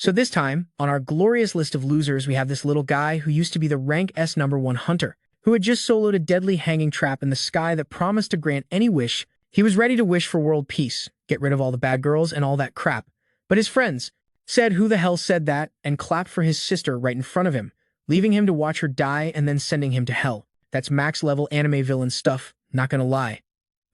So this time, on our glorious list of losers, we have this little guy who used to be the rank S #1 hunter, who had just soloed a deadly hanging trap in the sky that promised to grant any wish. He was ready to wish for world peace, get rid of all the bad girls and all that crap. But his friends said, "Who the hell said that?" and clapped for his sister right in front of him, leaving him to watch her die and then sending him to hell. That's max-level anime villain stuff, not gonna lie.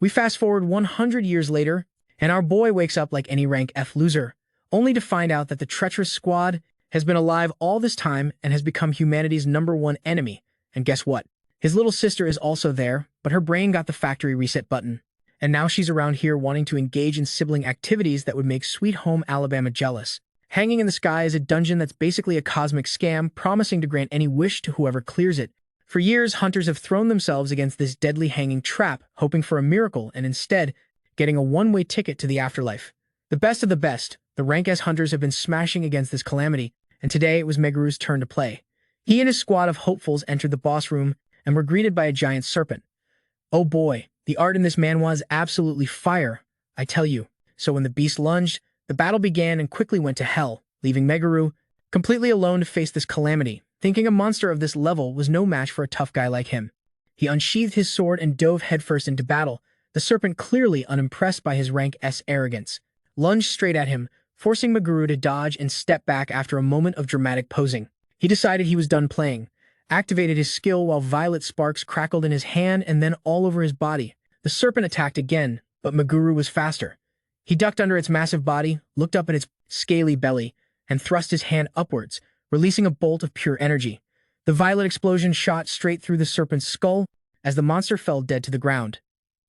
We fast forward 100 years later, and our boy wakes up like any rank F loser, only to find out that the treacherous squad has been alive all this time and has become humanity's #1 enemy. And guess what? His little sister is also there, but her brain got the factory reset button. And now she's around here wanting to engage in sibling activities that would make Sweet Home Alabama jealous. Hanging in the sky is a dungeon that's basically a cosmic scam, promising to grant any wish to whoever clears it. For years, hunters have thrown themselves against this deadly hanging trap, hoping for a miracle, and instead, getting a one-way ticket to the afterlife. The best of the best, the rank S hunters have been smashing against this calamity, and today it was Meguru's turn to play. He and his squad of hopefuls entered the boss room and were greeted by a giant serpent. Oh boy, the art in this manhwa is absolutely fire, I tell you. So when the beast lunged, the battle began and quickly went to hell, leaving Meguru completely alone to face this calamity, thinking a monster of this level was no match for a tough guy like him. He unsheathed his sword and dove headfirst into battle, the serpent clearly unimpressed by his rank S arrogance, lunged straight at him, forcing Meguru to dodge and step back after a moment of dramatic posing. He decided he was done playing, activated his skill while violet sparks crackled in his hand and then all over his body. The serpent attacked again, but Meguru was faster. He ducked under its massive body, looked up at its scaly belly, and thrust his hand upwards, releasing a bolt of pure energy. The violet explosion shot straight through the serpent's skull as the monster fell dead to the ground.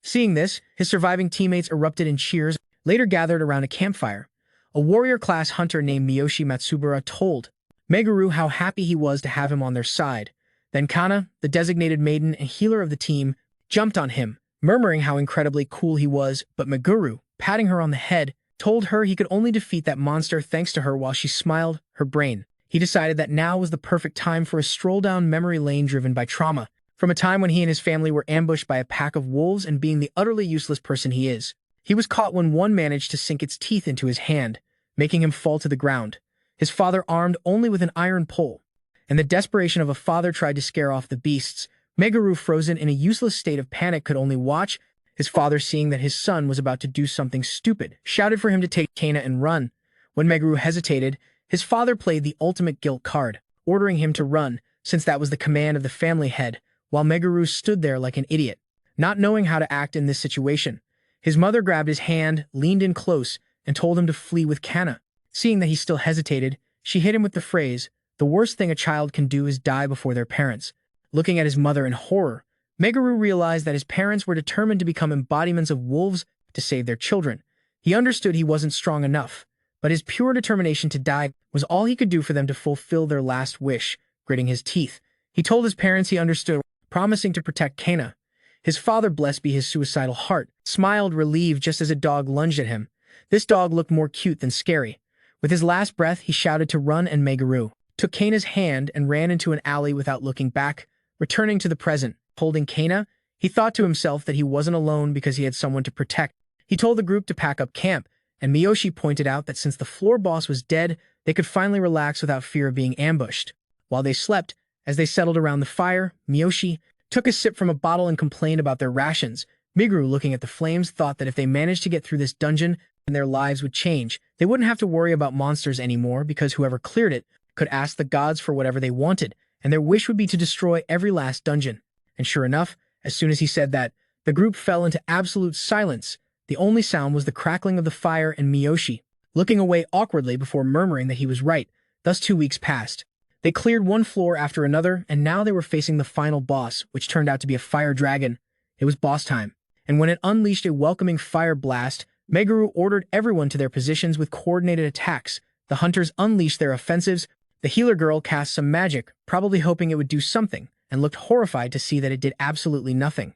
Seeing this, his surviving teammates erupted in cheers, later gathered around a campfire. A warrior-class hunter named Miyoshi Matsubara told Meguru how happy he was to have him on their side. Then Kana, the designated maiden and healer of the team, jumped on him, murmuring how incredibly cool he was, but Meguru, patting her on the head, told her he could only defeat that monster thanks to her while she smiled, her brain. He decided that now was the perfect time for a stroll down memory lane driven by trauma, from a time when he and his family were ambushed by a pack of wolves and being the utterly useless person he is. He was caught when one managed to sink its teeth into his hand, making him fall to the ground, his father armed only with an iron pole. And the desperation of a father tried to scare off the beasts. Meguru, frozen in a useless state of panic, could only watch. His father, seeing that his son was about to do something stupid, shouted for him to take Kana and run. When Meguru hesitated, his father played the ultimate guilt card, ordering him to run, since that was the command of the family head, while Meguru stood there like an idiot, not knowing how to act in this situation. His mother grabbed his hand, leaned in close, and told him to flee with Kana. Seeing that he still hesitated, she hit him with the phrase, "The worst thing a child can do is die before their parents." Looking at his mother in horror, Meguru realized that his parents were determined to become embodiments of wolves to save their children. He understood he wasn't strong enough, but his pure determination to die was all he could do for them to fulfill their last wish. Gritting his teeth, he told his parents he understood, promising to protect Kana. His father, blessed be his suicidal heart, smiled relieved just as a dog lunged at him. This dog looked more cute than scary. With his last breath, he shouted to run, and Meguru took Kana's hand and ran into an alley without looking back. Returning to the present, holding Kana, he thought to himself that he wasn't alone because he had someone to protect. He told the group to pack up camp, and Miyoshi pointed out that since the floor boss was dead, they could finally relax without fear of being ambushed. While they slept, as they settled around the fire, Miyoshi took a sip from a bottle and complained about their rations. Meguru, looking at the flames, thought that if they managed to get through this dungeon, then their lives would change. They wouldn't have to worry about monsters anymore because whoever cleared it could ask the gods for whatever they wanted, and their wish would be to destroy every last dungeon. And sure enough, as soon as he said that, the group fell into absolute silence. The only sound was the crackling of the fire and Miyoshi looking away awkwardly before murmuring that he was right. Thus 2 weeks passed. They cleared one floor after another, and now they were facing the final boss, which turned out to be a fire dragon. It was boss time, and when it unleashed a welcoming fire blast, Meguru ordered everyone to their positions with coordinated attacks. The hunters unleashed their offensives. The healer girl cast some magic, probably hoping it would do something, and looked horrified to see that it did absolutely nothing.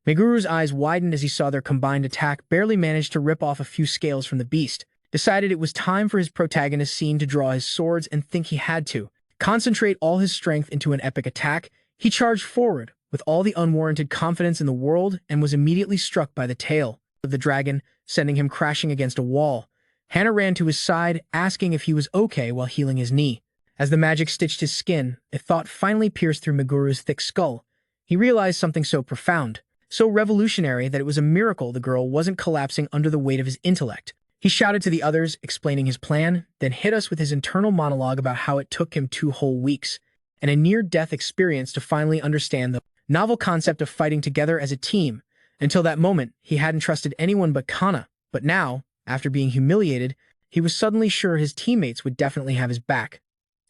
Meguru's eyes widened as he saw their combined attack barely managed to rip off a few scales from the beast. Decided it was time for his protagonist scene to draw his swords and think he had to concentrate all his strength into an epic attack. He charged forward with all the unwarranted confidence in the world and was immediately struck by the tail of the dragon, sending him crashing against a wall. Hana ran to his side, asking if he was okay while healing his knee. As the magic stitched his skin, a thought finally pierced through Meguru's thick skull. He realized something so profound, so revolutionary that it was a miracle the girl wasn't collapsing under the weight of his intellect. He shouted to the others, explaining his plan, then hit us with his internal monologue about how it took him 2 whole weeks and a near-death experience to finally understand the novel concept of fighting together as a team. Until that moment, he hadn't trusted anyone but Kana, but now, after being humiliated, he was suddenly sure his teammates would definitely have his back.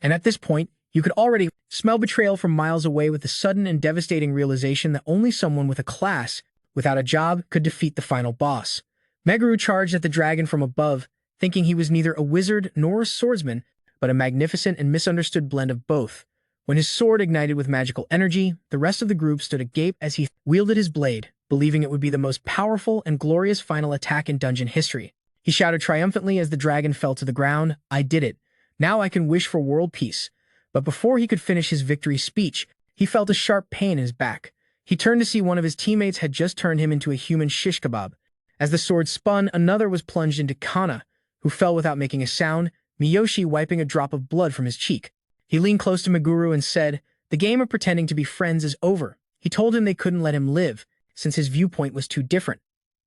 And at this point, you could already smell betrayal from miles away with the sudden and devastating realization that only someone with a class, without a job, could defeat the final boss. Meguru charged at the dragon from above, thinking he was neither a wizard nor a swordsman, but a magnificent and misunderstood blend of both. When his sword ignited with magical energy, the rest of the group stood agape as he wielded his blade, believing it would be the most powerful and glorious final attack in dungeon history. He shouted triumphantly as the dragon fell to the ground, "I did it. Now I can wish for world peace." But before he could finish his victory speech, he felt a sharp pain in his back. He turned to see one of his teammates had just turned him into a human shish kebab. As the sword spun, another was plunged into Kana, who fell without making a sound, Miyoshi wiping a drop of blood from his cheek. He leaned close to Meguru and said, "The game of pretending to be friends is over." He told him they couldn't let him live, since his viewpoint was too different.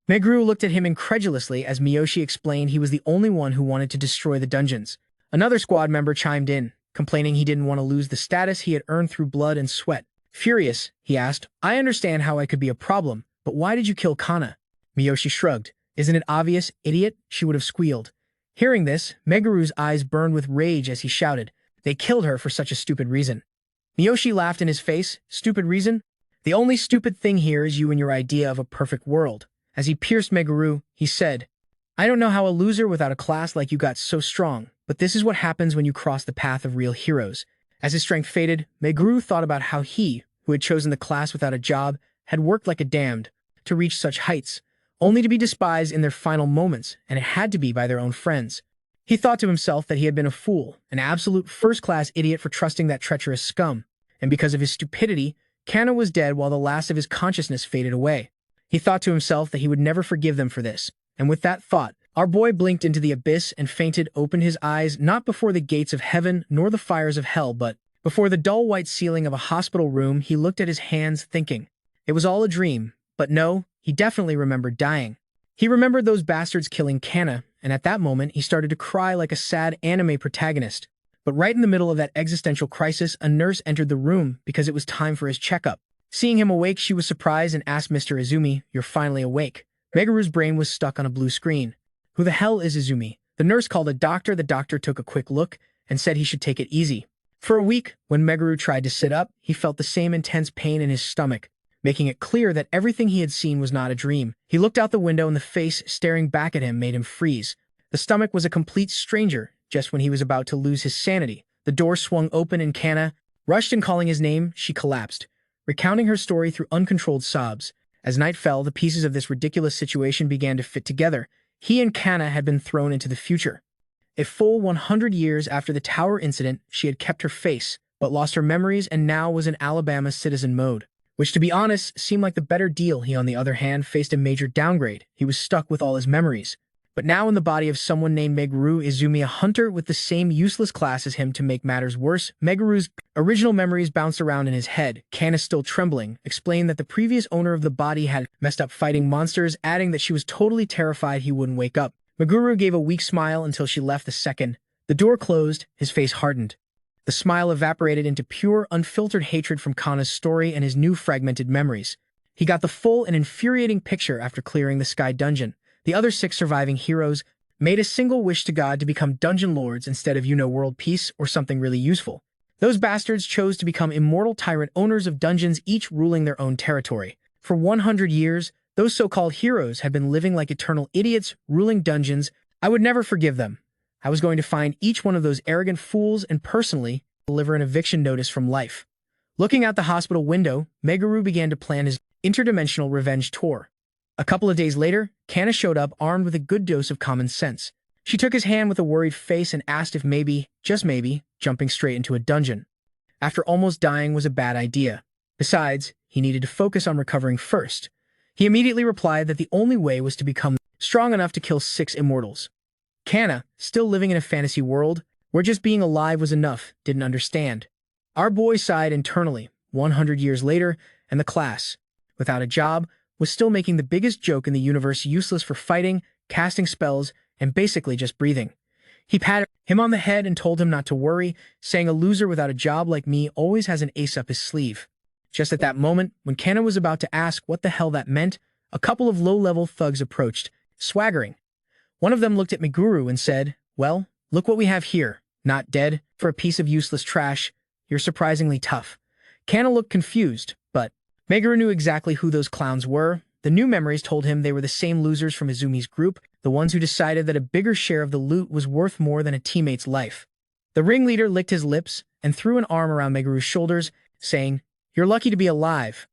Meguru looked at him incredulously as Miyoshi explained he was the only one who wanted to destroy the dungeons. Another squad member chimed in, complaining he didn't want to lose the status he had earned through blood and sweat. Furious, he asked, "I understand how I could be a problem, but why did you kill Kana?" Miyoshi shrugged. "Isn't it obvious, idiot?" she would have squealed. Hearing this, Meguru's eyes burned with rage as he shouted, "They killed her for such a stupid reason." Miyoshi laughed in his face. "Stupid reason? The only stupid thing here is you and your idea of a perfect world." As he pierced Meguru, he said, "I don't know how a loser without a class like you got so strong, but this is what happens when you cross the path of real heroes." As his strength faded, Meguru thought about how he, who had chosen the class without a job, had worked like a damned to reach such heights, only to be despised in their final moments, and it had to be by their own friends. He thought to himself that he had been a fool, an absolute first-class idiot for trusting that treacherous scum, and because of his stupidity, Kana was dead while the last of his consciousness faded away. He thought to himself that he would never forgive them for this, and with that thought, our boy blinked into the abyss and fainted, opened his eyes not before the gates of heaven nor the fires of hell, but before the dull white ceiling of a hospital room. He looked at his hands, thinking, it was all a dream, but no, he definitely remembered dying. He remembered those bastards killing Kana, and at that moment he started to cry like a sad anime protagonist. But right in the middle of that existential crisis, a nurse entered the room because it was time for his checkup. Seeing him awake, she was surprised and asked Mr. Izumi, "You're finally awake." Meguru's brain was stuck on a blue screen. Who the hell is Izumi? The nurse called a doctor. The doctor took a quick look and said he should take it easy. For a week, when Meguru tried to sit up, he felt the same intense pain in his stomach, making it clear that everything he had seen was not a dream. He looked out the window and the face staring back at him made him freeze. The stomach was a complete stranger. Just when he was about to lose his sanity, the door swung open and Kana rushed in calling his name. She collapsed, recounting her story through uncontrolled sobs. As night fell, the pieces of this ridiculous situation began to fit together. He and Kana had been thrown into the future. A full 100 years after the tower incident, she had kept her face, but lost her memories and now was in Alabama citizen mode, which to be honest seemed like the better deal. He on the other hand faced a major downgrade. He was stuck with all his memories, but now in the body of someone named Meguru Izumi, a hunter with the same useless class as him. To make matters worse, Meguru's original memories bounced around in his head. Kana, still trembling, explained that the previous owner of the body had messed up fighting monsters, adding that she was totally terrified he wouldn't wake up. Meguru gave a weak smile until she left. The second the door closed, his face hardened. The smile evaporated into pure, unfiltered hatred from Kana's story and his new fragmented memories. He got the full and infuriating picture after clearing the Sky Dungeon. The other 6 surviving heroes made a single wish to God to become dungeon lords instead of, world peace or something really useful. Those bastards chose to become immortal tyrant owners of dungeons, each ruling their own territory. For 100 years, those so-called heroes had been living like eternal idiots, ruling dungeons. I would never forgive them. I was going to find each one of those arrogant fools and personally deliver an eviction notice from life. Looking out the hospital window, Meguru began to plan his interdimensional revenge tour. A couple of days later, Kana showed up armed with a good dose of common sense. She took his hand with a worried face and asked if maybe, just maybe, jumping straight into a dungeon after almost dying was a bad idea. Besides, he needed to focus on recovering first. He immediately replied that the only way was to become strong enough to kill 6 immortals. Kana, still living in a fantasy world, where just being alive was enough, didn't understand. Our boy sighed internally, 100 years later, and the class, without a job, was still making the biggest joke in the universe, useless for fighting, casting spells, and basically just breathing. He patted him on the head and told him not to worry, saying a loser without a job like me always has an ace up his sleeve. Just at that moment, when Kana was about to ask what the hell that meant, a couple of low-level thugs approached, swaggering. One of them looked at Meguru and said, "Well, look what we have here. Not dead. For a piece of useless trash, you're surprisingly tough." Kana looked confused, but Meguru knew exactly who those clowns were. The new memories told him they were the same losers from Izumi's group, the ones who decided that a bigger share of the loot was worth more than a teammate's life. The ringleader licked his lips and threw an arm around Meguru's shoulders, saying, "You're lucky to be alive."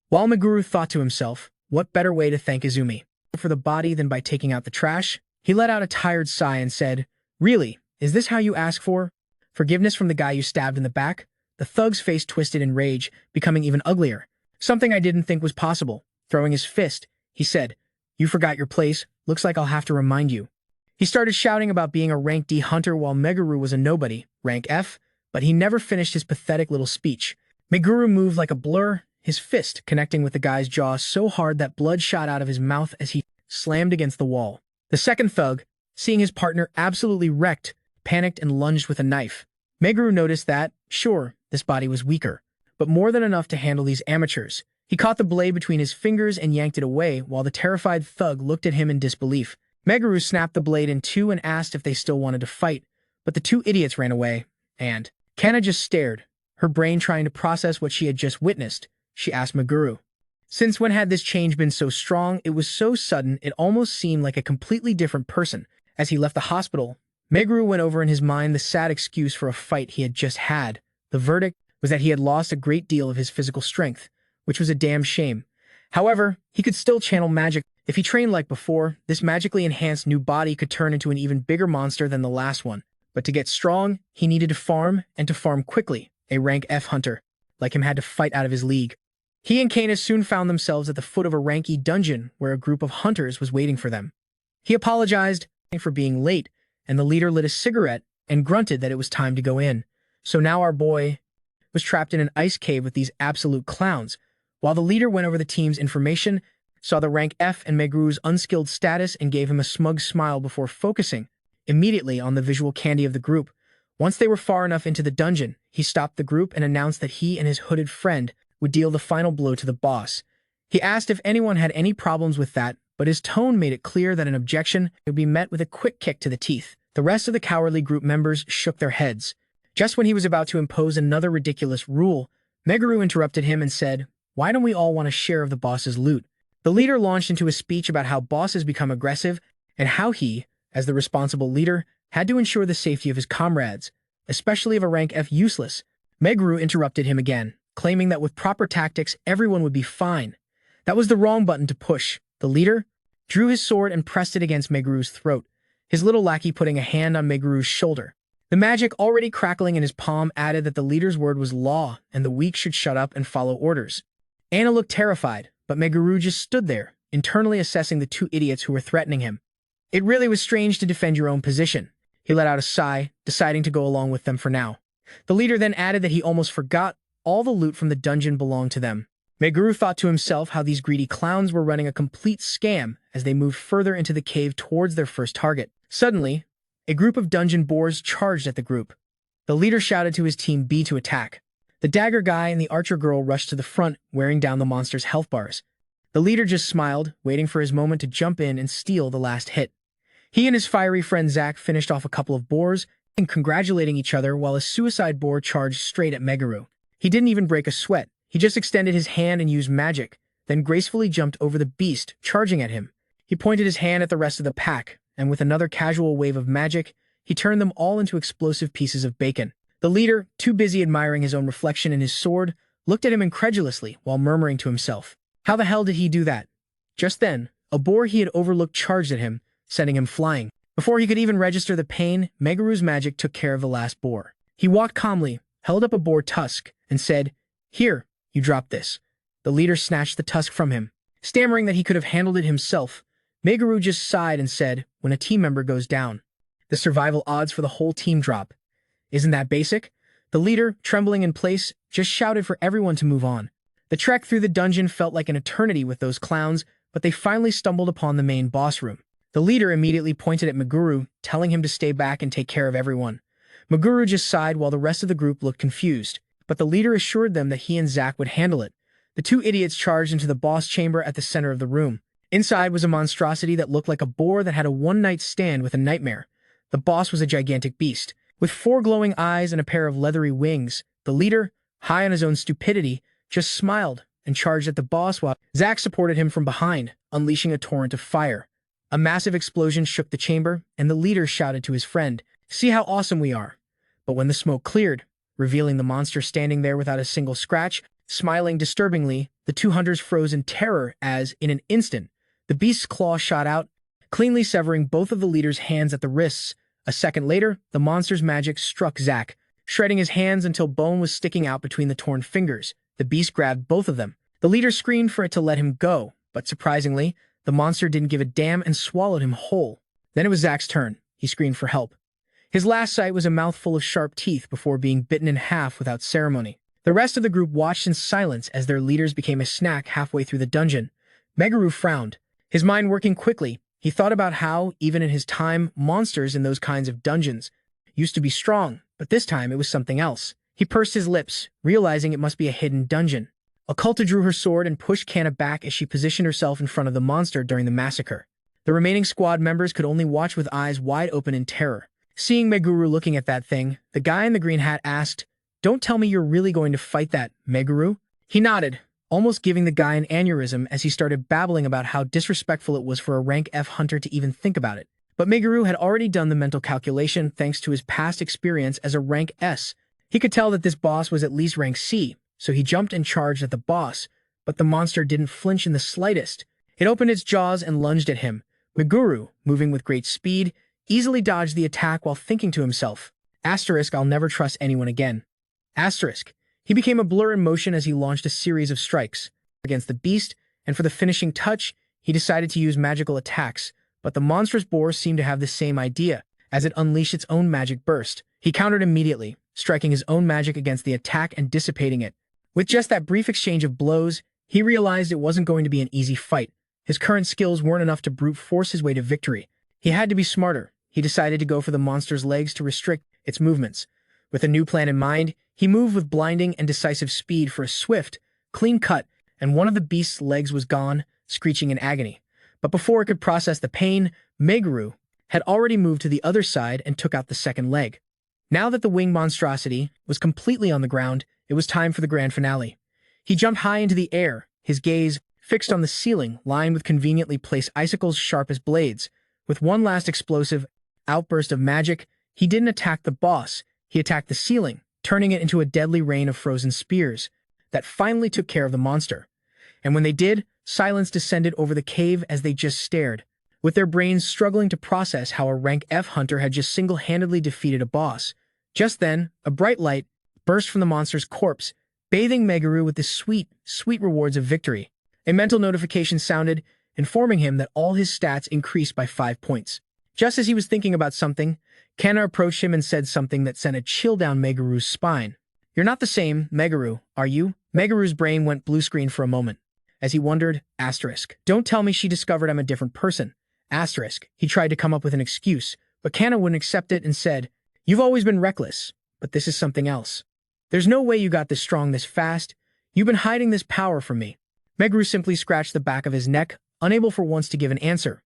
While Meguru thought to himself, what better way to thank Izumi for the body than by taking out the trash? He let out a tired sigh and said, "Really, is this how you ask for forgiveness from the guy you stabbed in the back?" The thug's face twisted in rage, becoming even uglier. "Something I didn't think was possible." Throwing his fist, he said, "You forgot your place. Looks like I'll have to remind you." He started shouting about being a rank D hunter while Meguru was a nobody, rank F, but he never finished his pathetic little speech. Meguru moved like a blur, his fist connecting with the guy's jaw so hard that blood shot out of his mouth as he slammed against the wall. The second thug, seeing his partner absolutely wrecked, panicked and lunged with a knife. Meguru noticed that, sure, this body was weaker, but more than enough to handle these amateurs. He caught the blade between his fingers and yanked it away while the terrified thug looked at him in disbelief. Meguru snapped the blade in two and asked if they still wanted to fight, but the two idiots ran away, and Kana just stared, her brain trying to process what she had just witnessed. She asked Meguru, since when had this change been so strong? It was so sudden it almost seemed like a completely different person. As he left the hospital, Meguru went over in his mind the sad excuse for a fight he had just had. The verdict was that he had lost a great deal of his physical strength, which was a damn shame. However, he could still channel magic. If he trained like before, this magically enhanced new body could turn into an even bigger monster than the last one. But to get strong, he needed to farm, and to farm quickly. A rank F hunter, like him, had to fight out of his league. He and Kana soon found themselves at the foot of a rank E dungeon where a group of hunters was waiting for them. He apologized for being late, and the leader lit a cigarette and grunted that it was time to go in. So now our boy was trapped in an ice cave with these absolute clowns. While the leader went over the team's information, saw the rank F and Meguru's unskilled status and gave him a smug smile before focusing immediately on the visual candy of the group. Once they were far enough into the dungeon, he stopped the group and announced that he and his hooded friend would deal the final blow to the boss. He asked if anyone had any problems with that, but his tone made it clear that an objection would be met with a quick kick to the teeth. The rest of the cowardly group members shook their heads. Just when he was about to impose another ridiculous rule, Meguru interrupted him and said, "Why don't we all want a share of the boss's loot?" The leader launched into a speech about how bosses become aggressive and how he, as the responsible leader, had to ensure the safety of his comrades, especially of a rank F useless. Meguru interrupted him again, claiming that with proper tactics everyone would be fine. That was the wrong button to push. The leader drew his sword and pressed it against Meguru's throat, his little lackey putting a hand on Meguru's shoulder. The magic already crackling in his palm added that the leader's word was law and the weak should shut up and follow orders. Anna looked terrified, but Meguru just stood there, internally assessing the two idiots who were threatening him. It really was strange to defend your own position. He let out a sigh, deciding to go along with them for now. The leader then added that he almost forgot all the loot from the dungeon belonged to them. Meguru thought to himself how these greedy clowns were running a complete scam as they moved further into the cave towards their first target. Suddenly, a group of dungeon boars charged at the group. The leader shouted to his team B to attack. The dagger guy and the archer girl rushed to the front, wearing down the monster's health bars. The leader just smiled, waiting for his moment to jump in and steal the last hit. He and his fiery friend Zack finished off a couple of boars and congratulating each other while a suicide boar charged straight at Meguru. He didn't even break a sweat. He just extended his hand and used magic, then gracefully jumped over the beast, charging at him. He pointed his hand at the rest of the pack, and with another casual wave of magic, he turned them all into explosive pieces of bacon. The leader, too busy admiring his own reflection in his sword, looked at him incredulously while murmuring to himself, how the hell did he do that? Just then, a boar he had overlooked charged at him, sending him flying. Before he could even register the pain, Meguru's magic took care of the last boar. He walked calmly, held up a boar tusk, and said, "Here, you drop this." The leader snatched the tusk from him. Stammering that he could have handled it himself, Meguru just sighed and said, "When a team member goes down, The survival odds for the whole team drop. Isn't that basic? The leader, trembling in place, just shouted for everyone to move on. The trek through the dungeon felt like an eternity with those clowns, but they finally stumbled upon the main boss room. The leader immediately pointed at Meguru, telling him to stay back and take care of everyone. Meguru just sighed while the rest of the group looked confused, but the leader assured them that he and Zack would handle it. The two idiots charged into the boss chamber at the center of the room. Inside was a monstrosity that looked like a boar that had a one-night stand with a nightmare. The boss was a gigantic beast, with 4 glowing eyes and a pair of leathery wings. The leader, high on his own stupidity, just smiled and charged at the boss while Zack supported him from behind, unleashing a torrent of fire. A massive explosion shook the chamber, and the leader shouted to his friend, "See how awesome we are." But when the smoke cleared, revealing the monster standing there without a single scratch, smiling disturbingly, the two hunters froze in terror as, in an instant, the beast's claw shot out, cleanly severing both of the leader's hands at the wrists. A second later, the monster's magic struck Zack, shredding his hands until bone was sticking out between the torn fingers. The beast grabbed both of them. The leader screamed for it to let him go, but surprisingly, the monster didn't give a damn and swallowed him whole. Then it was Zack's turn. He screamed for help. His last sight was a mouthful of sharp teeth before being bitten in half without ceremony. The rest of the group watched in silence as their leaders became a snack halfway through the dungeon. Meguru frowned, his mind working quickly. He thought about how, even in his time, monsters in those kinds of dungeons used to be strong, but this time it was something else. He pursed his lips, realizing it must be a hidden dungeon. Occulta drew her sword and pushed Kana back as she positioned herself in front of the monster during the massacre. The remaining squad members could only watch with eyes wide open in terror. Seeing Meguru looking at that thing, the guy in the green hat asked, "Don't tell me you're really going to fight that, Meguru?" He nodded, almost giving the guy an aneurysm as he started babbling about how disrespectful it was for a rank F hunter to even think about it. But Meguru had already done the mental calculation thanks to his past experience as a rank S. He could tell that this boss was at least rank C, so he jumped and charged at the boss, but the monster didn't flinch in the slightest. It opened its jaws and lunged at him. Meguru, moving with great speed, easily dodged the attack while thinking to himself, "I'll never trust anyone again." He became a blur in motion as he launched a series of strikes against the beast, and for the finishing touch, he decided to use magical attacks, but the monstrous boar seemed to have the same idea. As it unleashed its own magic burst, he countered immediately, striking his own magic against the attack and dissipating it. With just that brief exchange of blows, he realized it wasn't going to be an easy fight. His current skills weren't enough to brute force his way to victory. He had to be smarter. He decided to go for the monster's legs to restrict its movements. With a new plan in mind, he moved with blinding and decisive speed for a swift, clean cut, and one of the beast's legs was gone, screeching in agony. But before it could process the pain, Meguru had already moved to the other side and took out the second leg. Now that the winged monstrosity was completely on the ground, it was time for the grand finale. He jumped high into the air, his gaze fixed on the ceiling, lined with conveniently placed icicles sharp as blades. With one last explosive outburst of magic, he didn't attack the boss, he attacked the ceiling, turning it into a deadly rain of frozen spears that finally took care of the monster. And when they did, silence descended over the cave as they just stared, with their brains struggling to process how a rank F hunter had just single-handedly defeated a boss. Just then, a bright light burst from the monster's corpse, bathing Meguru with the sweet, sweet rewards of victory. A mental notification sounded, informing him that all his stats increased by 5 points. Just as he was thinking about something, Kana approached him and said something that sent a chill down Meguru's spine. "You're not the same, Meguru, are you?" Meguru's brain went blue screen for a moment, as he wondered, "Don't tell me she discovered I'm a different person." He tried to come up with an excuse, but Kana wouldn't accept it and said, "You've always been reckless, but this is something else. There's no way you got this strong this fast. You've been hiding this power from me." Meguru simply scratched the back of his neck, unable for once to give an answer.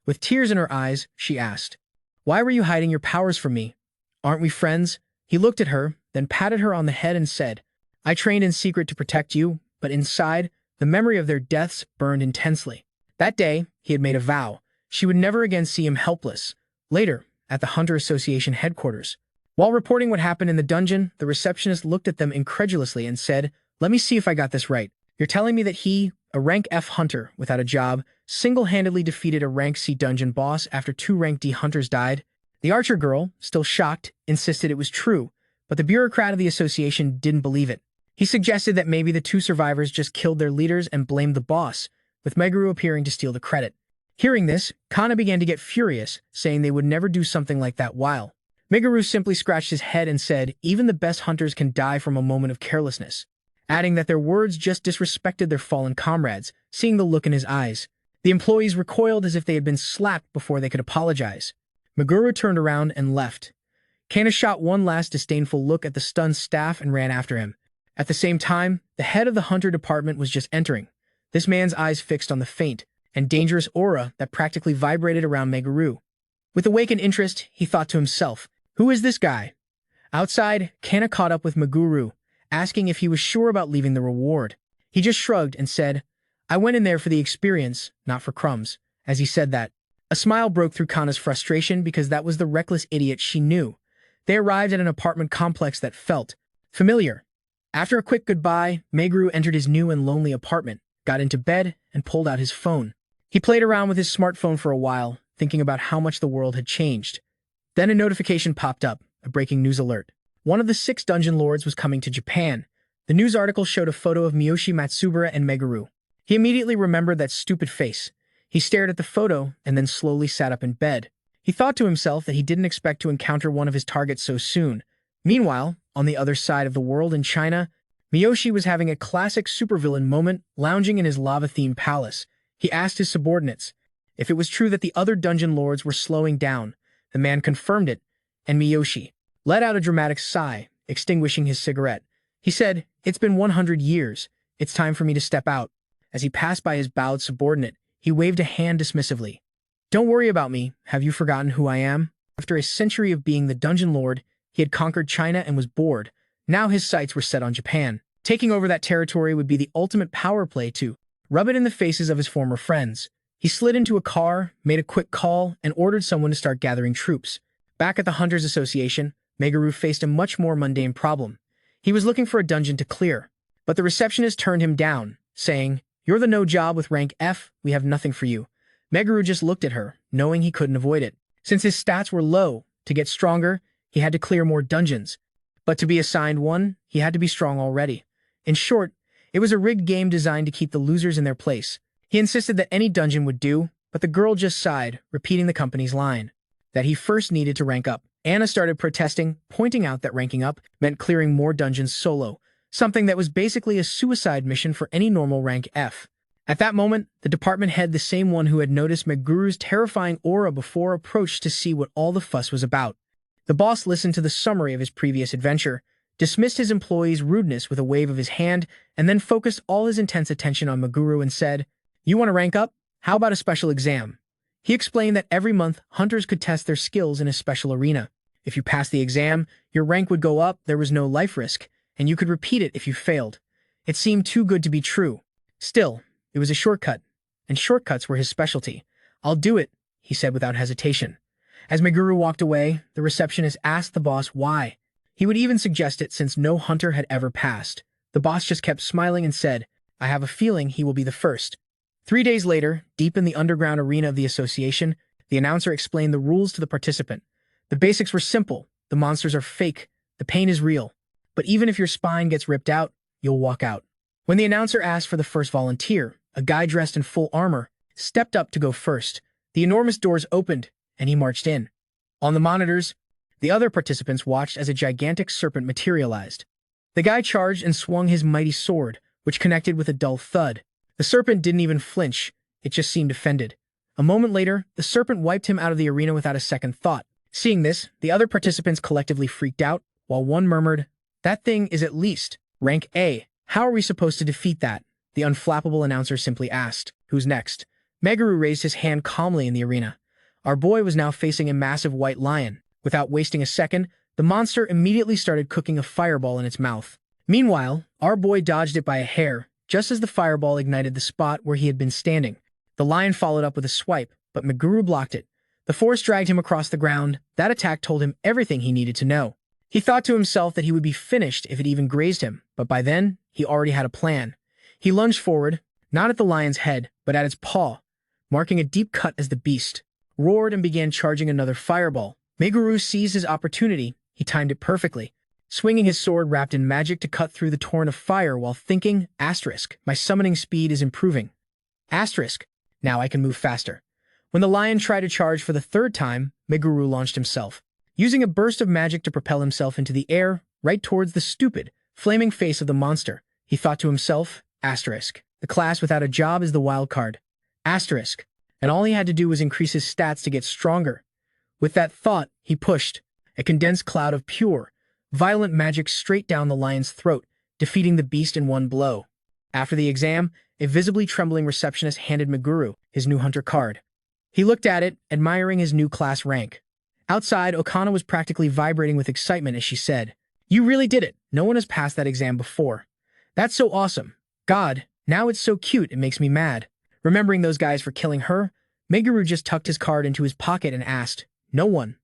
With tears in her eyes, she asked, "Why were you hiding your powers from me? Aren't we friends?" He looked at her, then patted her on the head and said, "I trained in secret to protect you, but inside, the memory of their deaths burned intensely." That day, he had made a vow. She would never again see him helpless. Later, at the Hunter Association headquarters, while reporting what happened in the dungeon, the receptionist looked at them incredulously and said, "Let me see if I got this right. You're telling me that he, a rank F hunter without a job, single-handedly defeated a rank C dungeon boss after 2 rank D hunters died?" The archer girl, still shocked, insisted it was true, but the bureaucrat of the association didn't believe it. He suggested that maybe the 2 survivors just killed their leaders and blamed the boss, with Meguru appearing to steal the credit. Hearing this, Kana began to get furious, saying they would never do something like that while. Meguru simply scratched his head and said, even the best hunters can die from a moment of carelessness, adding that their words just disrespected their fallen comrades. Seeing the look in his eyes, the employees recoiled as if they had been slapped before they could apologize. Meguru turned around and left. Kana shot one last disdainful look at the stunned staff and ran after him. At the same time, the head of the hunter department was just entering, this man's eyes fixed on the faint and dangerous aura that practically vibrated around Meguru. With awakened interest, he thought to himself, who is this guy? Outside, Kana caught up with Meguru, asking if he was sure about leaving the reward. He just shrugged and said, I went in there for the experience, not for crumbs. As he said that, a smile broke through Kana's frustration because that was the reckless idiot she knew. They arrived at an apartment complex that felt familiar. After a quick goodbye, Meguru entered his new and lonely apartment, got into bed, and pulled out his phone. He played around with his smartphone for a while, thinking about how much the world had changed. Then a notification popped up, a breaking news alert. One of the 6 dungeon lords was coming to Japan. The news article showed a photo of Miyoshi Matsubara and Meguru. He immediately remembered that stupid face. He stared at the photo and then slowly sat up in bed. He thought to himself that he didn't expect to encounter one of his targets so soon. Meanwhile, on the other side of the world in China, Miyoshi was having a classic supervillain moment, lounging in his lava-themed palace. He asked his subordinates if it was true that the other dungeon lords were slowing down. The man confirmed it, and Miyoshi let out a dramatic sigh, extinguishing his cigarette. He said, it's been 100 years. It's time for me to step out. As he passed by his bowed subordinate, he waved a hand dismissively. Don't worry about me. Have you forgotten who I am? After a century of being the dungeon lord, he had conquered China and was bored. Now his sights were set on Japan. Taking over that territory would be the ultimate power play to rub it in the faces of his former friends. He slid into a car, made a quick call, and ordered someone to start gathering troops. Back at the Hunters Association, Meguru faced a much more mundane problem. He was looking for a dungeon to clear, but the receptionist turned him down, saying, you're the no job with rank F, we have nothing for you. Meguru just looked at her, knowing he couldn't avoid it. Since his stats were low, to get stronger, he had to clear more dungeons. But to be assigned one, he had to be strong already. In short, it was a rigged game designed to keep the losers in their place. He insisted that any dungeon would do, but the girl just sighed, repeating the company's line, that he first needed to rank up. Anna started protesting, pointing out that ranking up meant clearing more dungeons solo, something that was basically a suicide mission for any normal rank F. At that moment, the department head, the same one who had noticed Meguru's terrifying aura before, approached to see what all the fuss was about. The boss listened to the summary of his previous adventure, dismissed his employee's rudeness with a wave of his hand, and then focused all his intense attention on Meguru and said, you want to rank up? How about a special exam? He explained that every month, hunters could test their skills in a special arena. If you passed the exam, your rank would go up, there was no life risk, and you could repeat it if you failed. It seemed too good to be true. Still, it was a shortcut, and shortcuts were his specialty. I'll do it, he said without hesitation. As Meguru walked away, the receptionist asked the boss why. He would even suggest it since no hunter had ever passed. The boss just kept smiling and said, I have a feeling he will be the first. 3 days later, deep in the underground arena of the association, the announcer explained the rules to the participant. The basics were simple. The monsters are fake. The pain is real. But even if your spine gets ripped out, you'll walk out. When the announcer asked for the first volunteer, a guy dressed in full armor stepped up to go first. The enormous doors opened, and he marched in. On the monitors, the other participants watched as a gigantic serpent materialized. The guy charged and swung his mighty sword, which connected with a dull thud. The serpent didn't even flinch. It just seemed offended. A moment later, the serpent wiped him out of the arena without a second thought. Seeing this, the other participants collectively freaked out, while one murmured, that thing is at least rank A. How are we supposed to defeat that? The unflappable announcer simply asked. Who's next? Meguru raised his hand calmly in the arena. Our boy was now facing a massive white lion. Without wasting a second, the monster immediately started cooking a fireball in its mouth. Meanwhile, our boy dodged it by a hair, just as the fireball ignited the spot where he had been standing. The lion followed up with a swipe, but Meguru blocked it. The force dragged him across the ground. That attack told him everything he needed to know. He thought to himself that he would be finished if it even grazed him, but by then, he already had a plan. He lunged forward, not at the lion's head, but at its paw, marking a deep cut as the beast roared and began charging another fireball. Meguru seized his opportunity. He timed it perfectly, swinging his sword wrapped in magic to cut through the torrent of fire while thinking, **, my summoning speed is improving. **, now I can move faster. When the lion tried to charge for the third time, Meguru launched himself, using a burst of magic to propel himself into the air, right towards the stupid, flaming face of the monster. He thought to himself, asterisk. The class without a job is the wild card. Asterisk. And all he had to do was increase his stats to get stronger. With that thought, he pushed a condensed cloud of pure, violent magic straight down the lion's throat, defeating the beast in one blow. After the exam, a visibly trembling receptionist handed Meguru his new hunter card. He looked at it, admiring his new class rank. Outside, Kana was practically vibrating with excitement as she said, "You really did it. No one has passed that exam before. That's so awesome. God, now it's so cute it makes me mad." Remembering those guys for killing her, Meguru just tucked his card into his pocket and asked, "No one?"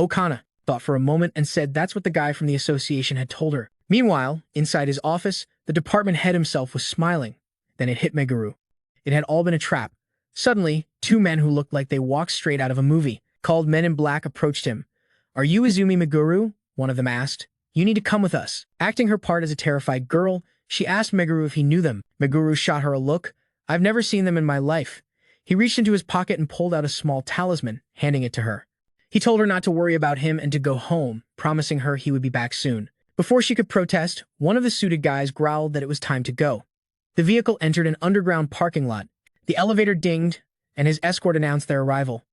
Kana thought for a moment and said that's what the guy from the association had told her. Meanwhile, inside his office, the department head himself was smiling. Then it hit Meguru. It had all been a trap. Suddenly, two men who looked like they walked straight out of a movie, called Men in Black, approached him. "Are you Izumi Meguru?" one of them asked. "You need to come with us." Acting her part as a terrified girl, she asked Meguru if he knew them. Meguru shot her a look. "I've never seen them in my life." He reached into his pocket and pulled out a small talisman, handing it to her. He told her not to worry about him and to go home, promising her he would be back soon. Before she could protest, one of the suited guys growled that it was time to go. The vehicle entered an underground parking lot. The elevator dinged, and his escort announced their arrival.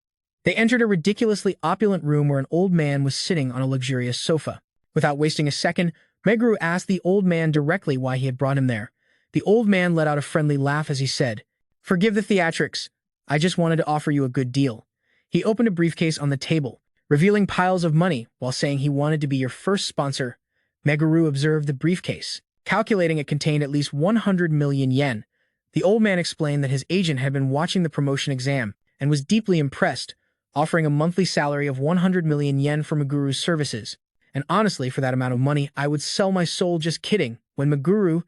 They entered a ridiculously opulent room where an old man was sitting on a luxurious sofa. Without wasting a second, Meguru asked the old man directly why he had brought him there. The old man let out a friendly laugh as he said, "Forgive the theatrics. I just wanted to offer you a good deal." He opened a briefcase on the table, revealing piles of money while saying he wanted to be your first sponsor. Meguru observed the briefcase, calculating it contained at least 100 million yen. The old man explained that his agent had been watching the promotion exam and was deeply impressed, offering a monthly salary of 100 million yen for Meguru's services. "And honestly, for that amount of money, I would sell my soul." Just kidding. When Meguru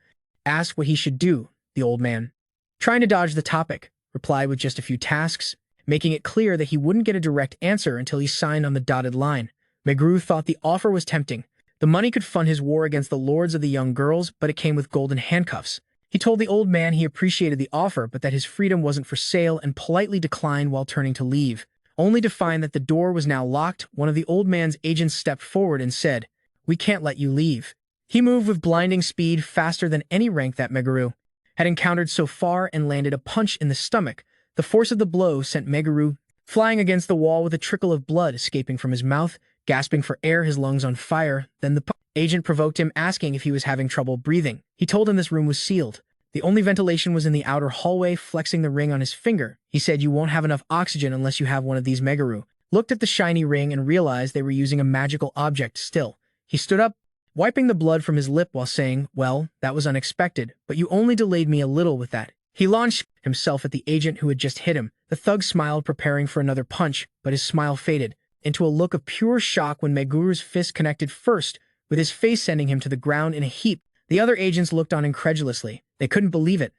asked what he should do, the old man, trying to dodge the topic, replied with just a few tasks, making it clear that he wouldn't get a direct answer until he signed on the dotted line. Meguru thought the offer was tempting. The money could fund his war against the lords of the young girls, but it came with golden handcuffs. He told the old man he appreciated the offer, but that his freedom wasn't for sale, and politely declined while turning to leave, only to find that the door was now locked. One of the old man's agents stepped forward and said, "We can't let you leave." He moved with blinding speed, faster than any rank that Meguru had encountered so far, and landed a punch in the stomach. The force of the blow sent Meguru flying against the wall with a trickle of blood escaping from his mouth, gasping for air, his lungs on fire. Then the agent provoked him, asking if he was having trouble breathing. He told him this room was sealed. The only ventilation was in the outer hallway. Flexing the ring on his finger, he said, "You won't have enough oxygen unless you have one of these." Meguru looked at the shiny ring and realized they were using a magical object still. He stood up, wiping the blood from his lip while saying, "Well, that was unexpected, but you only delayed me a little with that." He launched himself at the agent who had just hit him. The thug smiled, preparing for another punch, but his smile faded into a look of pure shock when Meguru's fist connected first, with his face sending him to the ground in a heap. The other agents looked on incredulously. They couldn't believe it.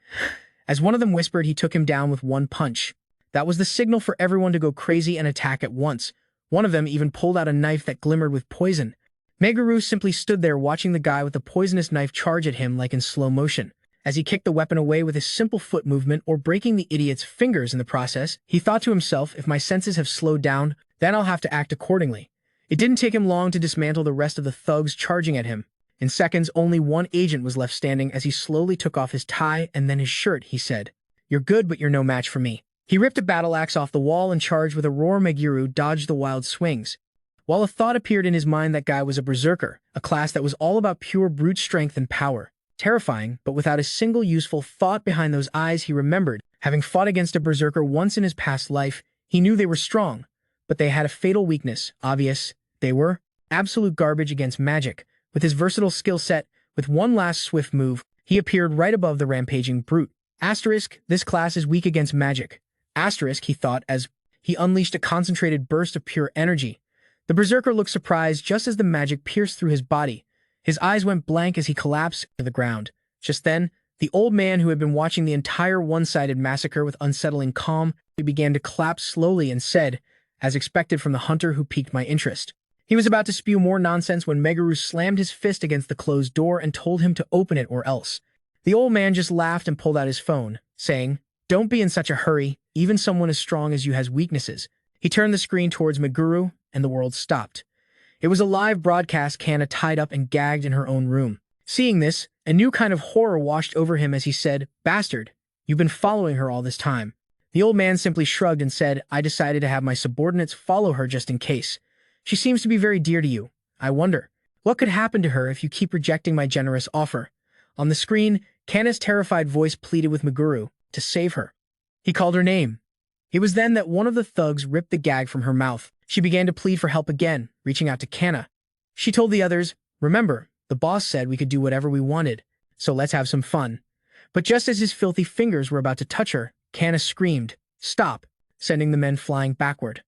As one of them whispered, he took him down with one punch. That was the signal for everyone to go crazy and attack at once. One of them even pulled out a knife that glimmered with poison. Meguru simply stood there watching the guy with the poisonous knife charge at him like in slow motion. As he kicked the weapon away with his simple foot movement, or breaking the idiot's fingers in the process, he thought to himself, if my senses have slowed down, then I'll have to act accordingly. It didn't take him long to dismantle the rest of the thugs charging at him. In seconds, only one agent was left standing. As he slowly took off his tie and then his shirt, he said, "You're good, but you're no match for me." He ripped a battle axe off the wall and charged with a roar. Meguru dodged the wild swings. While a thought appeared in his mind, that guy was a berserker, a class that was all about pure brute strength and power. Terrifying, but without a single useful thought behind those eyes. He remembered having fought against a berserker once in his past life. He knew they were strong, but they had a fatal weakness. Obvious. They were absolute garbage against magic. With his versatile skill set, with one last swift move, he appeared right above the rampaging brute. Asterisk, this class is weak against magic. Asterisk, he thought as he unleashed a concentrated burst of pure energy. The berserker looked surprised just as the magic pierced through his body. His eyes went blank as he collapsed to the ground. Just then, the old man who had been watching the entire one-sided massacre with unsettling calm, he began to collapse slowly and said, as expected from the hunter who piqued my interest. He was about to spew more nonsense when Meguru slammed his fist against the closed door and told him to open it or else. The old man just laughed and pulled out his phone, saying, "Don't be in such a hurry. even someone as strong as you has weaknesses. He turned the screen towards Meguru, and the world stopped. It was a live broadcast, Kana tied up and gagged in her own room. Seeing this, a new kind of horror washed over him as he said, "Bastard, you've been following her all this time." The old man simply shrugged and said, "I decided to have my subordinates follow her just in case. She seems to be very dear to you. I wonder, what could happen to her if you keep rejecting my generous offer?" On the screen, Kana's terrified voice pleaded with Meguru to save her. He called her name. It was then that one of the thugs ripped the gag from her mouth. She began to plead for help again, reaching out to Kana. She told the others, "Remember, the boss said we could do whatever we wanted, so let's have some fun." But just as his filthy fingers were about to touch her, Kana screamed, "Stop," sending the men flying backward.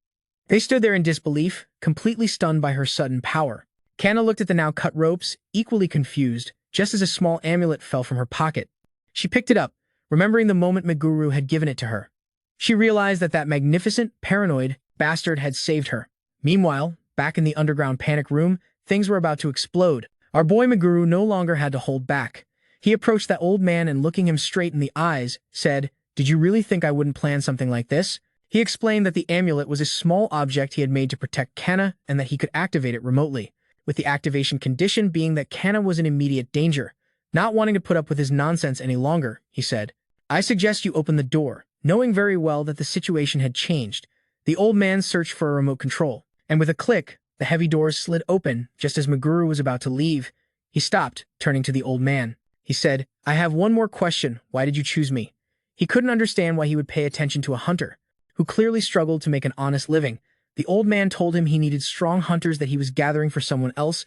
They stood there in disbelief, completely stunned by her sudden power. Kana looked at the now cut ropes, equally confused, just as a small amulet fell from her pocket. She picked it up, remembering the moment Meguru had given it to her. She realized that magnificent, paranoid bastard had saved her. Meanwhile, back in the underground panic room, things were about to explode. Our boy Meguru no longer had to hold back. He approached that old man and, looking him straight in the eyes, said, "Did you really think I wouldn't plan something like this?" He explained that the amulet was a small object he had made to protect Kana and that he could activate it remotely, with the activation condition being that Kana was in immediate danger. Not wanting to put up with his nonsense any longer, he said, "I suggest you open the door," knowing very well that the situation had changed. The old man searched for a remote control, and with a click, the heavy doors slid open just as Meguru was about to leave. He stopped, turning to the old man. He said, "I have one more question. Why did you choose me?" He couldn't understand why he would pay attention to a hunter, who clearly struggled to make an honest living. The old man told him he needed strong hunters that he was gathering for someone else.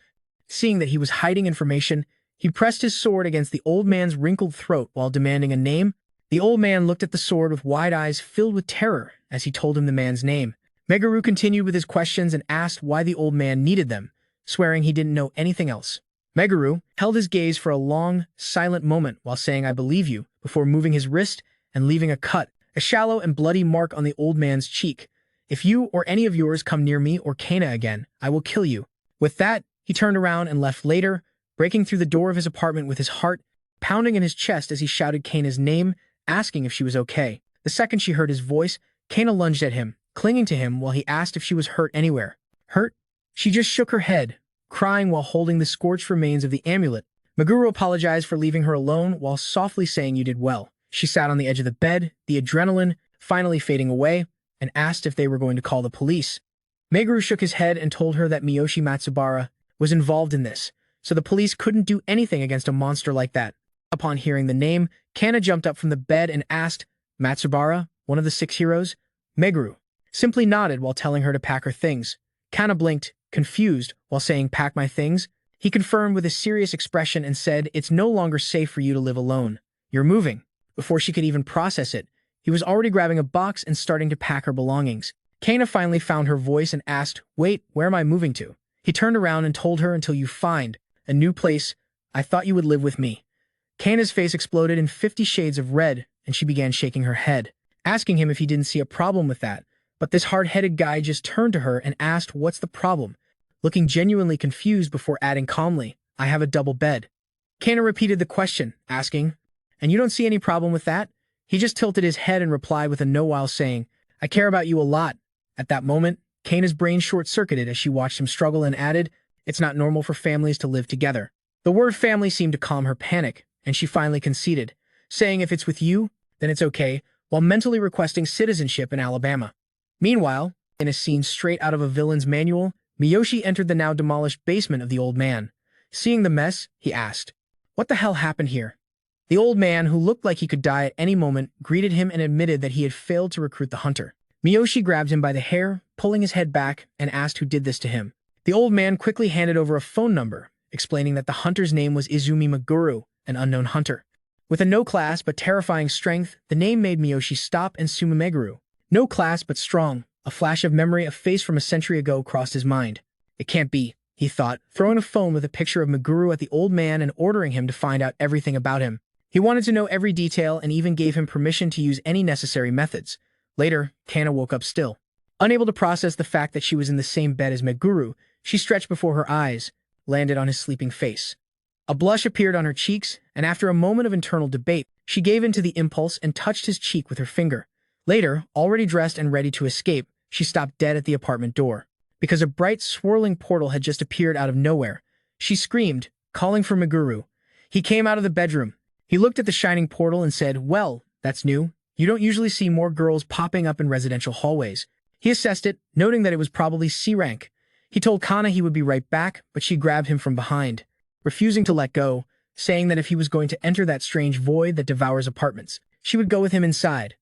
Seeing that he was hiding information, he pressed his sword against the old man's wrinkled throat while demanding a name. The old man looked at the sword with wide eyes filled with terror as he told him the man's name. Meguru continued with his questions and asked why the old man needed them, swearing he didn't know anything else. Meguru held his gaze for a long, silent moment while saying, "I believe you," before moving his wrist and leaving a cut, a shallow and bloody mark on the old man's cheek. "If you or any of yours come near me or Kana again, I will kill you." With that, he turned around and left later, breaking through the door of his apartment with his heart pounding in his chest as he shouted Kana's name, asking if she was okay. The second she heard his voice, Kana lunged at him, clinging to him while he asked if she was hurt anywhere. "Hurt?" She just shook her head, crying while holding the scorched remains of the amulet. Meguru apologized for leaving her alone while softly saying, "You did well." She sat on the edge of the bed, the adrenaline finally fading away, and asked if they were going to call the police. Meguru shook his head and told her that Miyoshi Matsubara was involved in this, so the police couldn't do anything against a monster like that. Upon hearing the name, Kana jumped up from the bed and asked, "Matsubara, one of the 6 heroes?" Meguru simply nodded while telling her to pack her things. Kana blinked, confused, while saying, "Pack my things?" He confirmed with a serious expression and said, "It's no longer safe for you to live alone. You're moving." Before she could even process it, he was already grabbing a box and starting to pack her belongings. Kana finally found her voice and asked, "Wait, where am I moving to?" He turned around and told her, "Until you find a new place. I thought you would live with me." Kana's face exploded in 50 shades of red, and she began shaking her head, asking him if he didn't see a problem with that. But this hard-headed guy just turned to her and asked, "What's the problem?" looking genuinely confused before adding calmly, "I have a double bed." Kana repeated the question, asking, "And you don't see any problem with that?" He just tilted his head and replied with a no while saying, "I care about you a lot." At that moment, Kana's brain short-circuited as she watched him struggle and added, "It's not normal for families to live together." The word family seemed to calm her panic, and she finally conceded, saying if it's with you, then it's okay, while mentally requesting citizenship in Alabama. Meanwhile, in a scene straight out of a villain's manual, Miyoshi entered the now demolished basement of the old man. Seeing the mess, he asked, "What the hell happened here?" The old man, who looked like he could die at any moment, greeted him and admitted that he had failed to recruit the hunter. Miyoshi grabbed him by the hair, pulling his head back, and asked who did this to him. The old man quickly handed over a phone number, explaining that the hunter's name was Izumi Meguru, an unknown hunter. With a no-class but terrifying strength, the name made Miyoshi stop and Suma Meguru. No class but strong. A flash of memory, a face from a century ago, crossed his mind. It can't be, he thought, throwing a phone with a picture of Meguru at the old man and ordering him to find out everything about him. He wanted to know every detail and even gave him permission to use any necessary methods. Later, Kana woke up still. Unable to process the fact that she was in the same bed as Meguru, she stretched before her eyes, landed on his sleeping face. A blush appeared on her cheeks, and after a moment of internal debate, she gave in to the impulse and touched his cheek with her finger. Later, already dressed and ready to escape, she stopped dead at the apartment door. Because a bright, swirling portal had just appeared out of nowhere. She screamed, calling for Meguru. He came out of the bedroom. He looked at the shining portal and said, "Well, that's new. You don't usually see more girls popping up in residential hallways." He assessed it, noting that it was probably C rank. He told Kana he would be right back, but she grabbed him from behind, refusing to let go, saying that if he was going to enter that strange void that devours apartments, she would go with him inside.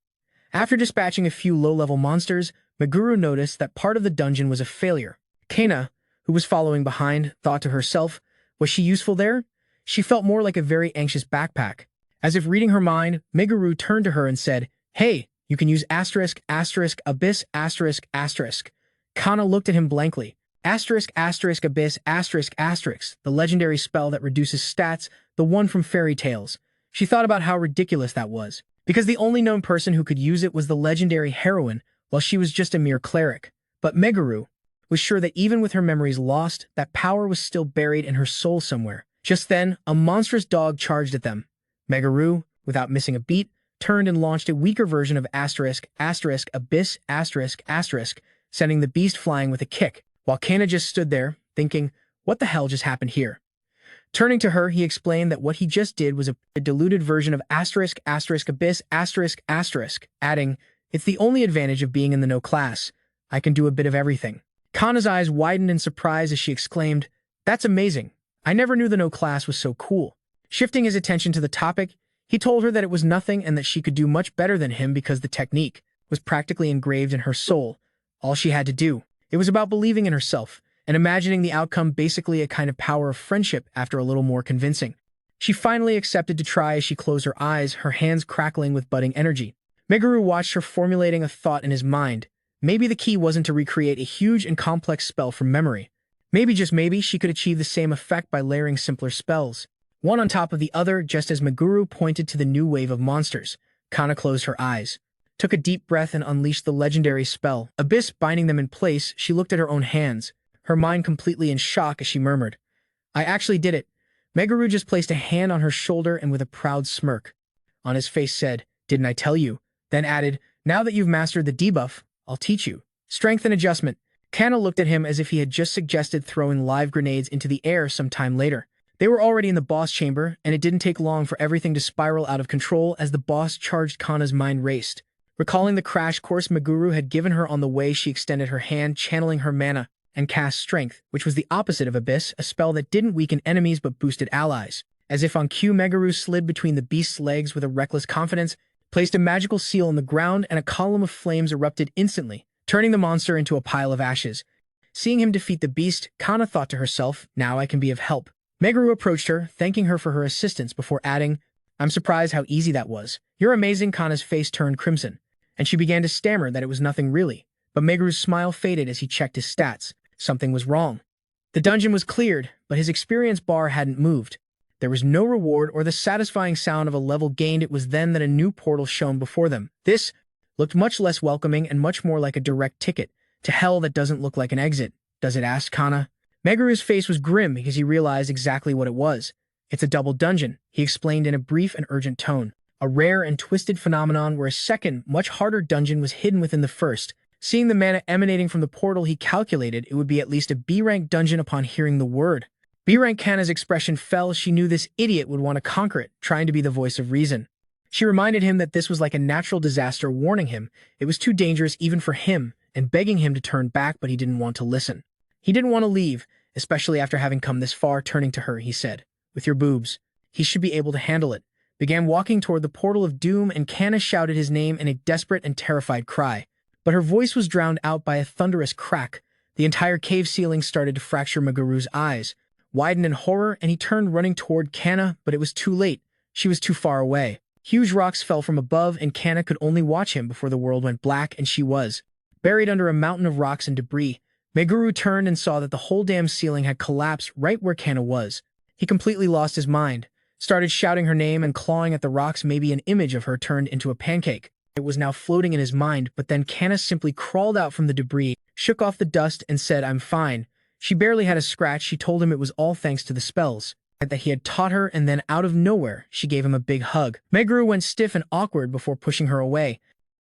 After dispatching a few low-level monsters, Meguru noticed that part of the dungeon was a failure. Kana, who was following behind, thought to herself, was she useful there? She felt more like a very anxious backpack. As if reading her mind, Meguru turned to her and said, "Hey, you can use asterisk, asterisk, abyss, asterisk, asterisk." Kana looked at him blankly. Asterisk, asterisk, abyss, asterisk, asterisk, the legendary spell that reduces stats, the one from fairy tales. She thought about how ridiculous that was, because the only known person who could use it was the legendary heroine, while she was just a mere cleric. But Meguru was sure that even with her memories lost, that power was still buried in her soul somewhere. Just then, a monstrous dog charged at them. Meguru, without missing a beat, turned and launched a weaker version of asterisk, asterisk, abyss, asterisk, asterisk, sending the beast flying with a kick, while Kana just stood there, thinking, what the hell just happened here? Turning to her, he explained that what he just did was a diluted version of asterisk, asterisk, abyss, asterisk, asterisk, adding, "It's the only advantage of being in the no class. I can do a bit of everything." Kana's eyes widened in surprise as she exclaimed, "That's amazing. I never knew the no class was so cool." Shifting his attention to the topic, he told her that it was nothing and that she could do much better than him because the technique was practically engraved in her soul. All she had to do. It was about believing in herself and imagining the outcome, basically a kind of power of friendship after a little more convincing. She finally accepted to try as she closed her eyes, her hands crackling with budding energy. Meguru watched her formulating a thought in his mind. Maybe the key wasn't to recreate a huge and complex spell from memory. Maybe, just maybe, she could achieve the same effect by layering simpler spells, one on top of the other, just as Meguru pointed to the new wave of monsters. Kana closed her eyes, took a deep breath and unleashed the legendary spell, Abyss, binding them in place. She looked at her own hands, her mind completely in shock as she murmured, "I actually did it." Meguru just placed a hand on her shoulder and with a proud smirk on his face said, "Didn't I tell you?" Then added, "Now that you've mastered the debuff, I'll teach you. Strength and adjustment." Kana looked at him as if he had just suggested throwing live grenades into the air some time later. They were already in the boss chamber, and it didn't take long for everything to spiral out of control as the boss charged. Kana's mind raced. Recalling the crash course Meguru had given her on the way, she extended her hand, channeling her mana, and cast Strength, which was the opposite of Abyss, a spell that didn't weaken enemies but boosted allies. As if on cue, Meguru slid between the beast's legs with a reckless confidence, placed a magical seal on the ground, and a column of flames erupted instantly, turning the monster into a pile of ashes. Seeing him defeat the beast, Kana thought to herself, "Now I can be of help." Meguru approached her, thanking her for her assistance before adding, "I'm surprised how easy that was." "You're amazing." Kana's face turned crimson, and she began to stammer that it was nothing really. But Meguru's smile faded as he checked his stats. Something was wrong. The dungeon was cleared, but his experience bar hadn't moved. There was no reward or the satisfying sound of a level gained. It was then that a new portal shone before them. This looked much less welcoming and much more like a direct ticket to hell that doesn't look like an exit. "Does it?" asked Kana. Meguru's face was grim because he realized exactly what it was. "It's a double dungeon," he explained in a brief and urgent tone. A rare and twisted phenomenon where a second, much harder dungeon was hidden within the first. Seeing the mana emanating from the portal, he calculated it would be at least a B-rank dungeon upon hearing the word. B-rank. Kana's expression fell. She knew this idiot would want to conquer it, trying to be the voice of reason. She reminded him that this was like a natural disaster, warning him it was too dangerous even for him, and begging him to turn back, but he didn't want to listen. He didn't want to leave, especially after having come this far. Turning to her, he said, "With your boobs, he should be able to handle it." Began walking toward the portal of doom, and Kana shouted his name in a desperate and terrified cry. But her voice was drowned out by a thunderous crack. The entire cave ceiling started to fracture. Meguru's eyes widened in horror, and he turned running toward Kana, but it was too late. She was too far away. Huge rocks fell from above, and Kana could only watch him before the world went black and she was buried under a mountain of rocks and debris. Meguru turned and saw that the whole damn ceiling had collapsed right where Kana was. He completely lost his mind, started shouting her name and clawing at the rocks. Maybe an image of her turned into a pancake. It was now floating in his mind, but then Kana simply crawled out from the debris, shook off the dust, and said, "I'm fine." She barely had a scratch. She told him it was all thanks to the spells that he had taught her, and then out of nowhere, she gave him a big hug. Meguru went stiff and awkward before pushing her away.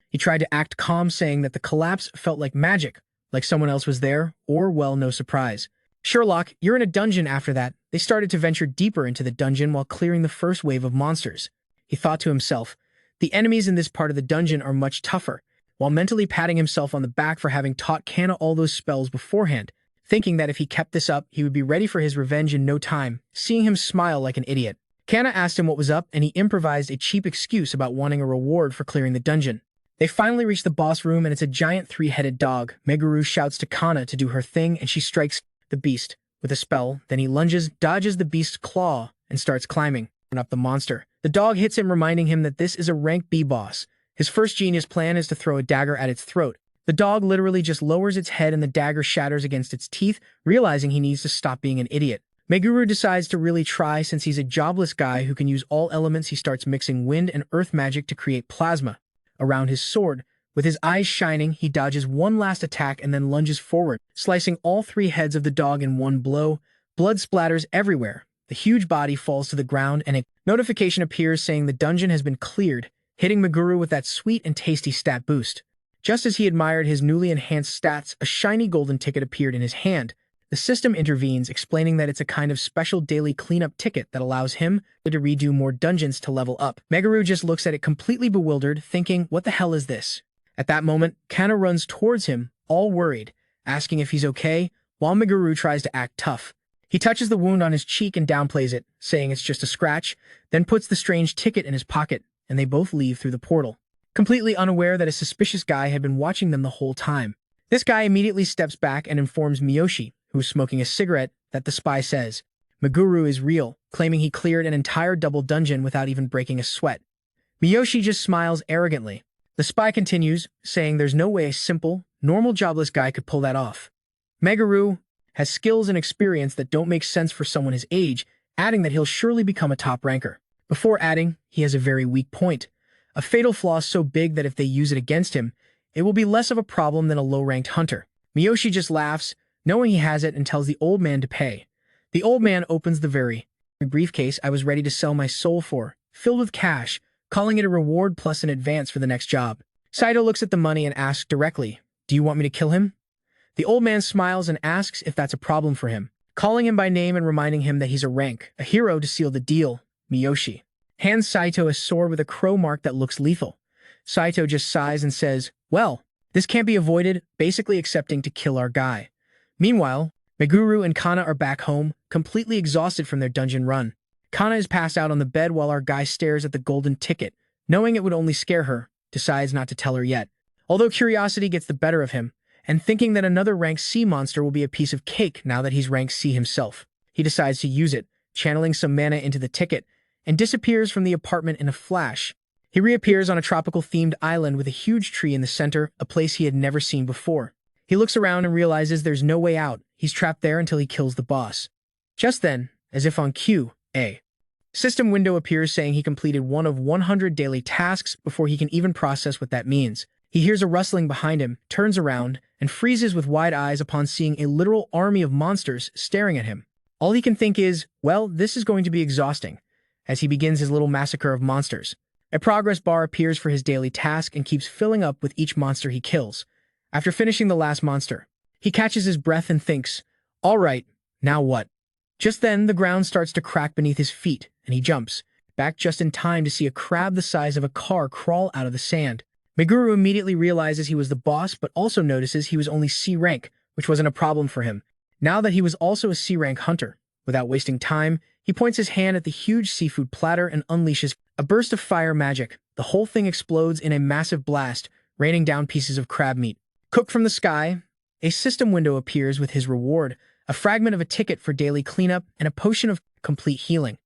He tried to act calm, saying that the collapse felt like magic, like someone else was there, or, well, no surprise. Sherlock, you're in a dungeon after that. They started to venture deeper into the dungeon while clearing the first wave of monsters. He thought to himself, the enemies in this part of the dungeon are much tougher, while mentally patting himself on the back for having taught Kana all those spells beforehand, thinking that if he kept this up, he would be ready for his revenge in no time, seeing him smile like an idiot. Kana asked him what was up, and he improvised a cheap excuse about wanting a reward for clearing the dungeon. They finally reach the boss room, and it's a giant three-headed dog. Meguru shouts to Kana to do her thing, and she strikes the beast with a spell. Then he lunges, dodges the beast's claw, and starts climbing up the monster. The dog hits him, reminding him that this is a rank B boss. His first genius plan is to throw a dagger at its throat. The dog literally just lowers its head and the dagger shatters against its teeth, realizing he needs to stop being an idiot. Meguru decides to really try since he's a jobless guy who can use all elements. He starts mixing wind and earth magic to create plasma around his sword. With his eyes shining, he dodges one last attack and then lunges forward, slicing all three heads of the dog in one blow. Blood splatters everywhere. The huge body falls to the ground, and a notification appears saying the dungeon has been cleared, hitting Meguru with that sweet and tasty stat boost. Just as he admired his newly enhanced stats, a shiny golden ticket appeared in his hand. The system intervenes, explaining that it's a kind of special daily cleanup ticket that allows him to redo more dungeons to level up. Meguru just looks at it completely bewildered, thinking, what the hell is this? At that moment, Kana runs towards him, all worried, asking if he's okay, while Meguru tries to act tough. He touches the wound on his cheek and downplays it, saying it's just a scratch, then puts the strange ticket in his pocket, and they both leave through the portal, completely unaware that a suspicious guy had been watching them the whole time. This guy immediately steps back and informs Miyoshi, who is smoking a cigarette, that the spy says Meguru is real, claiming he cleared an entire double dungeon without even breaking a sweat. Miyoshi just smiles arrogantly. The spy continues, saying there's no way a simple, normal jobless guy could pull that off. Meguru has skills and experience that don't make sense for someone his age, adding that he'll surely become a top ranker. Before adding, he has a very weak point, a fatal flaw so big that if they use it against him, it will be less of a problem than a low-ranked hunter. Miyoshi just laughs, knowing he has it, and tells the old man to pay. The old man opens the very briefcase I was ready to sell my soul for, filled with cash, calling it a reward plus an advance for the next job. Saito looks at the money and asks directly, do you want me to kill him? The old man smiles and asks if that's a problem for him, calling him by name and reminding him that he's a rank, a hero to seal the deal. Miyoshi hands Saito a sword with a crow mark that looks lethal. Saito just sighs and says, well, this can't be avoided, basically accepting to kill our guy. Meanwhile, Meguru and Kana are back home, completely exhausted from their dungeon run. Kana is passed out on the bed while our guy stares at the golden ticket, knowing it would only scare her, decides not to tell her yet. Although curiosity gets the better of him, and thinking that another rank C monster will be a piece of cake now that he's rank C himself, he decides to use it, channeling some mana into the ticket, and disappears from the apartment in a flash. He reappears on a tropical-themed island with a huge tree in the center, a place he had never seen before. He looks around and realizes there's no way out. He's trapped there until he kills the boss. Just then, as if on cue, a system window appears saying he completed one of 100 daily tasks before he can even process what that means. He hears a rustling behind him, turns around, and freezes with wide eyes upon seeing a literal army of monsters staring at him. All he can think is, well, this is going to be exhausting, as he begins his little massacre of monsters. A progress bar appears for his daily task and keeps filling up with each monster he kills. After finishing the last monster, he catches his breath and thinks, all right, now what? Just then, the ground starts to crack beneath his feet, and he jumps, back just in time to see a crab the size of a car crawl out of the sand. Meguru immediately realizes he was the boss, but also notices he was only C rank, which wasn't a problem for him, now that he was also a C rank hunter. Without wasting time, he points his hand at the huge seafood platter and unleashes a burst of fire magic. The whole thing explodes in a massive blast, raining down pieces of crab meat. Cooked from the sky, a system window appears with his reward, a fragment of a ticket for daily cleanup and a potion of complete healing.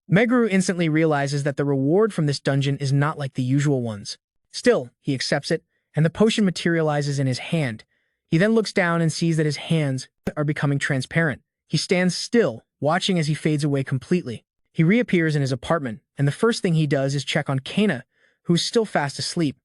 Meguru instantly realizes that the reward from this dungeon is not like the usual ones. Still, he accepts it, and the potion materializes in his hand. He then looks down and sees that his hands are becoming transparent. He stands still, watching as he fades away completely. He reappears in his apartment, and the first thing he does is check on Kana, who's still fast asleep.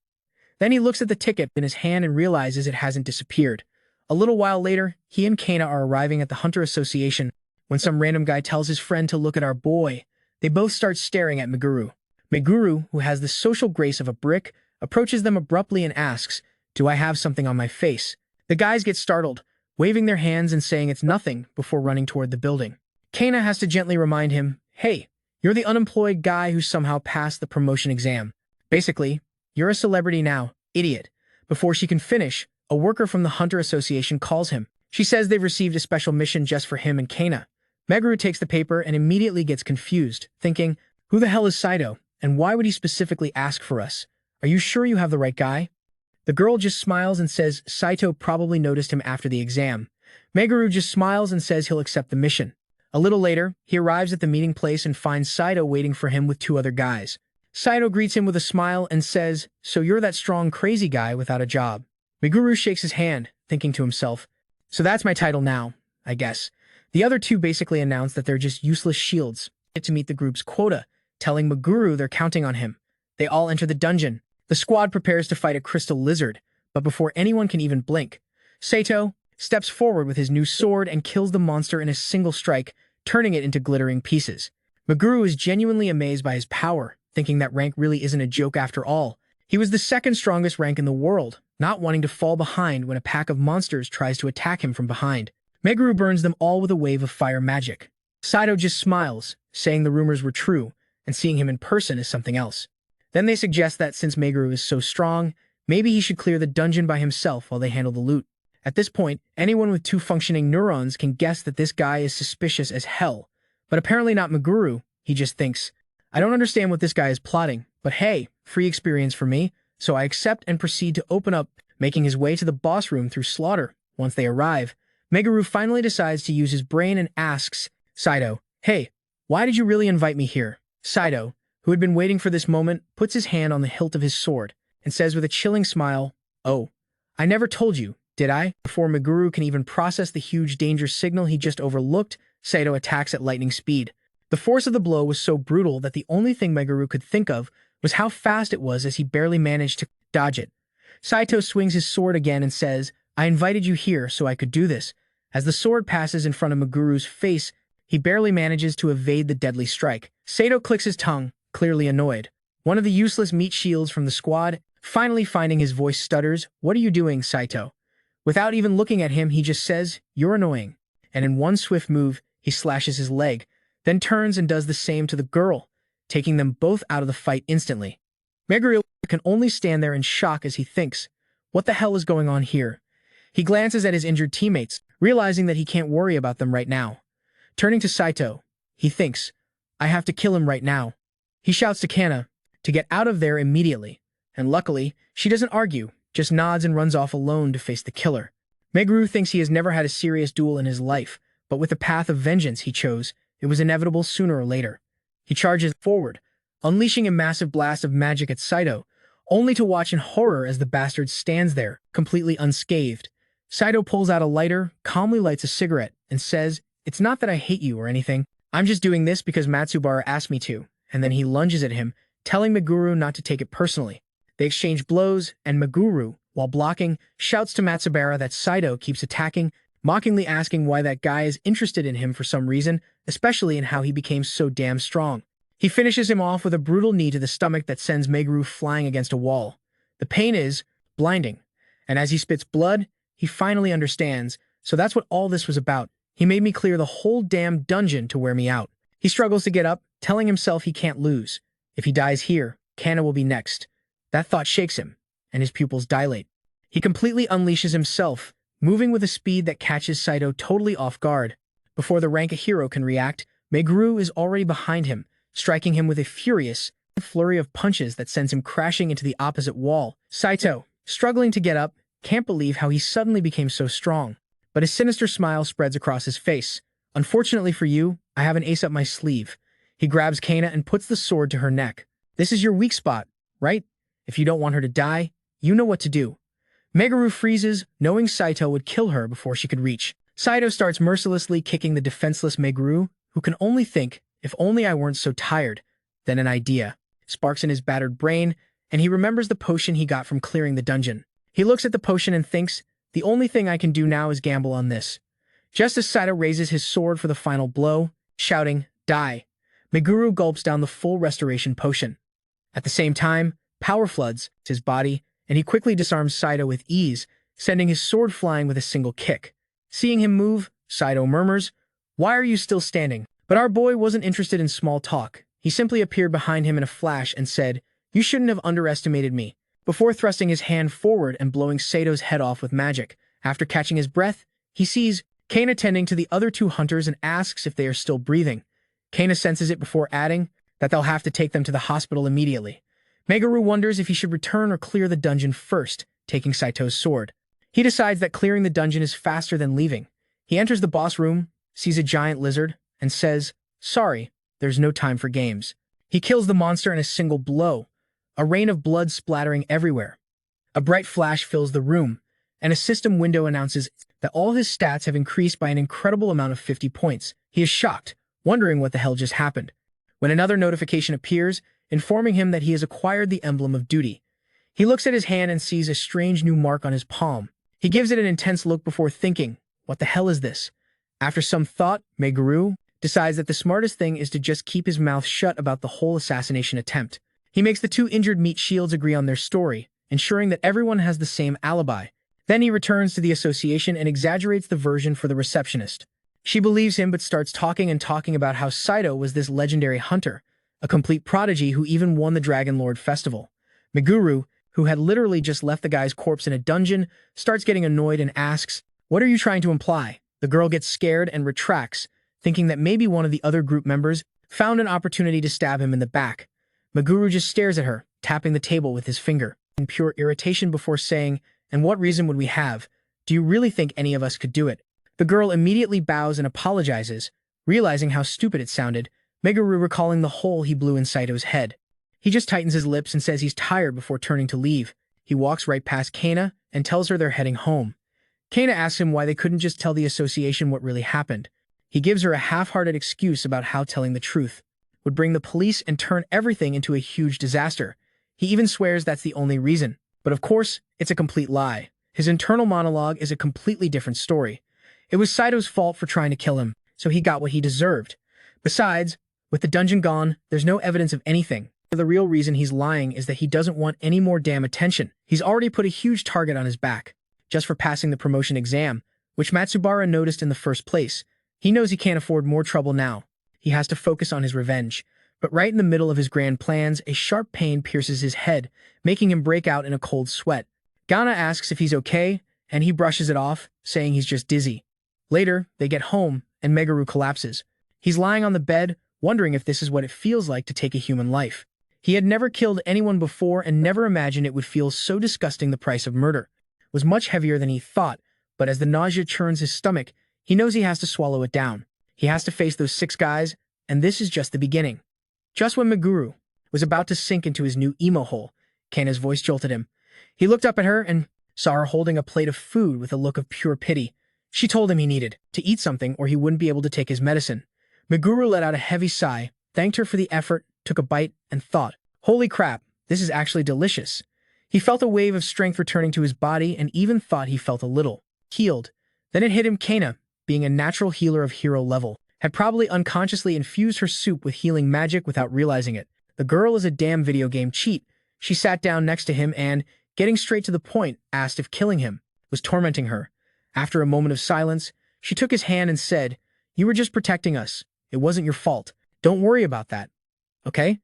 Then he looks at the ticket in his hand and realizes it hasn't disappeared. A little while later, he and Kana are arriving at the Hunter Association when some random guy tells his friend to look at our boy. They both start staring at Meguru. Meguru, who has the social grace of a brick, approaches them abruptly and asks, "Do I have something on my face?" The guys get startled, waving their hands and saying it's nothing before running toward the building. Kana has to gently remind him, "Hey, you're the unemployed guy who somehow passed the promotion exam. Basically, you're a celebrity now, idiot." Before she can finish, a worker from the Hunter Association calls him. She says they've received a special mission just for him and Kana. Meguru takes the paper and immediately gets confused, thinking, "Who the hell is Saito, and why would he specifically ask for us? Are you sure you have the right guy?" The girl just smiles and says Saito probably noticed him after the exam. Meguru just smiles and says he'll accept the mission. A little later, he arrives at the meeting place and finds Saito waiting for him with two other guys. Saito greets him with a smile and says, "So you're that strong, crazy guy without a job." Meguru shakes his hand, thinking to himself, "So that's my title now, I guess." The other two basically announce that they're just useless shields to meet the group's quota, telling Meguru they're counting on him. They all enter the dungeon. The squad prepares to fight a crystal lizard, but before anyone can even blink, Saito steps forward with his new sword and kills the monster in a single strike, turning it into glittering pieces. Meguru is genuinely amazed by his power, thinking that rank really isn't a joke after all. He was the second strongest rank in the world, not wanting to fall behind when a pack of monsters tries to attack him from behind. Meguru burns them all with a wave of fire magic. Saito just smiles, saying the rumors were true, and seeing him in person is something else. Then they suggest that since Meguru is so strong, maybe he should clear the dungeon by himself while they handle the loot. At this point, anyone with two functioning neurons can guess that this guy is suspicious as hell. But apparently not Meguru. He just thinks, "I don't understand what this guy is plotting, but hey, free experience for me," so I accept and proceed to open up, making his way to the boss room through slaughter. Once they arrive, Meguru finally decides to use his brain and asks Saito, "Hey, why did you really invite me here?" Saito, who had been waiting for this moment, puts his hand on the hilt of his sword and says with a chilling smile, "Oh, I never told you, did I?" Before Meguru can even process the huge danger signal he just overlooked, Saito attacks at lightning speed. The force of the blow was so brutal that the only thing Meguru could think of was how fast it was, as he barely managed to dodge it. Saito swings his sword again and says, "I invited you here so I could do this." As the sword passes in front of Meguru's face, he barely manages to evade the deadly strike. Saito clicks his tongue, clearly annoyed. One of the useless meat shields from the squad, finally finding his voice, stutters, "What are you doing, Saito?" Without even looking at him, he just says, "You're annoying." And in one swift move, he slashes his leg, then turns and does the same to the girl, taking them both out of the fight instantly. Meguru can only stand there in shock as he thinks, what the hell is going on here? He glances at his injured teammates, realizing that he can't worry about them right now. Turning to Saito, he thinks, "I have to kill him right now." He shouts to Kana to get out of there immediately, and luckily, she doesn't argue, just nods and runs off alone to face the killer. Meguru thinks he has never had a serious duel in his life, but with the path of vengeance he chose, it was inevitable sooner or later. He charges forward, unleashing a massive blast of magic at Saito, only to watch in horror as the bastard stands there, completely unscathed. Saito pulls out a lighter, calmly lights a cigarette, and says, "It's not that I hate you or anything. I'm just doing this because Matsubara asked me to," and then he lunges at him, telling Meguru not to take it personally. They exchange blows, and Meguru, while blocking, shouts to Matsubara that Saito keeps attacking, mockingly asking why that guy is interested in him for some reason, especially in how he became so damn strong. He finishes him off with a brutal knee to the stomach that sends Meguru flying against a wall. The pain is blinding, and as he spits blood, he finally understands, so that's what all this was about. He made me clear the whole damn dungeon to wear me out. He struggles to get up, telling himself he can't lose. If he dies here, Kana will be next. That thought shakes him, and his pupils dilate. He completely unleashes himself, moving with a speed that catches Saito totally off guard. Before the rank a hero can react, Meguru is already behind him, striking him with a furious flurry of punches that sends him crashing into the opposite wall. Saito, struggling to get up, can't believe how he suddenly became so strong, but a sinister smile spreads across his face. "Unfortunately for you, I have an ace up my sleeve." He grabs Kana and puts the sword to her neck. "This is your weak spot, right? If you don't want her to die, you know what to do." Meguru freezes, knowing Saito would kill her before she could reach. Saito starts mercilessly kicking the defenseless Meguru, who can only think, "If only I weren't so tired." Then an idea sparks in his battered brain, and he remembers the potion he got from clearing the dungeon. He looks at the potion and thinks, "The only thing I can do now is gamble on this." Just as Saito raises his sword for the final blow, shouting, "Die," Meguru gulps down the full restoration potion. At the same time, Power floods his body, and he quickly disarms Saito with ease, sending his sword flying with a single kick. Seeing him move, Saito murmurs, "Why are you still standing?" But our boy wasn't interested in small talk. He simply appeared behind him in a flash and said, "You shouldn't have underestimated me," before thrusting his hand forward and blowing Sato's head off with magic. After catching his breath, he sees Kana tending to the other two hunters and asks if they are still breathing. Kana senses it before adding that they'll have to take them to the hospital immediately. Meguru wonders if he should return or clear the dungeon first, taking Saito's sword. He decides that clearing the dungeon is faster than leaving. He enters the boss room, sees a giant lizard, and says, "Sorry, there's no time for games." He kills the monster in a single blow, a rain of blood splattering everywhere. A bright flash fills the room, and a system window announces that all his stats have increased by an incredible amount of 50 points. He is shocked, wondering what the hell just happened, when another notification appears, informing him that he has acquired the emblem of duty. He looks at his hand and sees a strange new mark on his palm. He gives it an intense look before thinking, "What the hell is this?" After some thought, Meguru decides that the smartest thing is to just keep his mouth shut about the whole assassination attempt. He makes the two injured meat shields agree on their story, ensuring that everyone has the same alibi. Then he returns to the association and exaggerates the version for the receptionist. She believes him but starts talking about how Saito was this legendary hunter, a complete prodigy who even won the Dragon Lord Festival. Meguru, who had literally just left the guy's corpse in a dungeon, starts getting annoyed and asks, "What are you trying to imply?" The girl gets scared and retracts, thinking that maybe one of the other group members found an opportunity to stab him in the back. Meguru just stares at her, tapping the table with his finger, in pure irritation before saying, "And what reason would we have? Do you really think any of us could do it?" The girl immediately bows and apologizes, realizing how stupid it sounded, Meguru recalling the hole he blew in Saito's head. He just tightens his lips and says he's tired before turning to leave. He walks right past Kana and tells her they're heading home. Kana asks him why they couldn't just tell the association what really happened. He gives her a half-hearted excuse about how telling the truth would bring the police and turn everything into a huge disaster. He even swears that's the only reason. But of course, it's a complete lie. His internal monologue is a completely different story. It was Saito's fault for trying to kill him, so he got what he deserved. Besides, with the dungeon gone, there's no evidence of anything. The real reason he's lying is that he doesn't want any more damn attention. He's already put a huge target on his back, just for passing the promotion exam, which Matsubara noticed in the first place. He knows he can't afford more trouble now. He has to focus on his revenge. But right in the middle of his grand plans, a sharp pain pierces his head, making him break out in a cold sweat. Kana asks if he's okay, and he brushes it off, saying he's just dizzy. Later, they get home, and Meguru collapses. He's lying on the bed, wondering if this is what it feels like to take a human life. He had never killed anyone before and never imagined it would feel so disgusting. The price of murder was much heavier than he thought, but as the nausea churns his stomach, he knows he has to swallow it down. He has to face those 6 guys, and this is just the beginning. Just when Meguru was about to sink into his new emo hole, Kana's voice jolted him. He looked up at her and saw her holding a plate of food with a look of pure pity. She told him he needed to eat something or he wouldn't be able to take his medicine. Meguru let out a heavy sigh, thanked her for the effort, took a bite, and thought, "Holy crap, this is actually delicious." He felt a wave of strength returning to his body and even thought he felt a little healed. Then it hit him. Kana, being a natural healer of hero level, had probably unconsciously infused her soup with healing magic without realizing it. The girl is a damn video game cheat. She sat down next to him and, getting straight to the point, asked if killing him was tormenting her. After a moment of silence, she took his hand and said, "You were just protecting us. It wasn't your fault. Don't worry about that. Okay?"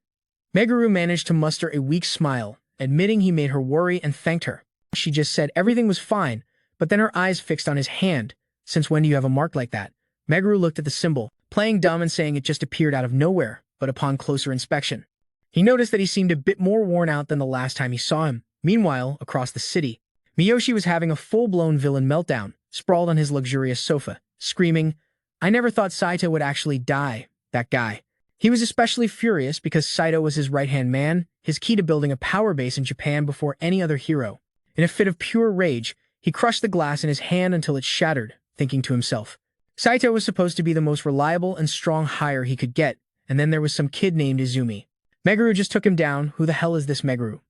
Meguru managed to muster a weak smile, admitting he made her worry and thanked her. She just said everything was fine, but then her eyes fixed on his hand. "Since when do you have a mark like that?" Meguru looked at the symbol, playing dumb and saying it just appeared out of nowhere, but upon closer inspection, he noticed that he seemed a bit more worn out than the last time he saw him. Meanwhile, across the city, Miyoshi was having a full-blown villain meltdown, sprawled on his luxurious sofa, screaming, "I never thought Saito would actually die, that guy." He was especially furious because Saito was his right-hand man, his key to building a power base in Japan before any other hero. In a fit of pure rage, he crushed the glass in his hand until it shattered, thinking to himself, Saito was supposed to be the most reliable and strong hire he could get, and then there was some kid named Izumi. Meguru just took him down. Who the hell is this Meguru?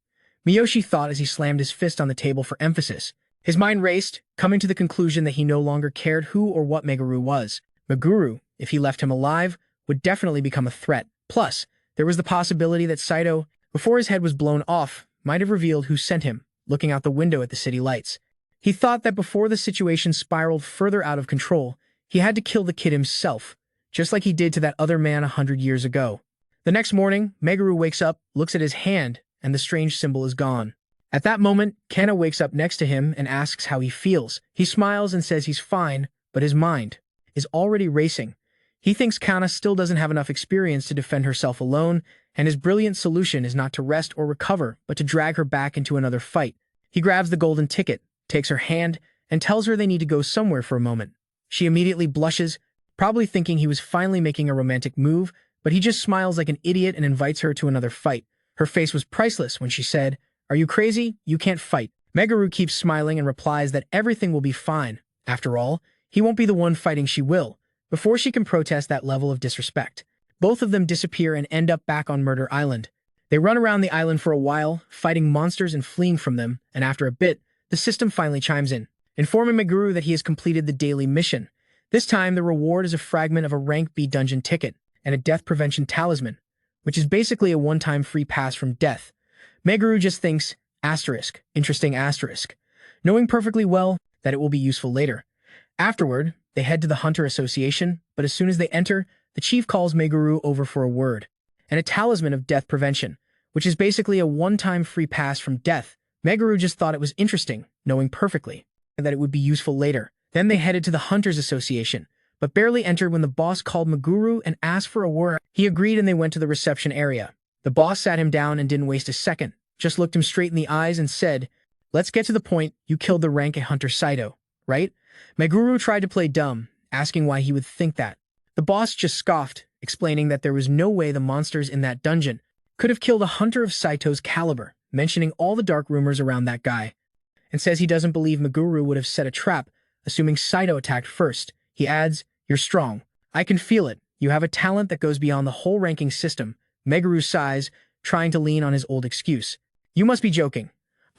Miyoshi thought as he slammed his fist on the table for emphasis. His mind raced, coming to the conclusion that he no longer cared who or what Meguru was. Meguru, if he left him alive, would definitely become a threat. Plus, there was the possibility that Saito, before his head was blown off, might have revealed who sent him, looking out the window at the city lights. He thought that before the situation spiraled further out of control, he had to kill the kid himself, just like he did to that other man 100 years ago. The next morning, Meguru wakes up, looks at his hand, and the strange symbol is gone. At that moment, Kana wakes up next to him and asks how he feels. He smiles and says he's fine, but his mind is already racing. He thinks Kana still doesn't have enough experience to defend herself alone, and his brilliant solution is not to rest or recover, but to drag her back into another fight. He grabs the golden ticket, takes her hand, and tells her they need to go somewhere for a moment. She immediately blushes, probably thinking he was finally making a romantic move, but he just smiles like an idiot and invites her to another fight. Her face was priceless when she said, "Are you crazy? You can't fight." Meguru keeps smiling and replies that everything will be fine. After all, he won't be the one fighting, she will. Before she can protest that level of disrespect, both of them disappear and end up back on Murder Island. They run around the island for a while, fighting monsters and fleeing from them, and after a bit, the system finally chimes in, informing Meguru that he has completed the daily mission. This time, the reward is a fragment of a rank B dungeon ticket and a death prevention talisman, which is basically a one-time free pass from death. Meguru just thinks, asterisk, interesting asterisk, knowing perfectly well that it will be useful later. Afterward, they head to the Hunter Association, but as soon as they enter, the chief calls Meguru over for a word, and a talisman of death prevention, which is basically a one-time free pass from death. Meguru just thought it was interesting, knowing perfectly that it would be useful later. Then they headed to the Hunters Association, but barely entered when the boss called Meguru and asked for a word. He agreed and they went to the reception area. The boss sat him down and didn't waste a second, just looked him straight in the eyes and said, "Let's get to the point. You killed the rank A Hunter Saito, right?" Meguru tried to play dumb, asking why he would think that. The boss just scoffed, explaining that there was no way the monsters in that dungeon could have killed a hunter of Saito's caliber, mentioning all the dark rumors around that guy, and says he doesn't believe Meguru would have set a trap, assuming Saito attacked first. He adds, "You're strong. I can feel it. You have a talent that goes beyond the whole ranking system." Meguru sighs, trying to lean on his old excuse. "You must be joking.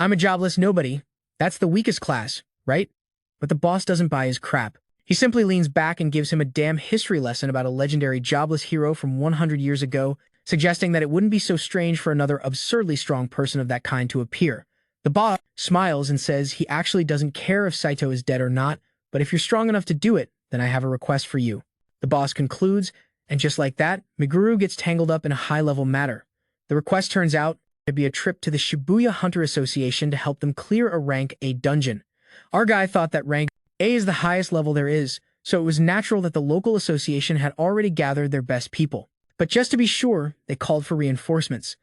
I'm a jobless nobody. That's the weakest class, right?" But the boss doesn't buy his crap. He simply leans back and gives him a damn history lesson about a legendary jobless hero from 100 years ago, suggesting that it wouldn't be so strange for another absurdly strong person of that kind to appear. The boss smiles and says he actually doesn't care if Saito is dead or not, but if you're strong enough to do it, then I have a request for you. The boss concludes, and just like that, Meguru gets tangled up in a high-level matter. The request turns out to be a trip to the Shibuya Hunter Association to help them clear a rank A dungeon. Our guy thought that rank A is the highest level there is, so it was natural that the local association had already gathered their best people. But just to be sure, they called for reinforcements.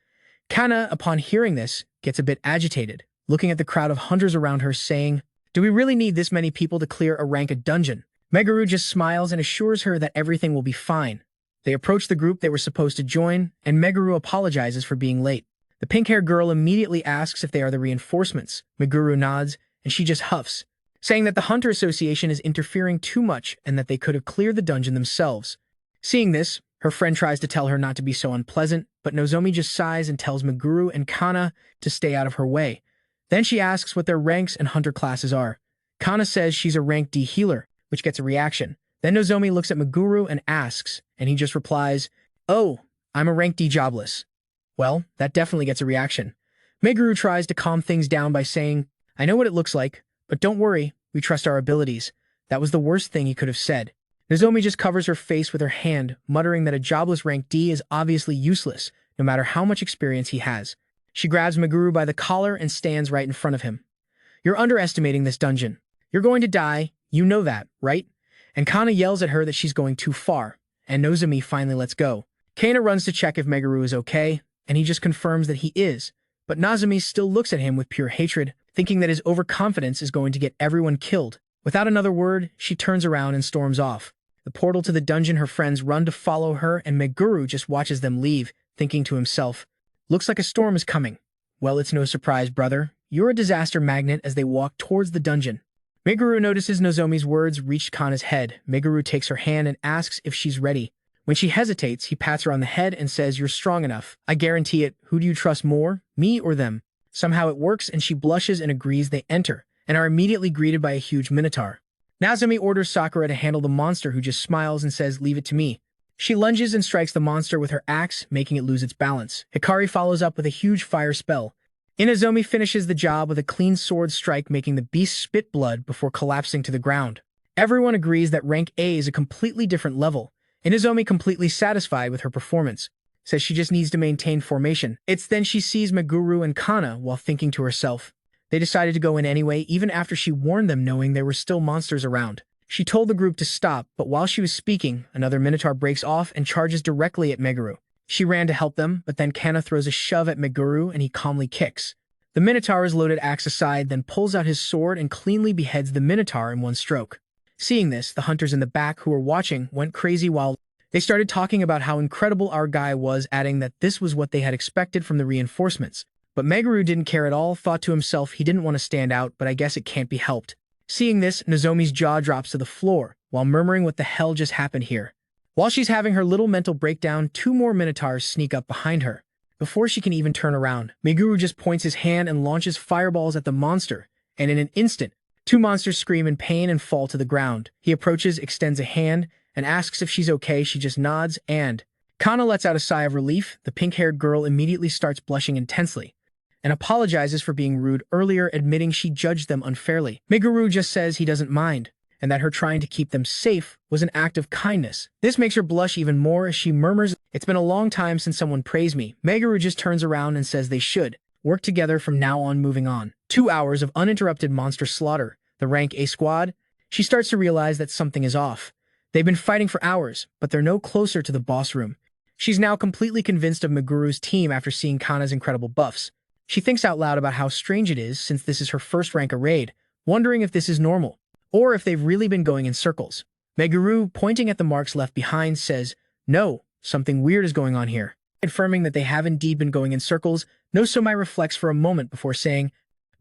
Kana, upon hearing this, gets a bit agitated, looking at the crowd of hunters around her, saying, "Do we really need this many people to clear a rank A dungeon?" Meguru just smiles and assures her that everything will be fine. They approach the group they were supposed to join, and Meguru apologizes for being late. The pink-haired girl immediately asks if they are the reinforcements. Meguru nods, and she just huffs, saying that the Hunter Association is interfering too much and that they could have cleared the dungeon themselves. Seeing this, her friend tries to tell her not to be so unpleasant, but Nozomi just sighs and tells Meguru and Kana to stay out of her way. Then she asks what their ranks and hunter classes are. Kana says she's a rank D healer, which gets a reaction. Then Nozomi looks at Meguru and asks, and he just replies, "Oh, I'm a rank D jobless." Well, that definitely gets a reaction. Meguru tries to calm things down by saying, "I know what it looks like, but don't worry, we trust our abilities." That was the worst thing he could have said. Nozomi just covers her face with her hand, muttering that a jobless rank D is obviously useless, no matter how much experience he has. She grabs Meguru by the collar and stands right in front of him. "You're underestimating this dungeon. You're going to die, you know that, right?" And Kana yells at her that she's going too far, and Nozomi finally lets go. Kana runs to check if Meguru is okay, and he just confirms that he is, but Nozomi still looks at him with pure hatred, thinking that his overconfidence is going to get everyone killed. Without another word, she turns around and storms off. The portal to the dungeon, her friends run to follow her, and Meguru just watches them leave, thinking to himself, "Looks like a storm is coming." "Well, it's no surprise, brother. You're a disaster magnet," as they walk towards the dungeon. Meguru notices Nozomi's words reached Kana's head. Meguru takes her hand and asks if she's ready. When she hesitates, he pats her on the head and says, "You're strong enough. I guarantee it. Who do you trust more, me or them?" Somehow it works, and she blushes and agrees. They enter, and are immediately greeted by a huge minotaur. Nozomi orders Sakura to handle the monster, who just smiles and says, "Leave it to me." She lunges and strikes the monster with her axe, making it lose its balance. Hikari follows up with a huge fire spell, Inazomi finishes the job with a clean sword strike, making the beast spit blood before collapsing to the ground. Everyone agrees that rank A is a completely different level. Inazomi, completely satisfied with her performance, says she just needs to maintain formation. It's then she sees Meguru and Kana while thinking to herself. They decided to go in anyway, even after she warned them, knowing there were still monsters around. She told the group to stop, but while she was speaking, another Minotaur breaks off and charges directly at Meguru. She ran to help them, but then Kana throws a shove at Meguru and he calmly kicks. The Minotaur's loaded axe aside, then pulls out his sword and cleanly beheads the Minotaur in one stroke. Seeing this, the hunters in the back who were watching went crazy while they started talking about how incredible our guy was, adding that this was what they had expected from the reinforcements. But Meguru didn't care at all, thought to himself he didn't want to stand out, but I guess it can't be helped. Seeing this, Nozomi's jaw drops to the floor, while murmuring what the hell just happened here. While she's having her little mental breakdown, two more Minotaurs sneak up behind her. Before she can even turn around, Meguru just points his hand and launches fireballs at the monster, and in an instant, two monsters scream in pain and fall to the ground. He approaches, extends a hand, and asks if she's okay. She just nods, and Kana lets out a sigh of relief. The pink-haired girl immediately starts blushing intensely and apologizes for being rude earlier, admitting she judged them unfairly. Meguru just says he doesn't mind, and that her trying to keep them safe was an act of kindness. This makes her blush even more as she murmurs, "It's been a long time since someone praised me." Meguru just turns around and says they should work together from now on. Moving on. 2 hours of uninterrupted monster slaughter. The rank A squad. She starts to realize that something is off. They've been fighting for hours, but they're no closer to the boss room. She's now completely convinced of Meguru's team after seeing Kana's incredible buffs. She thinks out loud about how strange it is since this is her first rank A raid, wondering if this is normal, or if they've really been going in circles. Meguru, pointing at the marks left behind, says, "No, something weird is going on here." Confirming that they have indeed been going in circles, Nozomi reflects for a moment before saying,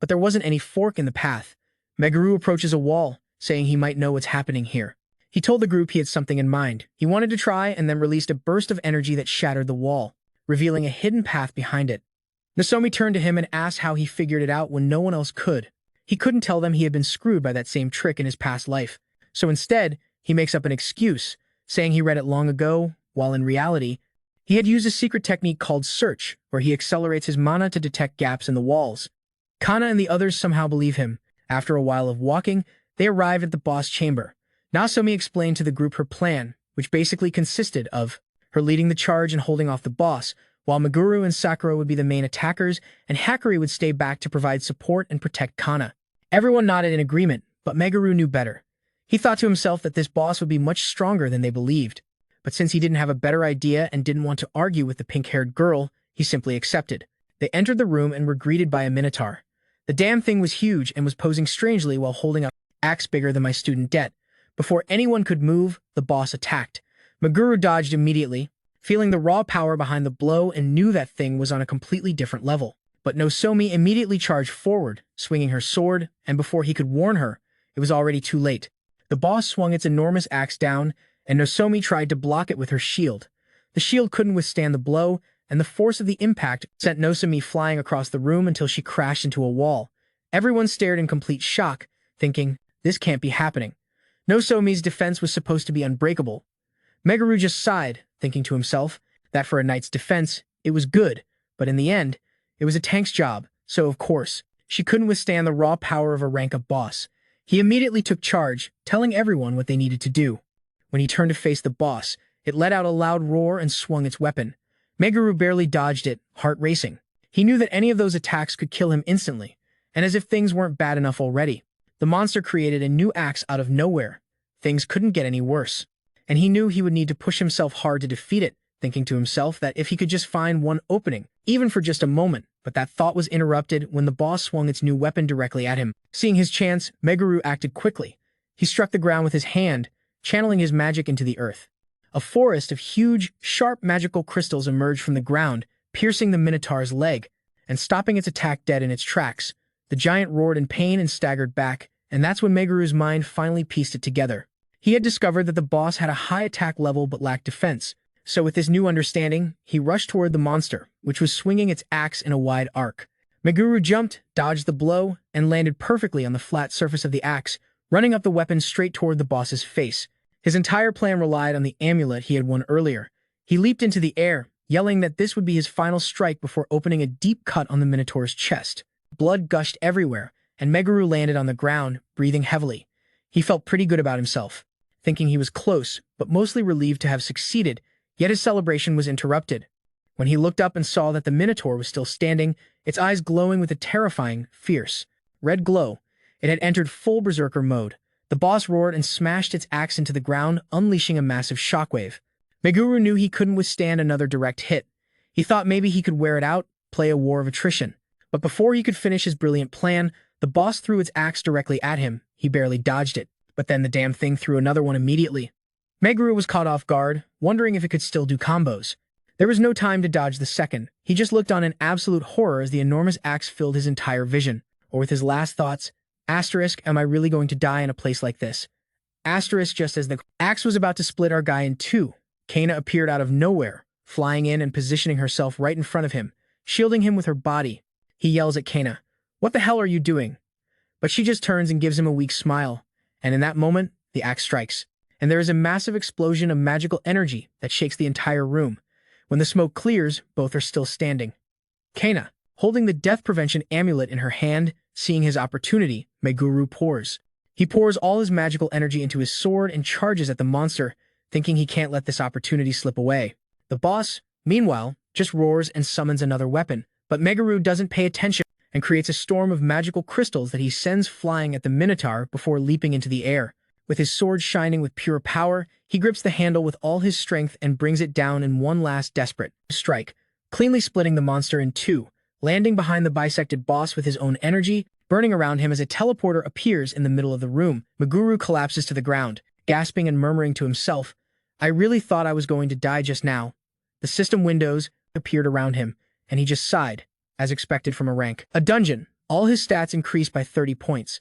"But there wasn't any fork in the path." Meguru approaches a wall, saying he might know what's happening here. He told the group he had something in mind. He wanted to try and then released a burst of energy that shattered the wall, revealing a hidden path behind it. Nozomi turned to him and asked how he figured it out when no one else could. He couldn't tell them he had been screwed by that same trick in his past life. So instead, he makes up an excuse, saying he read it long ago, while in reality, he had used a secret technique called Search, where he accelerates his mana to detect gaps in the walls. Kana and the others somehow believe him. After a while of walking, they arrived at the boss chamber. Nozomi explained to the group her plan, which basically consisted of her leading the charge and holding off the boss, while Meguru and Sakura would be the main attackers, and Hakari would stay back to provide support and protect Kana. Everyone nodded in agreement, but Meguru knew better. He thought to himself that this boss would be much stronger than they believed, but since he didn't have a better idea and didn't want to argue with the pink-haired girl, he simply accepted. They entered the room and were greeted by a Minotaur. The damn thing was huge and was posing strangely while holding an axe bigger than my student debt. Before anyone could move, the boss attacked. Meguru dodged immediately, feeling the raw power behind the blow, and knew that thing was on a completely different level. But Nozomi immediately charged forward, swinging her sword, and before he could warn her, it was already too late. The boss swung its enormous axe down, and Nozomi tried to block it with her shield. The shield couldn't withstand the blow, and the force of the impact sent Nozomi flying across the room until she crashed into a wall. Everyone stared in complete shock, thinking, this can't be happening. Nozomi's defense was supposed to be unbreakable. Meguru just sighed, thinking to himself that for a knight's defense, it was good, but in the end, it was a tank's job, so of course, she couldn't withstand the raw power of a rank-up boss. He immediately took charge, telling everyone what they needed to do. When he turned to face the boss, it let out a loud roar and swung its weapon. Meguru barely dodged it, heart racing. He knew that any of those attacks could kill him instantly, and as if things weren't bad enough already, the monster created a new axe out of nowhere. Things couldn't get any worse, and he knew he would need to push himself hard to defeat it, thinking to himself that if he could just find one opening, even for just a moment. But that thought was interrupted when the boss swung its new weapon directly at him. Seeing his chance, Meguru acted quickly. He struck the ground with his hand, channeling his magic into the earth. A forest of huge, sharp magical crystals emerged from the ground, piercing the Minotaur's leg, and stopping its attack dead in its tracks. The giant roared in pain and staggered back, and that's when Meguru's mind finally pieced it together. He had discovered that the boss had a high attack level but lacked defense, so with this new understanding, he rushed toward the monster, which was swinging its axe in a wide arc. Meguru jumped, dodged the blow, and landed perfectly on the flat surface of the axe, running up the weapon straight toward the boss's face. His entire plan relied on the amulet he had won earlier. He leaped into the air, yelling that this would be his final strike before opening a deep cut on the Minotaur's chest. Blood gushed everywhere, and Meguru landed on the ground, breathing heavily. He felt pretty good about himself, thinking he was close, but mostly relieved to have succeeded, yet his celebration was interrupted. When he looked up and saw that the Minotaur was still standing, its eyes glowing with a terrifying, fierce, red glow, it had entered full berserker mode. The boss roared and smashed its axe into the ground, unleashing a massive shockwave. Meguru knew he couldn't withstand another direct hit. He thought maybe he could wear it out, play a war of attrition. But before he could finish his brilliant plan, the boss threw its axe directly at him. He barely dodged it, but then the damn thing threw another one immediately. Meguru was caught off guard, wondering if it could still do combos. There was no time to dodge the second. He just looked on in absolute horror as the enormous axe filled his entire vision. Or with his last thoughts, asterisk, am I really going to die in a place like this? Asterisk, just as the axe was about to split our guy in two, Kana appeared out of nowhere, flying in and positioning herself right in front of him, shielding him with her body. He yells at Kana, "What the hell are you doing?" But she just turns and gives him a weak smile. And in that moment, the axe strikes. And there is a massive explosion of magical energy that shakes the entire room. When the smoke clears, both are still standing. Kana, holding the death prevention amulet in her hand, seeing his opportunity, Meguru pours. He pours all his magical energy into his sword and charges at the monster, thinking he can't let this opportunity slip away. The boss, meanwhile, just roars and summons another weapon, but Meguru doesn't pay attention and creates a storm of magical crystals that he sends flying at the Minotaur before leaping into the air. With his sword shining with pure power, he grips the handle with all his strength and brings it down in one last desperate strike, cleanly splitting the monster in two, landing behind the bisected boss with his own energy, burning around him as a teleporter appears in the middle of the room. Meguru collapses to the ground, gasping and murmuring to himself, "I really thought I was going to die just now." The system windows appeared around him, and he just sighed, as expected from a rank. A dungeon. All his stats increased by 30 points.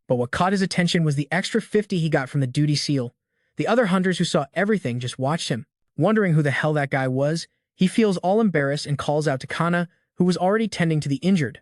But what caught his attention was the extra 50 he got from the duty seal. The other hunters who saw everything just watched him, wondering who the hell that guy was. He feels all embarrassed and calls out to Kana, who was already tending to the injured.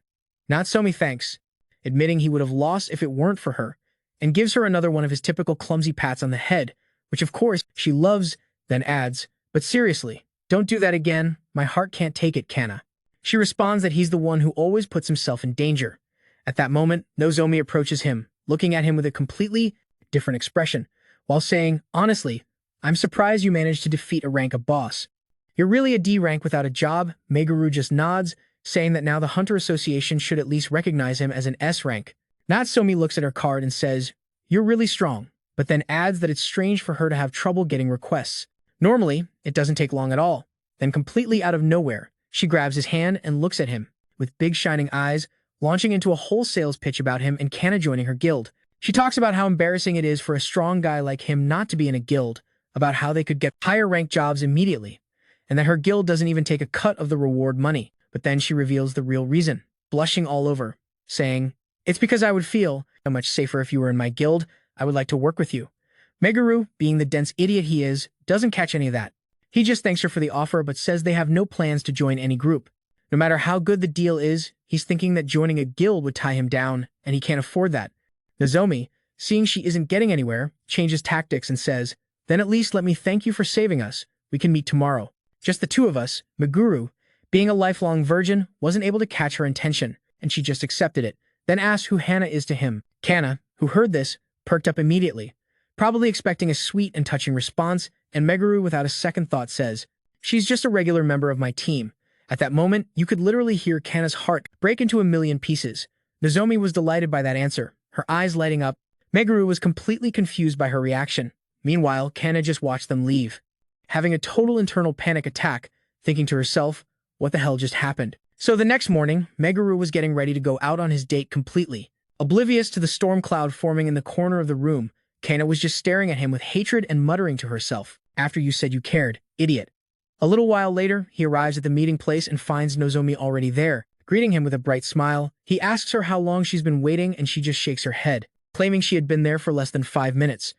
"Not so me thanks," admitting he would have lost if it weren't for her, and gives her another one of his typical clumsy pats on the head, which of course she loves, then adds, "But seriously, don't do that again, my heart can't take it, Kana." She responds that he's the one who always puts himself in danger. At that moment, Nozomi approaches him, looking at him with a completely different expression, while saying, "Honestly, I'm surprised you managed to defeat a rank of boss. You're really a D rank without a job." Meguru just nods, saying that now the Hunter Association should at least recognize him as an S rank. Natsume looks at her card and says, "You're really strong," but then adds that it's strange for her to have trouble getting requests. Normally, it doesn't take long at all. Then completely out of nowhere, she grabs his hand and looks at him, with big shining eyes, launching into a whole sales pitch about him and Kana joining her guild. She talks about how embarrassing it is for a strong guy like him not to be in a guild, about how they could get higher ranked jobs immediately, and that her guild doesn't even take a cut of the reward money. But then she reveals the real reason, blushing all over, saying, "It's because I would feel so much safer if you were in my guild. I would like to work with you." Meguru, being the dense idiot he is, doesn't catch any of that. He just thanks her for the offer but says they have no plans to join any group. No matter how good the deal is, he's thinking that joining a guild would tie him down, and he can't afford that. Nozomi, seeing she isn't getting anywhere, changes tactics and says, "Then at least let me thank you for saving us. We can meet tomorrow." Just the two of us. Meguru, being a lifelong virgin, wasn't able to catch her intention, and she just accepted it, then asked who Hana is to him. Kana, who heard this, perked up immediately, probably expecting a sweet and touching response, and Meguru without a second thought says, "She's just a regular member of my team." At that moment, you could literally hear Kana's heart break into a million pieces. Nozomi was delighted by that answer, her eyes lighting up. Meguru was completely confused by her reaction. Meanwhile, Kana just watched them leave, having a total internal panic attack, thinking to herself, what the hell just happened? So the next morning, Meguru was getting ready to go out on his date completely. Oblivious to the storm cloud forming in the corner of the room, Kana was just staring at him with hatred and muttering to herself, "After you said you cared, idiot." A little while later, he arrives at the meeting place and finds Nozomi already there, greeting him with a bright smile. He asks her how long she's been waiting and she just shakes her head, claiming she had been there for less than 5 minutes.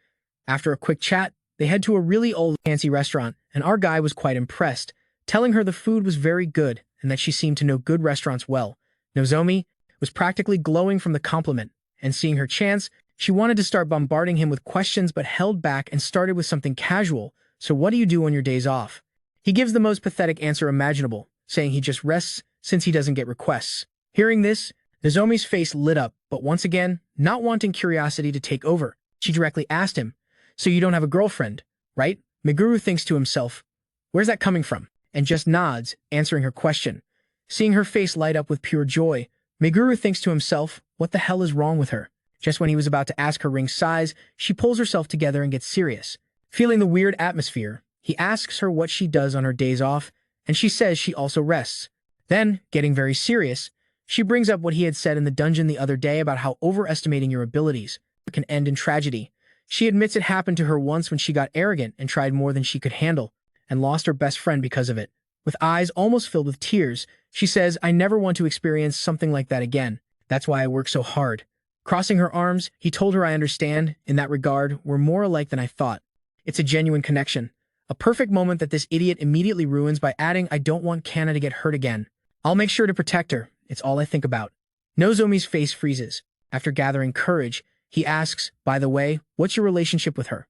After a quick chat, they head to a really old fancy restaurant, and our guy was quite impressed, telling her the food was very good and that she seemed to know good restaurants well. Nozomi was practically glowing from the compliment, and seeing her chance, she wanted to start bombarding him with questions but held back and started with something casual. "So what do you do on your days off?" He gives the most pathetic answer imaginable, saying he just rests since he doesn't get requests. Hearing this, Nozomi's face lit up, but once again, not wanting curiosity to take over, she directly asked him, "So you don't have a girlfriend, right?" Meguru thinks to himself, "Where's that coming from?" and just nods, answering her question. Seeing her face light up with pure joy, Meguru thinks to himself, what the hell is wrong with her? Just when he was about to ask her ring size, she pulls herself together and gets serious. Feeling the weird atmosphere, he asks her what she does on her days off, and she says she also rests. Then, getting very serious, she brings up what he had said in the dungeon the other day about how overestimating your abilities can end in tragedy. She admits it happened to her once when she got arrogant and tried more than she could handle, and lost her best friend because of it. With eyes almost filled with tears, she says, "I never want to experience something like that again. That's why I work so hard." Crossing her arms, he told her, "I understand. In that regard, we're more alike than I thought." It's a genuine connection. A perfect moment that this idiot immediately ruins by adding, "I don't want Kana to get hurt again. I'll make sure to protect her. It's all I think about." Nozomi's face freezes. After gathering courage, he asks, "By the way, what's your relationship with her?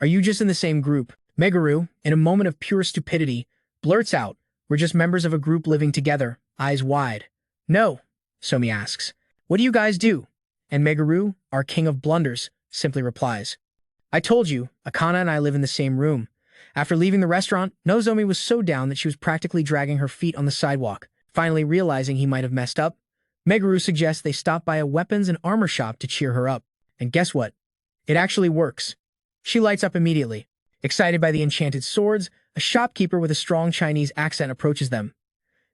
Are you just in the same group?" Meguru, in a moment of pure stupidity, blurts out, "We're just members of a group living together," eyes wide. "No," Somi asks. "What do you guys do?" And Meguru, our king of blunders, simply replies, "I told you, Akana and I live in the same room." After leaving the restaurant, Nozomi was so down that she was practically dragging her feet on the sidewalk. Finally realizing he might have messed up, Meguru suggests they stop by a weapons and armor shop to cheer her up. And guess what? It actually works. She lights up immediately. Excited by the enchanted swords, a shopkeeper with a strong Chinese accent approaches them.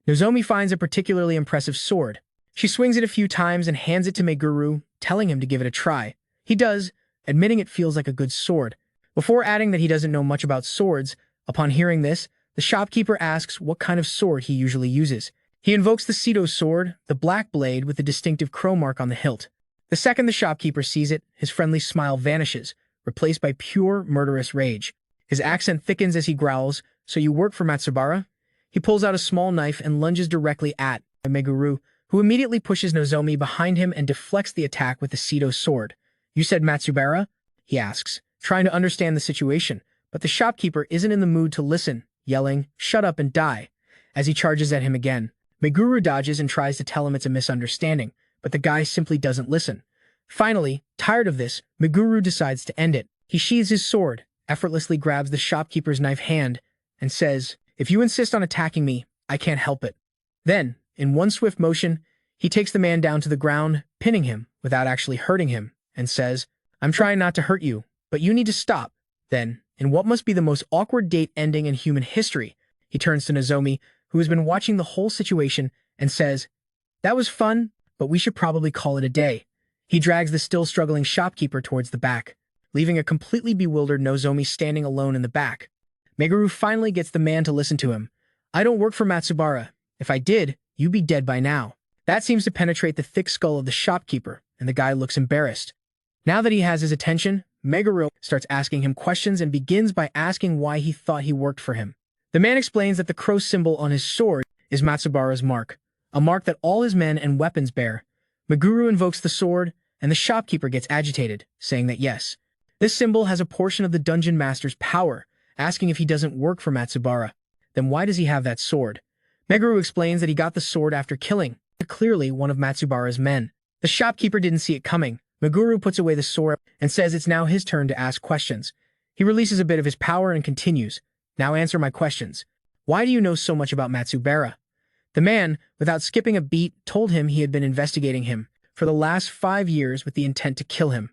Nozomi finds a particularly impressive sword. She swings it a few times and hands it to Meguru, telling him to give it a try. He does, admitting it feels like a good sword. Before adding that he doesn't know much about swords, upon hearing this, the shopkeeper asks what kind of sword he usually uses. He invokes the Sito sword, the black blade with the distinctive crow mark on the hilt. The second the shopkeeper sees it, his friendly smile vanishes, replaced by pure, murderous rage. His accent thickens as he growls, "So you work for Matsubara?" He pulls out a small knife and lunges directly at Meguru, who immediately pushes Nozomi behind him and deflects the attack with the Sito sword. "You said Matsubara?" he asks, trying to understand the situation, but the shopkeeper isn't in the mood to listen, yelling, "Shut up and die," as he charges at him again. Meguru dodges and tries to tell him it's a misunderstanding, but the guy simply doesn't listen. Finally, tired of this, Meguru decides to end it. He sheathes his sword, effortlessly grabs the shopkeeper's knife hand, and says, "If you insist on attacking me, I can't help it." Then, in one swift motion, he takes the man down to the ground, pinning him without actually hurting him, and says, "I'm trying not to hurt you, but you need to stop." Then, in what must be the most awkward date ending in human history, he turns to Nozomi, who has been watching the whole situation, and says, "That was fun, but we should probably call it a day." He drags the still struggling shopkeeper towards the back, leaving a completely bewildered Nozomi standing alone in the back. Meguru finally gets the man to listen to him. "I don't work for Matsubara. If I did, you'd be dead by now." That seems to penetrate the thick skull of the shopkeeper, and the guy looks embarrassed. Now that he has his attention, Meguru starts asking him questions and begins by asking why he thought he worked for him. The man explains that the crow symbol on his sword is Matsubara's mark, a mark that all his men and weapons bear. Meguru invokes the sword, and the shopkeeper gets agitated, saying that yes, this symbol has a portion of the dungeon master's power, asking if he doesn't work for Matsubara. Then why does he have that sword? Meguru explains that he got the sword after killing, clearly one of Matsubara's men. The shopkeeper didn't see it coming. Meguru puts away the sword and says it's now his turn to ask questions. He releases a bit of his power and continues, "Now answer my questions. Why do you know so much about Matsubara?" The man, without skipping a beat, told him he had been investigating him for the last 5 years with the intent to kill him.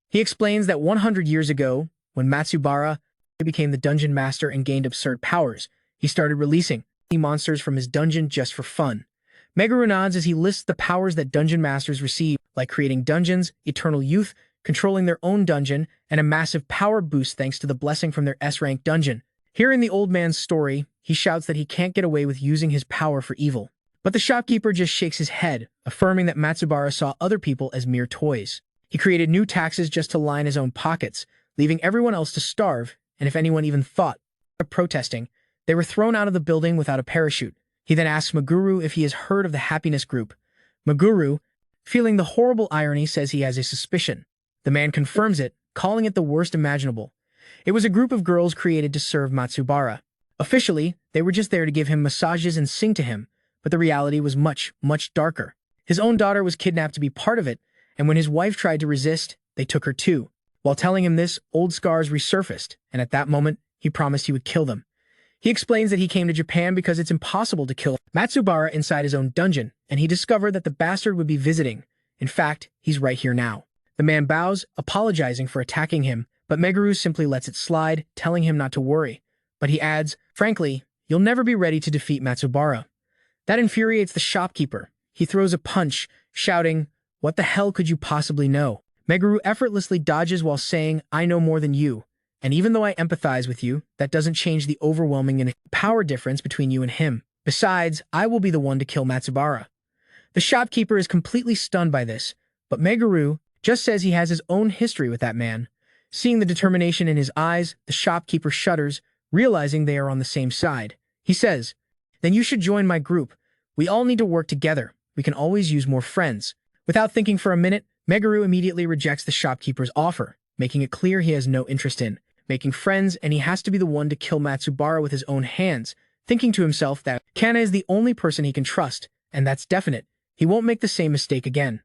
He explains that 100 years ago, when Matsubara became the dungeon master and gained absurd powers, he started releasing monsters from his dungeon just for fun. Meguru nods as he lists the powers that dungeon masters receive, like creating dungeons, eternal youth, controlling their own dungeon, and a massive power boost thanks to the blessing from their S-rank dungeon. Hearing the old man's story, he shouts that he can't get away with using his power for evil. But the shopkeeper just shakes his head, affirming that Matsubara saw other people as mere toys. He created new taxes just to line his own pockets, leaving everyone else to starve, and if anyone even thought of protesting, they were thrown out of the building without a parachute. He then asks Meguru if he has heard of the happiness group. Meguru, feeling the horrible irony, says he has a suspicion. The man confirms it, calling it the worst imaginable. It was a group of girls created to serve Matsubara. Officially, they were just there to give him massages and sing to him, but the reality was much, much darker. His own daughter was kidnapped to be part of it, and when his wife tried to resist, they took her too. While telling him this, old scars resurfaced, and at that moment, he promised he would kill them. He explains that he came to Japan because it's impossible to kill Matsubara inside his own dungeon, and he discovered that the bastard would be visiting. In fact, he's right here now. The man bows, apologizing for attacking him, but Meguru simply lets it slide, telling him not to worry. But he adds, frankly, you'll never be ready to defeat Matsubara. That infuriates the shopkeeper. He throws a punch, shouting, "What the hell could you possibly know?" Meguru effortlessly dodges while saying, "I know more than you. And even though I empathize with you, that doesn't change the overwhelming power difference between you and him. Besides, I will be the one to kill Matsubara." The shopkeeper is completely stunned by this, but Meguru just says he has his own history with that man. Seeing the determination in his eyes, the shopkeeper shudders, realizing they are on the same side. He says, "Then you should join my group. We all need to work together. We can always use more friends." Without thinking for a minute, Meguru immediately rejects the shopkeeper's offer, making it clear he has no interest in making friends, and he has to be the one to kill Matsubara with his own hands, thinking to himself that Kana is the only person he can trust, and that's definite. He won't make the same mistake again.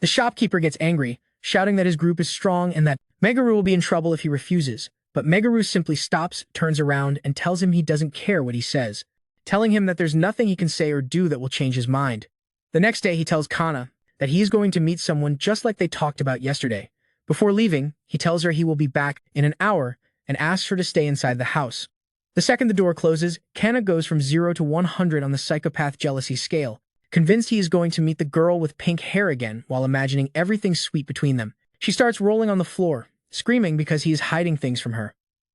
The shopkeeper gets angry, shouting that his group is strong and that Meguru will be in trouble if he refuses, but Meguru simply stops, turns around, and tells him he doesn't care what he says, telling him that there's nothing he can say or do that will change his mind. The next day he tells Kana that he is going to meet someone just like they talked about yesterday. Before leaving, he tells her he will be back in an hour and asks her to stay inside the house. The second the door closes, Kana goes from 0 to 100 on the psychopath jealousy scale, convinced he is going to meet the girl with pink hair again while imagining everything sweet between them. She starts rolling on the floor, screaming because he is hiding things from her.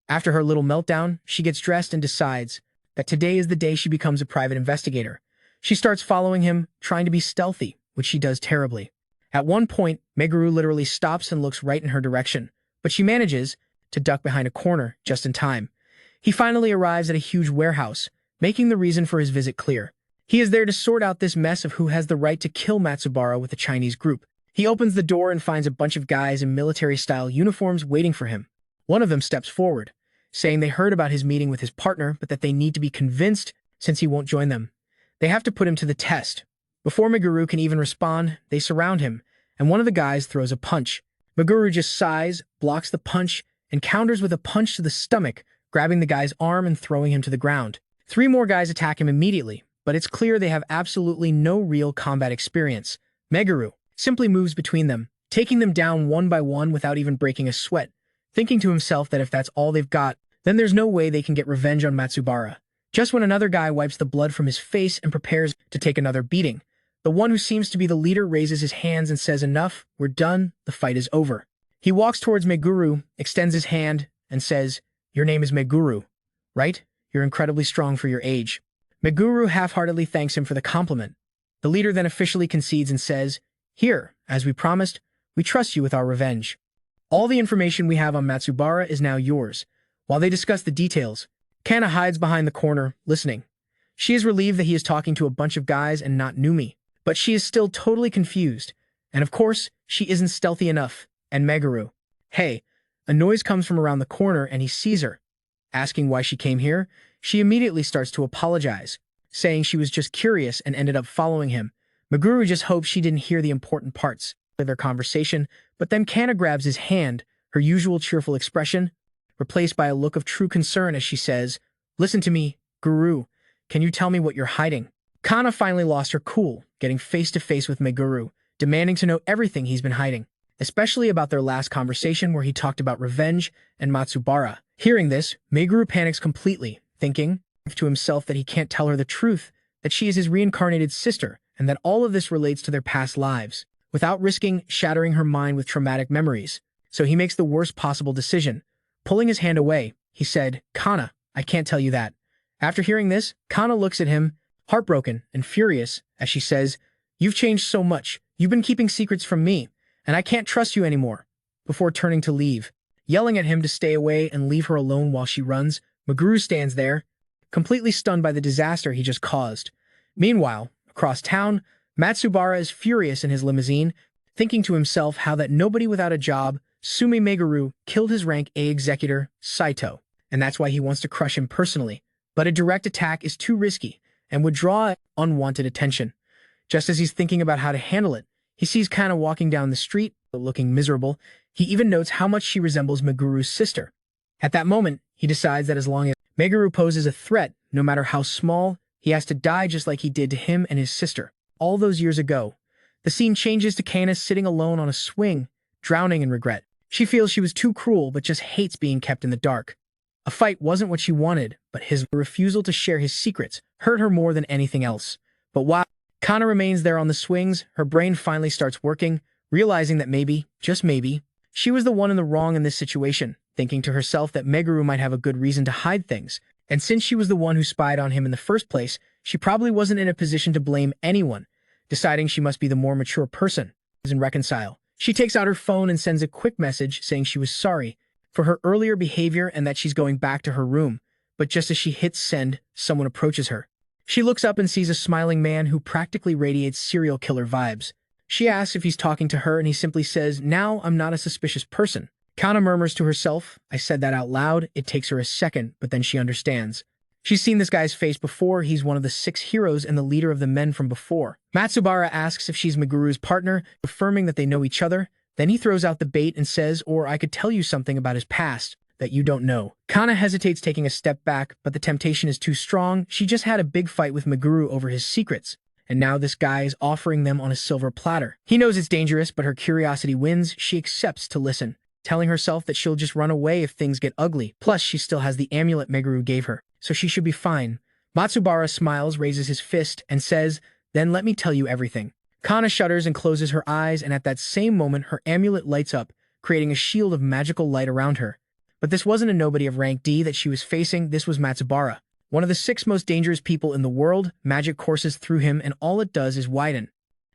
After her little meltdown, she gets dressed and decides that today is the day she becomes a private investigator. She starts following him, trying to be stealthy, which she does terribly. At one point, Meguru literally stops and looks right in her direction, but she manages to duck behind a corner just in time. He finally arrives at a huge warehouse, making the reason for his visit clear. He is there to sort out this mess of who has the right to kill Matsubara with the Chinese group. He opens the door and finds a bunch of guys in military-style uniforms waiting for him. One of them steps forward, saying they heard about his meeting with his partner, but that they need to be convinced since he won't join them. They have to put him to the test. Before Meguru can even respond, they surround him, and one of the guys throws a punch. Meguru just sighs, blocks the punch, and counters with a punch to the stomach, grabbing the guy's arm and throwing him to the ground. 3 more guys attack him immediately, but it's clear they have absolutely no real combat experience. Meguru simply moves between them, taking them down one by one without even breaking a sweat, thinking to himself that if that's all they've got, then there's no way they can get revenge on Matsubara. Just when another guy wipes the blood from his face and prepares to take another beating, the one who seems to be the leader raises his hands and says, "Enough, we're done, the fight is over." He walks towards Meguru, extends his hand, and says, "Your name is Meguru, right? You're incredibly strong for your age." Meguru half-heartedly thanks him for the compliment. The leader then officially concedes and says, "Here, as we promised, we trust you with our revenge. All the information we have on Matsubara is now yours." While they discuss the details, Kana hides behind the corner, listening. She is relieved that he is talking to a bunch of guys and not Numi, but she is still totally confused. And of course, she isn't stealthy enough. And Meguru. Hey, a noise comes from around the corner and he sees her. Asking why she came here, she immediately starts to apologize, saying she was just curious and ended up following him. Meguru just hopes she didn't hear the important parts of their conversation, but then Kana grabs his hand, her usual cheerful expression, replaced by a look of true concern as she says, "Listen to me, Guru. Can you tell me what you're hiding?" Kana finally lost her cool, getting face to face with Meguru, demanding to know everything he's been hiding, especially about their last conversation where he talked about revenge and Matsubara. Hearing this, Meguru panics completely, thinking to himself that he can't tell her the truth, that she is his reincarnated sister, and that all of this relates to their past lives, without risking shattering her mind with traumatic memories. So he makes the worst possible decision. Pulling his hand away, he said, "Kana, I can't tell you that." After hearing this, Kana looks at him, heartbroken and furious, as she says, "You've changed so much. You've been keeping secrets from me, and I can't trust you anymore," before turning to leave. Yelling at him to stay away and leave her alone while she runs, Meguru stands there, completely stunned by the disaster he just caused. Meanwhile, across town, Matsubara is furious in his limousine, thinking to himself how that nobody without a job, Sumi Meguru, killed his rank A executor, Saito, and that's why he wants to crush him personally. but a direct attack is too risky and would draw unwanted attention. Just as he's thinking about how to handle it, he sees Kana walking down the street, looking miserable. He even notes how much she resembles Meguru's sister. At that moment, he decides that as long as Meguru poses a threat, no matter how small, he has to die just like he did to him and his sister. All those years ago, the scene changes to Kana sitting alone on a swing, drowning in regret. She feels she was too cruel but just hates being kept in the dark. A fight wasn't what she wanted, but his refusal to share his secrets hurt her more than anything else. But while Kana remains there on the swings, her brain finally starts working, realizing that maybe, just maybe, she was the one in the wrong in this situation, thinking to herself that Meguru might have a good reason to hide things. And since she was the one who spied on him in the first place, she probably wasn't in a position to blame anyone, deciding she must be the more mature person and reconcile. She takes out her phone and sends a quick message saying she was sorry for her earlier behavior and that she's going back to her room. But just as she hits send, someone approaches her. She looks up and sees a smiling man who practically radiates serial killer vibes. She asks if he's talking to her and he simply says, "Now I'm not a suspicious person." Kana murmurs to herself, "I said that out loud." It takes her a second, but then she understands. She's seen this guy's face before. He's one of the 6 heroes and the leader of the men from before. Matsubara asks if she's Meguru's partner, affirming that they know each other. Then he throws out the bait and says, "Or I could tell you something about his past that you don't know." Kana hesitates, taking a step back, but the temptation is too strong. She just had a big fight with Meguru over his secrets, and now this guy is offering them on a silver platter. He knows it's dangerous, but her curiosity wins. She accepts to listen, telling herself that she'll just run away if things get ugly. Plus, she still has the amulet Meguru gave her, so she should be fine. Matsubara smiles, raises his fist, and says, "Then let me tell you everything." Kana shudders and closes her eyes, and at that same moment, her amulet lights up, creating a shield of magical light around her. But this wasn't a nobody of rank D that she was facing. This was Matsubara, one of the 6 most dangerous people in the world. Magic courses through him, and all it does is widen.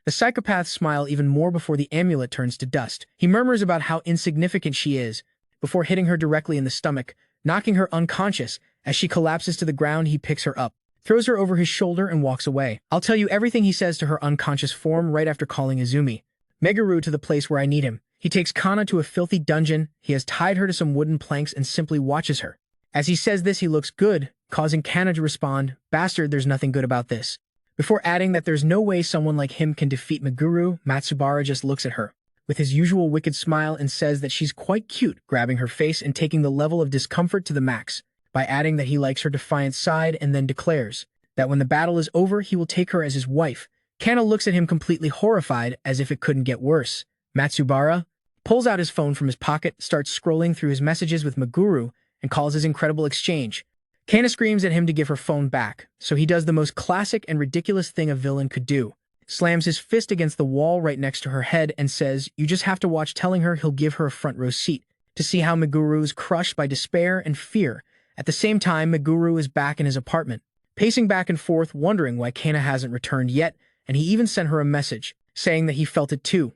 The psychopaths smile even more before the amulet turns to dust. He murmurs about how insignificant she is, before hitting her directly in the stomach, knocking her unconscious. As she collapses to the ground, he picks her up, throws her over his shoulder, and walks away. "I'll tell you everything," he says to her unconscious form right after calling Izumi Meguru to the place where I need him. He takes Kana to a filthy dungeon. He has tied her to some wooden planks and simply watches her. As he says this, he looks good, causing Kana to respond, "Bastard, there's nothing good about this." Before adding that there's no way someone like him can defeat Meguru, Matsubara just looks at her with his usual wicked smile and says that she's quite cute, grabbing her face and taking the level of discomfort to the max, by adding that he likes her defiant side and then declares that when the battle is over, he will take her as his wife. Kana looks at him completely horrified, as if it couldn't get worse. Matsubara pulls out his phone from his pocket, starts scrolling through his messages with Meguru, and calls his incredible exchange. Kana screams at him to give her phone back, so he does the most classic and ridiculous thing a villain could do. Slams his fist against the wall right next to her head and says, "You just have to watch," telling her he'll give her a front row seat to see how Meguru is crushed by despair and fear. At the same time, Meguru is back in his apartment, pacing back and forth, wondering why Kana hasn't returned yet, and he even sent her a message, saying that he felt it too.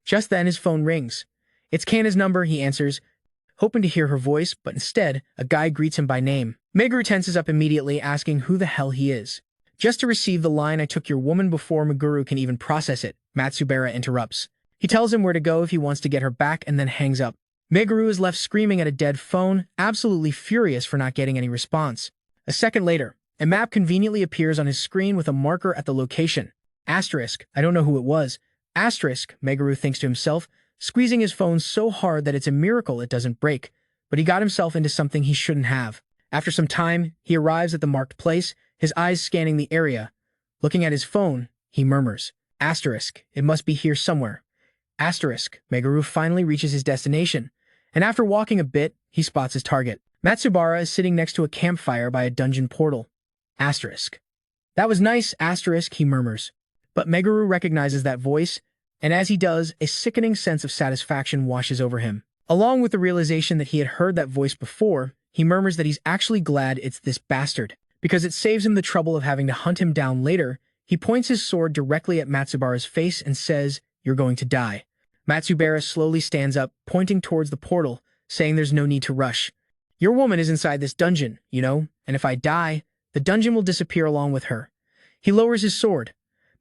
Just then his phone rings. It's Kana's number. He answers, hoping to hear her voice, but instead, a guy greets him by name. Meguru tenses up immediately, asking who the hell he is. Just to receive the line, "I took your woman," before Meguru can even process it, Matsubara interrupts. He tells him where to go if he wants to get her back and then hangs up. Meguru is left screaming at a dead phone, absolutely furious for not getting any response. A second later, a map conveniently appears on his screen with a marker at the location. Asterisk, I don't know who it was. Asterisk, Meguru thinks to himself, squeezing his phone so hard that it's a miracle it doesn't break. But he got himself into something he shouldn't have. After some time, he arrives at the marked place, his eyes scanning the area. Looking at his phone, he murmurs, "Asterisk, it must be here somewhere." Asterisk, Meguru finally reaches his destination, and after walking a bit, he spots his target. Matsubara is sitting next to a campfire by a dungeon portal. Asterisk. "That was nice," asterisk, he murmurs. But Meguru recognizes that voice, and as he does, a sickening sense of satisfaction washes over him. Along with the realization that he had heard that voice before, he murmurs that he's actually glad it's this bastard, because it saves him the trouble of having to hunt him down later. He points his sword directly at Matsubara's face and says, "You're going to die." Matsubara slowly stands up, pointing towards the portal, saying there's no need to rush. "Your woman is inside this dungeon, you know, and if I die, the dungeon will disappear along with her." He lowers his sword.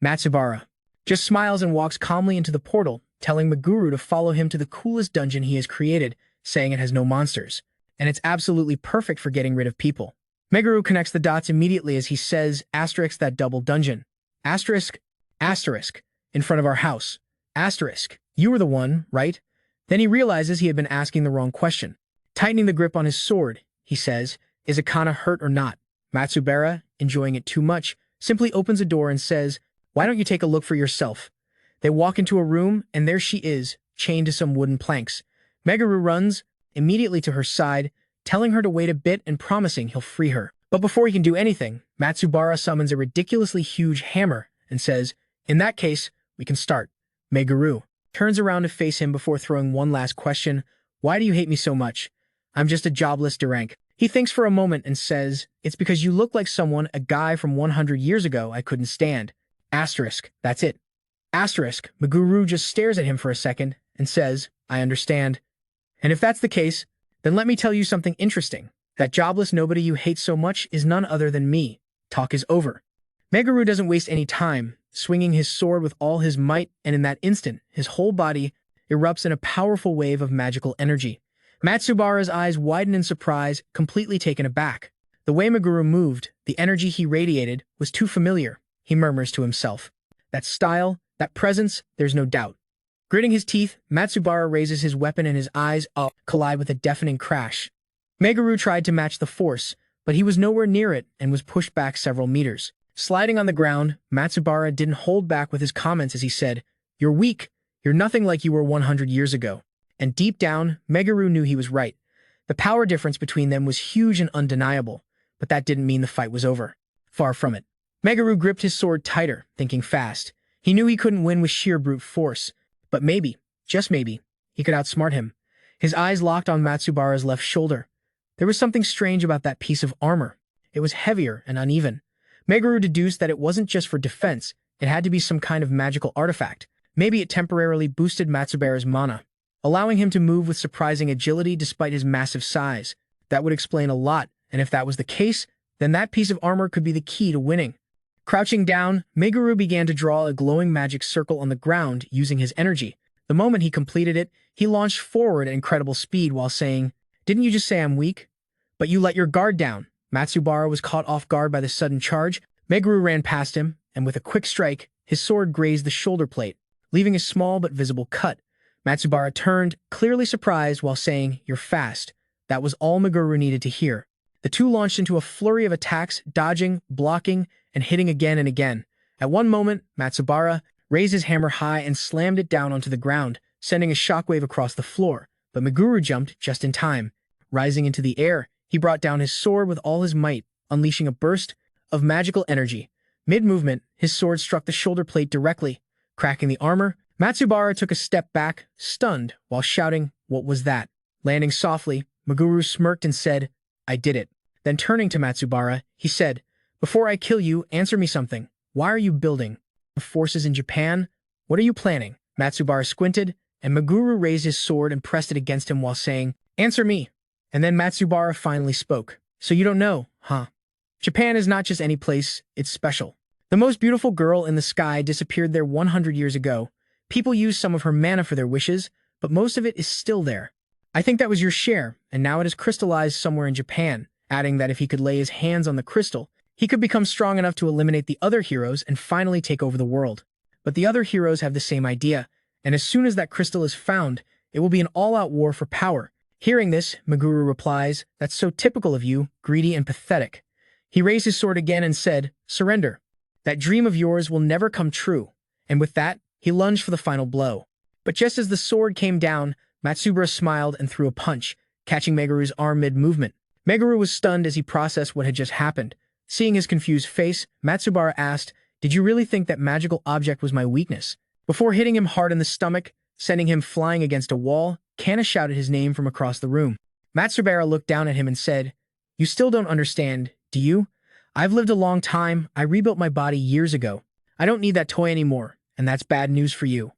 Matsubara just smiles and walks calmly into the portal, telling Meguru to follow him to the coolest dungeon he has created, saying it has no monsters, and it's absolutely perfect for getting rid of people. Meguru connects the dots immediately as he says, asterisk that double dungeon. Asterisk, asterisk, in front of our house. Asterisk, you were the one, right? Then he realizes he had been asking the wrong question. Tightening the grip on his sword, he says, is Kana hurt or not? Matsubara, enjoying it too much, simply opens a door and says, why don't you take a look for yourself? They walk into a room, and there she is, chained to some wooden planks. Meguru runs immediately to her side, telling her to wait a bit and promising he'll free her. But before he can do anything, Matsubara summons a ridiculously huge hammer and says, in that case, we can start. Meguru turns around to face him before throwing one last question. Why do you hate me so much? I'm just a jobless derank. He thinks for a moment and says, it's because you look like someone, a guy from 100 years ago I couldn't stand. Asterisk, that's it. Asterisk, Meguru just stares at him for a second and says, I understand. And if that's the case, then let me tell you something interesting. That jobless nobody you hate so much is none other than me. Talk is over. Meguru doesn't waste any time, swinging his sword with all his might, and in that instant, his whole body erupts in a powerful wave of magical energy. Matsubara's eyes widen in surprise, completely taken aback. The way Meguru moved, the energy he radiated, was too familiar, he murmurs to himself. That style, that presence, there's no doubt. Gritting his teeth, Matsubara raises his weapon and his eyes collide with a deafening crash. Meguru tried to match the force, but he was nowhere near it and was pushed back several meters. Sliding on the ground, Matsubara didn't hold back with his comments as he said, you're weak. You're nothing like you were 100 years ago. And deep down, Meguru knew he was right. The power difference between them was huge and undeniable, but that didn't mean the fight was over. Far from it. Meguru gripped his sword tighter, thinking fast. He knew he couldn't win with sheer brute force, but maybe, just maybe, he could outsmart him. His eyes locked on Matsubara's left shoulder. There was something strange about that piece of armor. It was heavier and uneven. Meguru deduced that it wasn't just for defense, it had to be some kind of magical artifact. Maybe it temporarily boosted Matsubara's mana, allowing him to move with surprising agility despite his massive size. That would explain a lot, and if that was the case, then that piece of armor could be the key to winning. Crouching down, Meguru began to draw a glowing magic circle on the ground using his energy. The moment he completed it, he launched forward at incredible speed while saying, didn't you just say I'm weak? But you let your guard down. Matsubara was caught off guard by the sudden charge. Meguru ran past him, and with a quick strike, his sword grazed the shoulder plate, leaving a small but visible cut. Matsubara turned, clearly surprised, while saying, you're fast. That was all Meguru needed to hear. The two launched into a flurry of attacks, dodging, blocking, and hitting again and again. At one moment, Matsubara raised his hammer high and slammed it down onto the ground, sending a shockwave across the floor. But Meguru jumped just in time. Rising into the air, he brought down his sword with all his might, unleashing a burst of magical energy. Mid-movement, his sword struck the shoulder plate directly, cracking the armor. Matsubara took a step back, stunned, while shouting, what was that? Landing softly, Meguru smirked and said, I did it. Then turning to Matsubara, he said, before I kill you, answer me something. Why are you building forces in Japan? What are you planning? Matsubara squinted, and Meguru raised his sword and pressed it against him while saying, answer me. And then Matsubara finally spoke. So you don't know, huh? Japan is not just any place, it's special. The most beautiful girl in the sky disappeared there 100 years ago. People use some of her mana for their wishes, but most of it is still there. I think that was your share, and now it is crystallized somewhere in Japan, adding that if he could lay his hands on the crystal, he could become strong enough to eliminate the other heroes and finally take over the world. But the other heroes have the same idea, and as soon as that crystal is found, it will be an all-out war for power. Hearing this, Meguru replies, that's so typical of you, greedy and pathetic. He raised his sword again and said, surrender. That dream of yours will never come true. And with that, he lunged for the final blow. But just as the sword came down, Matsubara smiled and threw a punch, catching Meguru's arm mid-movement. Meguru was stunned as he processed what had just happened. Seeing his confused face, Matsubara asked, did you really think that magical object was my weakness? Before hitting him hard in the stomach, sending him flying against a wall, Kana shouted his name from across the room. Matsubara looked down at him and said, you still don't understand, do you? I've lived a long time, I rebuilt my body years ago. I don't need that toy anymore, and that's bad news for you.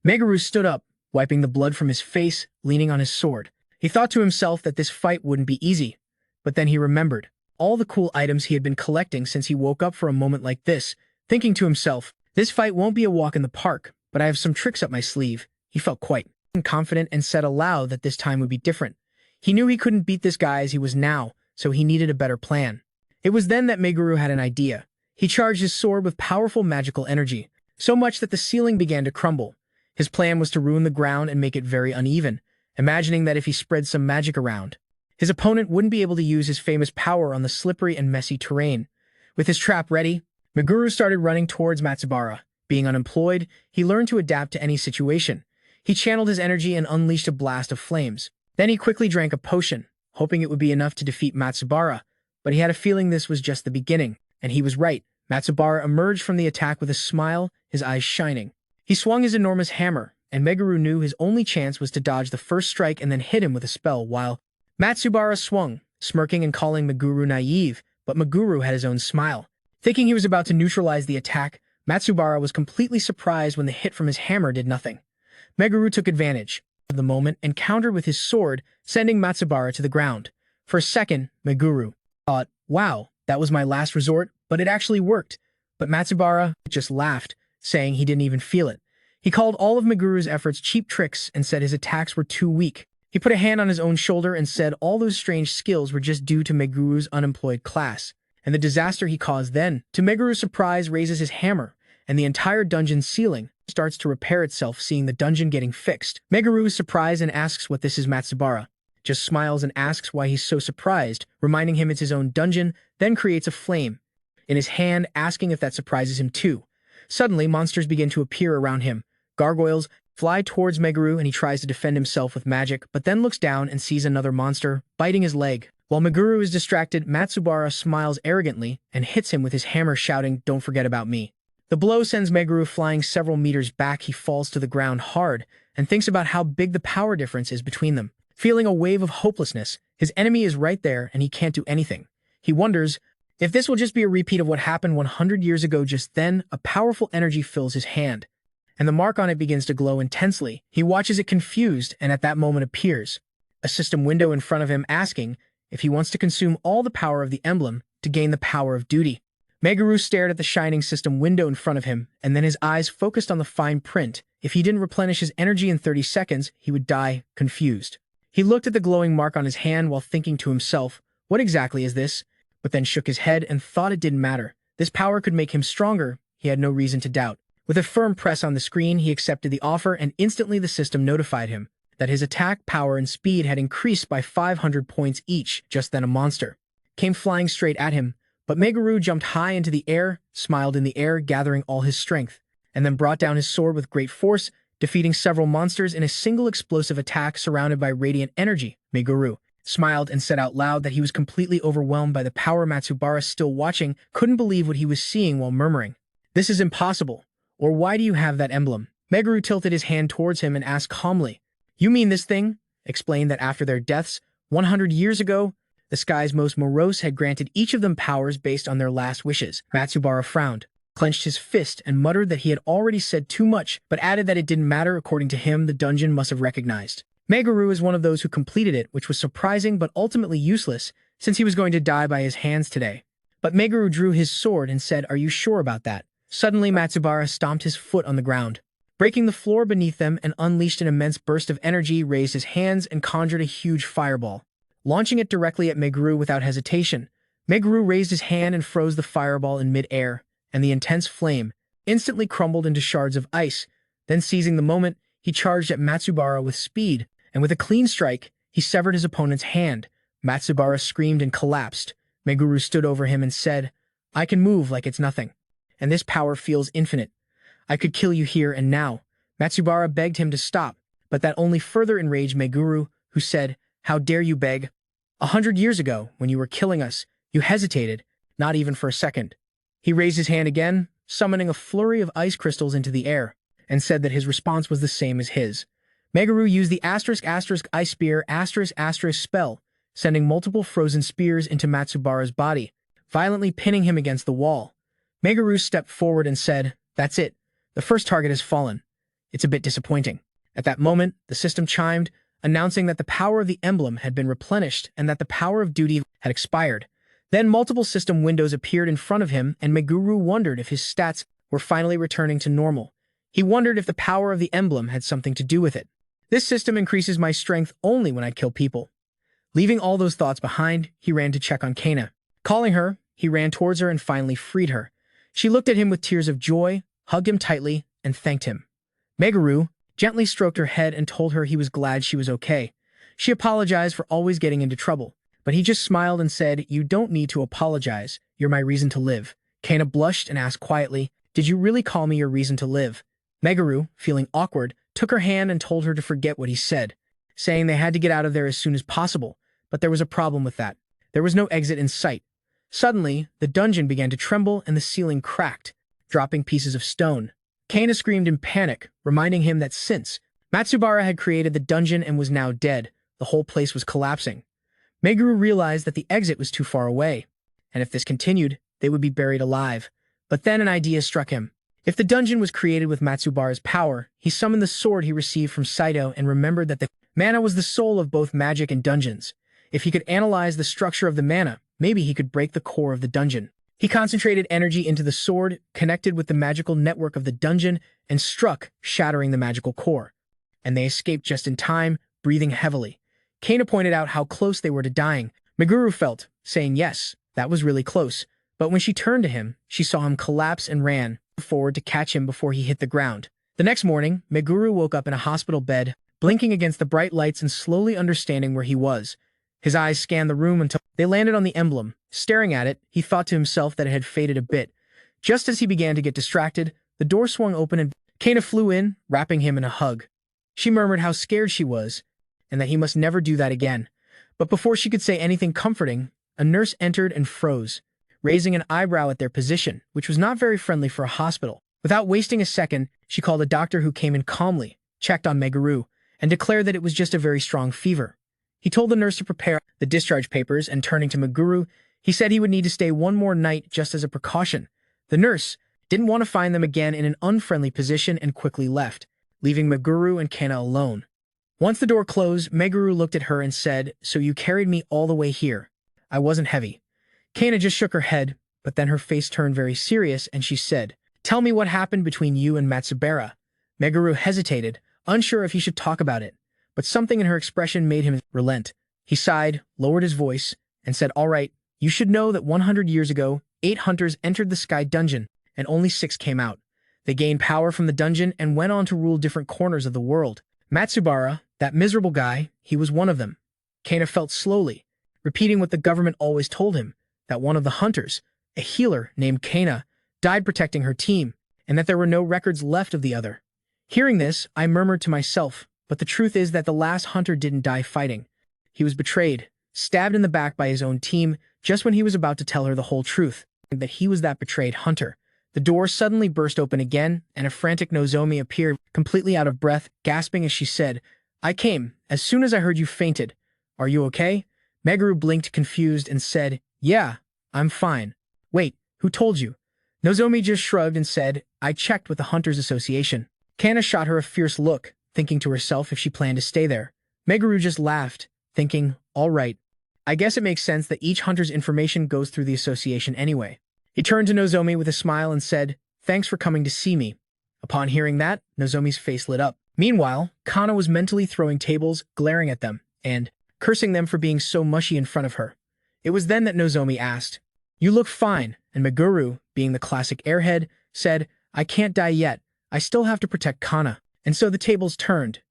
Meguru stood up, wiping the blood from his face, leaning on his sword. He thought to himself that this fight wouldn't be easy, but then he remembered all the cool items he had been collecting since he woke up for a moment like this, thinking to himself, this fight won't be a walk in the park, but I have some tricks up my sleeve. He felt quite confident and said aloud that this time would be different. He knew he couldn't beat this guy as he was now, so he needed a better plan. It was then that Meguru had an idea. He charged his sword with powerful magical energy, so much that the ceiling began to crumble. His plan was to ruin the ground and make it very uneven, imagining that if he spread some magic around, his opponent wouldn't be able to use his famous power on the slippery and messy terrain. With his trap ready, Meguru started running towards Matsubara. Being unemployed, he learned to adapt to any situation. He channeled his energy and unleashed a blast of flames. Then he quickly drank a potion, hoping it would be enough to defeat Matsubara, but he had a feeling this was just the beginning, and he was right. Matsubara emerged from the attack with a smile, his eyes shining. He swung his enormous hammer, and Meguru knew his only chance was to dodge the first strike and then hit him with a spell while Matsubara swung, smirking and calling Meguru naive, but Meguru had his own smile. Thinking he was about to neutralize the attack, Matsubara was completely surprised when the hit from his hammer did nothing. Meguru took advantage of the moment and countered with his sword, sending Matsubara to the ground. For a second, Meguru thought, wow, that was my last resort, but it actually worked. But Matsubara just laughed, saying he didn't even feel it. He called all of Meguru's efforts cheap tricks and said his attacks were too weak. He put a hand on his own shoulder and said all those strange skills were just due to Meguru's unemployed class, and the disaster he caused then. To Meguru's surprise, raises his hammer, and the entire dungeon ceiling starts to repair itself, seeing the dungeon getting fixed. Meguru is surprised and asks what this is. Matsubara just smiles and asks why he's so surprised, reminding him it's his own dungeon, then creates a flame in his hand, asking if that surprises him too. Suddenly, monsters begin to appear around him. Gargoyles fly towards Meguru and he tries to defend himself with magic, but then looks down and sees another monster biting his leg. While Meguru is distracted, Matsubara smiles arrogantly and hits him with his hammer, shouting, "Don't forget about me." The blow sends Meguru flying several meters back. He falls to the ground hard and thinks about how big the power difference is between them. Feeling a wave of hopelessness, his enemy is right there and he can't do anything. He wonders if this will just be a repeat of what happened 100 years ago. Just then, a powerful energy fills his hand, and the mark on it begins to glow intensely. He watches it confused, and at that moment appears a system window in front of him, asking if he wants to consume all the power of the emblem to gain the power of duty. Meguru stared at the shining system window in front of him, and then his eyes focused on the fine print. If he didn't replenish his energy in 30 seconds, he would die, confused. He looked at the glowing mark on his hand while thinking to himself, what exactly is this? But then shook his head and thought it didn't matter. This power could make him stronger. He had no reason to doubt. With a firm press on the screen, he accepted the offer, and instantly the system notified him that his attack, power, and speed had increased by 500 points each. Just then a monster came flying straight at him, but Meguru jumped high into the air, smiled in the air, gathering all his strength, and then brought down his sword with great force, defeating several monsters in a single explosive attack surrounded by radiant energy. Meguru smiled and said out loud that he was completely overwhelmed by the power. Matsubara, still watching, couldn't believe what he was seeing while murmuring, "This is impossible. Or why do you have that emblem?" Meguru tilted his hand towards him and asked calmly, "You mean this thing?" Explained that after their deaths, 100 years ago, the sky's most morose had granted each of them powers based on their last wishes. Matsubara frowned, clenched his fist, and muttered that he had already said too much, but added that it didn't matter. According to him, the dungeon must have recognized Meguru is one of those who completed it, which was surprising but ultimately useless, since he was going to die by his hands today. But Meguru drew his sword and said, "Are you sure about that?" Suddenly, Matsubara stomped his foot on the ground, breaking the floor beneath them, and unleashed an immense burst of energy, raised his hands, and conjured a huge fireball, launching it directly at Meguru without hesitation. Meguru raised his hand and froze the fireball in mid-air, and the intense flame instantly crumbled into shards of ice. Then, seizing the moment, he charged at Matsubara with speed, and with a clean strike, he severed his opponent's hand. Matsubara screamed and collapsed. Meguru stood over him and said, "I can move like it's nothing, and this power feels infinite. I could kill you here and now." Matsubara begged him to stop, but that only further enraged Meguru, who said, "How dare you beg? 100 years ago, when you were killing us, you hesitated, not even for a second." He raised his hand again, summoning a flurry of ice crystals into the air, and said that his response was the same as his. Meguru used the *** ice spear *** spell, sending multiple frozen spears into Matsubara's body, violently pinning him against the wall. Meguru stepped forward and said, "That's it. The first target has fallen. It's a bit disappointing." At that moment, the system chimed, announcing that the power of the emblem had been replenished and that the power of duty had expired. Then multiple system windows appeared in front of him, and Meguru wondered if his stats were finally returning to normal. He wondered if the power of the emblem had something to do with it. "This system increases my strength only when I kill people." Leaving all those thoughts behind, he ran to check on Kana. Calling her, he ran towards her and finally freed her. She looked at him with tears of joy, hugged him tightly, and thanked him. Meguru gently stroked her head and told her he was glad she was okay. She apologized for always getting into trouble, but he just smiled and said, "You don't need to apologize. You're my reason to live." Kana blushed and asked quietly, "Did you really call me your reason to live?" Meguru, feeling awkward, took her hand and told her to forget what he said, saying they had to get out of there as soon as possible, but there was a problem with that. There was no exit in sight. Suddenly, the dungeon began to tremble and the ceiling cracked, dropping pieces of stone. Kana screamed in panic, reminding him that since Matsubara had created the dungeon and was now dead, the whole place was collapsing. Meguru realized that the exit was too far away, and if this continued, they would be buried alive. But then an idea struck him. If the dungeon was created with Matsubara's power, he summoned the sword he received from Saito and remembered that the mana was the soul of both magic and dungeons. If he could analyze the structure of the mana, maybe he could break the core of the dungeon. He concentrated energy into the sword, connected with the magical network of the dungeon, and struck, shattering the magical core. And they escaped just in time, breathing heavily. Kana pointed out how close they were to dying. Meguru felt, saying yes, that was really close. But when she turned to him, she saw him collapse and ran forward to catch him before he hit the ground. The next morning, Meguru woke up in a hospital bed, blinking against the bright lights and slowly understanding where he was. His eyes scanned the room until they landed on the emblem. Staring at it, he thought to himself that it had faded a bit. Just as he began to get distracted, the door swung open and Kana flew in, wrapping him in a hug. She murmured how scared she was, and that he must never do that again. But before she could say anything comforting, a nurse entered and froze, raising an eyebrow at their position, which was not very friendly for a hospital. Without wasting a second, she called a doctor who came in calmly, checked on Meguru, and declared that it was just a very strong fever. He told the nurse to prepare the discharge papers, and turning to Meguru, he said he would need to stay one more night just as a precaution. The nurse didn't want to find them again in an unfriendly position and quickly left, leaving Meguru and Kana alone. Once the door closed, Meguru looked at her and said, "So you carried me all the way here. I wasn't heavy." Kana just shook her head, but then her face turned very serious and she said, "Tell me what happened between you and Matsubara." Meguru hesitated, unsure if he should talk about it, but something in her expression made him relent. He sighed, lowered his voice, and said, "All right, you should know that 100 years ago, 8 hunters entered the Sky Dungeon, and only 6 came out. They gained power from the dungeon and went on to rule different corners of the world. Matsubara, that miserable guy, he was one of them." Kana felt slowly, repeating what the government always told him, that one of the hunters, a healer named Kana, died protecting her team, and that there were no records left of the other. Hearing this, I murmured to myself, but the truth is that the last hunter didn't die fighting. He was betrayed, stabbed in the back by his own team, just when he was about to tell her the whole truth, that he was that betrayed hunter. The door suddenly burst open again, and a frantic Nozomi appeared, completely out of breath, gasping as she said, "I came, as soon as I heard you fainted. Are you okay?" Meguru blinked confused and said, "Yeah, I'm fine." "Wait, who told you?" Nozomi just shrugged and said, "I checked with the Hunters Association." Kana shot her a fierce look, thinking to herself if she planned to stay there. Meguru just laughed, thinking, "All right. I guess it makes sense that each hunter's information goes through the association anyway." He turned to Nozomi with a smile and said, "Thanks for coming to see me." Upon hearing that, Nozomi's face lit up. Meanwhile, Kana was mentally throwing tables, glaring at them, and cursing them for being so mushy in front of her. It was then that Nozomi asked, "You look fine," and Meguru, being the classic airhead, said, "I can't die yet. I still have to protect Kana." And so the tables turned.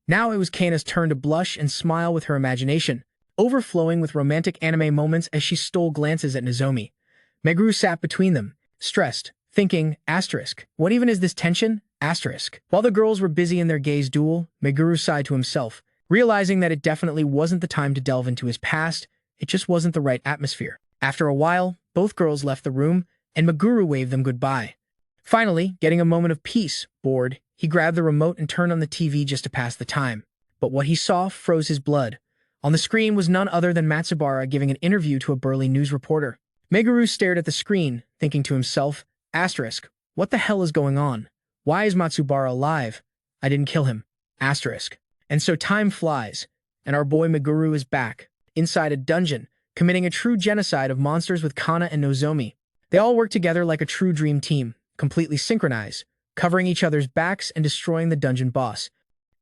Now it was Kana's turn to blush and smile with her imagination, overflowing with romantic anime moments as she stole glances at Nozomi. Meguru sat between them, stressed, thinking, what even is this tension? While the girls were busy in their gaze duel, Meguru sighed to himself, realizing that it definitely wasn't the time to delve into his past, it just wasn't the right atmosphere. After a while, both girls left the room, and Meguru waved them goodbye. Finally, getting a moment of peace, bored, he grabbed the remote and turned on the TV just to pass the time. But what he saw froze his blood. On the screen was none other than Matsubara giving an interview to a burly news reporter. Meguru stared at the screen, thinking to himself, what the hell is going on? Why is Matsubara alive? I didn't kill him. And so time flies, and our boy Meguru is back, inside a dungeon, committing a true genocide of monsters with Kana and Nozomi. They all work together like a true dream team, completely synchronized, covering each other's backs and destroying the dungeon boss.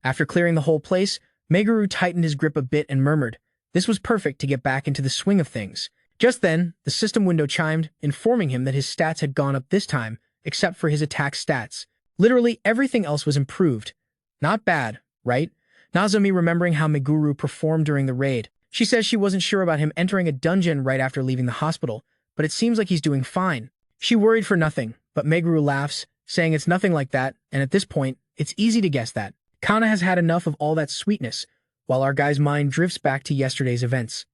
After clearing the whole place, Meguru tightened his grip a bit and murmured, "This was perfect to get back into the swing of things." Just then, the system window chimed, informing him that his stats had gone up this time, except for his attack stats. Literally everything else was improved. Not bad, right? Nozomi remembering how Meguru performed during the raid. She says she wasn't sure about him entering a dungeon right after leaving the hospital, but it seems like he's doing fine. She worried for nothing, but Meguru laughs, saying it's nothing like that, and at this point, it's easy to guess that. Kana has had enough of all that sweetness, while our guy's mind drifts back to yesterday's events.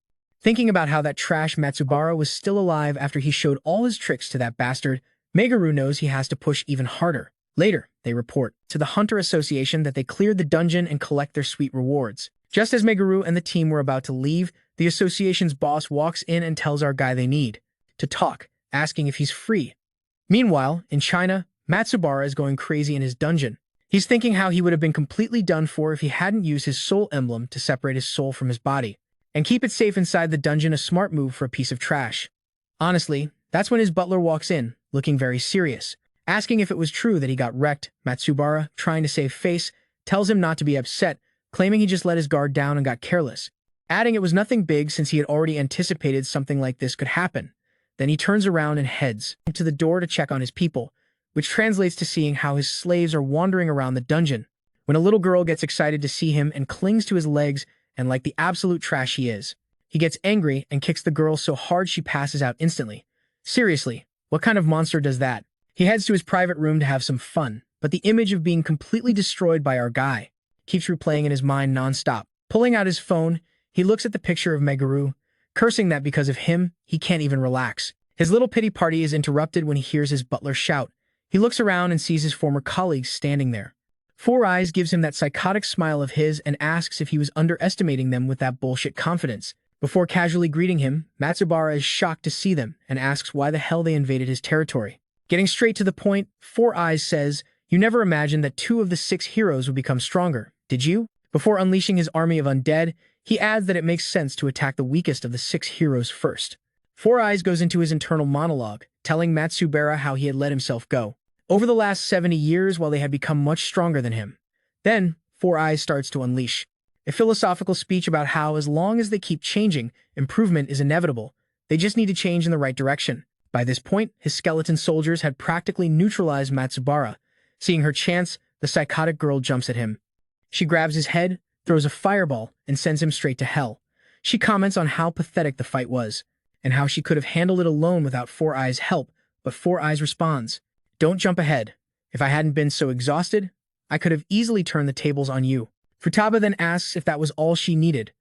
Thinking about how that trash Matsubara was still alive after he showed all his tricks to that bastard, Meguru knows he has to push even harder. Later, they report to the Hunter Association that they cleared the dungeon and collect their sweet rewards. Just as Meguru and the team were about to leave, the association's boss walks in and tells our guy they need to talk, asking if he's free. Meanwhile, in China, Matsubara is going crazy in his dungeon. He's thinking how he would have been completely done for if he hadn't used his soul emblem to separate his soul from his body and keep it safe inside the dungeon, a smart move for a piece of trash. Honestly, that's when his butler walks in, looking very serious. Asking if it was true that he got wrecked, Matsubara, trying to save face, tells him not to be upset, claiming he just let his guard down and got careless, adding it was nothing big since he had already anticipated something like this could happen. Then he turns around and heads to the door to check on his people, which translates to seeing how his slaves are wandering around the dungeon, when a little girl gets excited to see him and clings to his legs, and like the absolute trash he is, he gets angry and kicks the girl so hard she passes out instantly. Seriously, what kind of monster does that? He heads to his private room to have some fun, but the image of being completely destroyed by our guy keeps replaying in his mind non-stop. Pulling out his phone, he looks at the picture of Meguru, cursing that because of him, he can't even relax. His little pity party is interrupted when he hears his butler shout. He looks around and sees his former colleagues standing there. Four Eyes gives him that psychotic smile of his and asks if he was underestimating them with that bullshit confidence. Before casually greeting him, Matsubara is shocked to see them and asks why the hell they invaded his territory. Getting straight to the point, Four Eyes says, "You never imagined that 2 of the 6 heroes would become stronger, did you?" Before unleashing his army of undead, he adds that it makes sense to attack the weakest of the 6 heroes first. Four Eyes goes into his internal monologue, telling Matsubara how he had let himself go over the last 70 years while they had become much stronger than him. Then, Four Eyes starts to unleash a philosophical speech about how as long as they keep changing, improvement is inevitable. They just need to change in the right direction. By this point, his skeleton soldiers had practically neutralized Matsubara. Seeing her chance, the psychotic girl jumps at him. She grabs his head, throws a fireball, and sends him straight to hell. She comments on how pathetic the fight was, and how she could have handled it alone without Four Eyes' help, but Four Eyes responds, "Don't jump ahead. If I hadn't been so exhausted, I could have easily turned the tables on you." Futaba then asks if that was all she needed.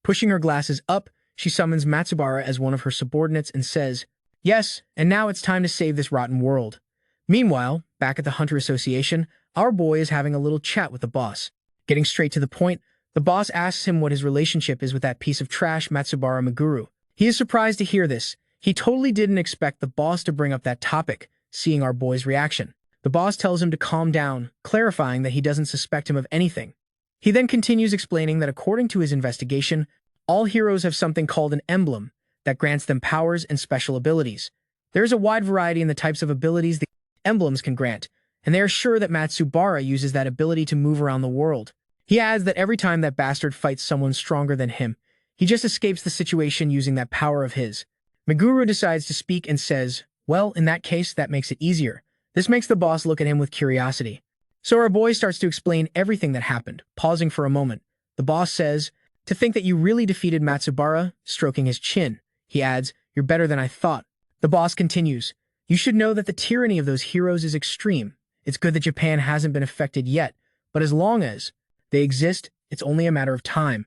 Pushing her glasses up, she summons Matsubara as one of her subordinates and says, "Yes, and now it's time to save this rotten world." Meanwhile, back at the Hunter Association, our boy is having a little chat with the boss. Getting straight to the point, the boss asks him what his relationship is with that piece of trash Matsubara Meguru. He is surprised to hear this. He totally didn't expect the boss to bring up that topic, seeing our boy's reaction. The boss tells him to calm down, clarifying that he doesn't suspect him of anything. He then continues explaining that according to his investigation, all heroes have something called an emblem that grants them powers and special abilities. There is a wide variety in the types of abilities the emblems can grant, and they are sure that Matsubara uses that ability to move around the world. He adds that every time that bastard fights someone stronger than him, he just escapes the situation using that power of his. Meguru decides to speak and says, "Well, in that case, that makes it easier." This makes the boss look at him with curiosity. So our boy starts to explain everything that happened, pausing for a moment. The boss says, "To think that you really defeated Matsubara," stroking his chin. He adds, "You're better than I thought." The boss continues, "You should know that the tyranny of those heroes is extreme. It's good that Japan hasn't been affected yet, but as long as they exist, it's only a matter of time."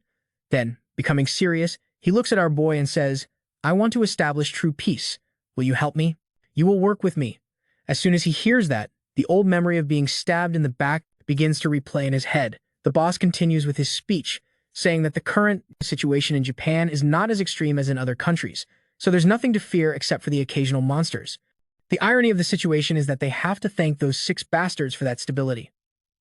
Then, becoming serious, he looks at our boy and says, "I want to establish true peace. Will you help me? You will work with me." As soon as he hears that, the old memory of being stabbed in the back begins to replay in his head. The boss continues with his speech, saying that the current situation in Japan is not as extreme as in other countries, so there's nothing to fear except for the occasional monsters. The irony of the situation is that they have to thank those 6 bastards for that stability.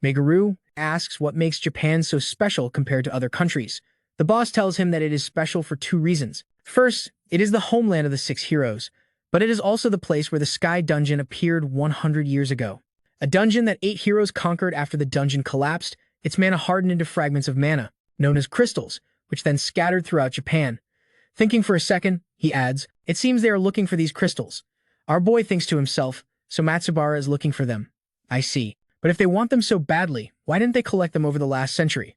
Meguru asks what makes Japan so special compared to other countries. The boss tells him that it is special for 2 reasons. First, it is the homeland of the 6 heroes, but it is also the place where the Sky Dungeon appeared 100 years ago. A dungeon that 8 heroes conquered after the dungeon collapsed, its mana hardened into fragments of mana, known as crystals, which then scattered throughout Japan. Thinking for a second, He adds, "It seems they are looking for these crystals." Our boy thinks to himself, so Matsubara is looking for them. I see. But if they want them so badly, why didn't they collect them over the last century?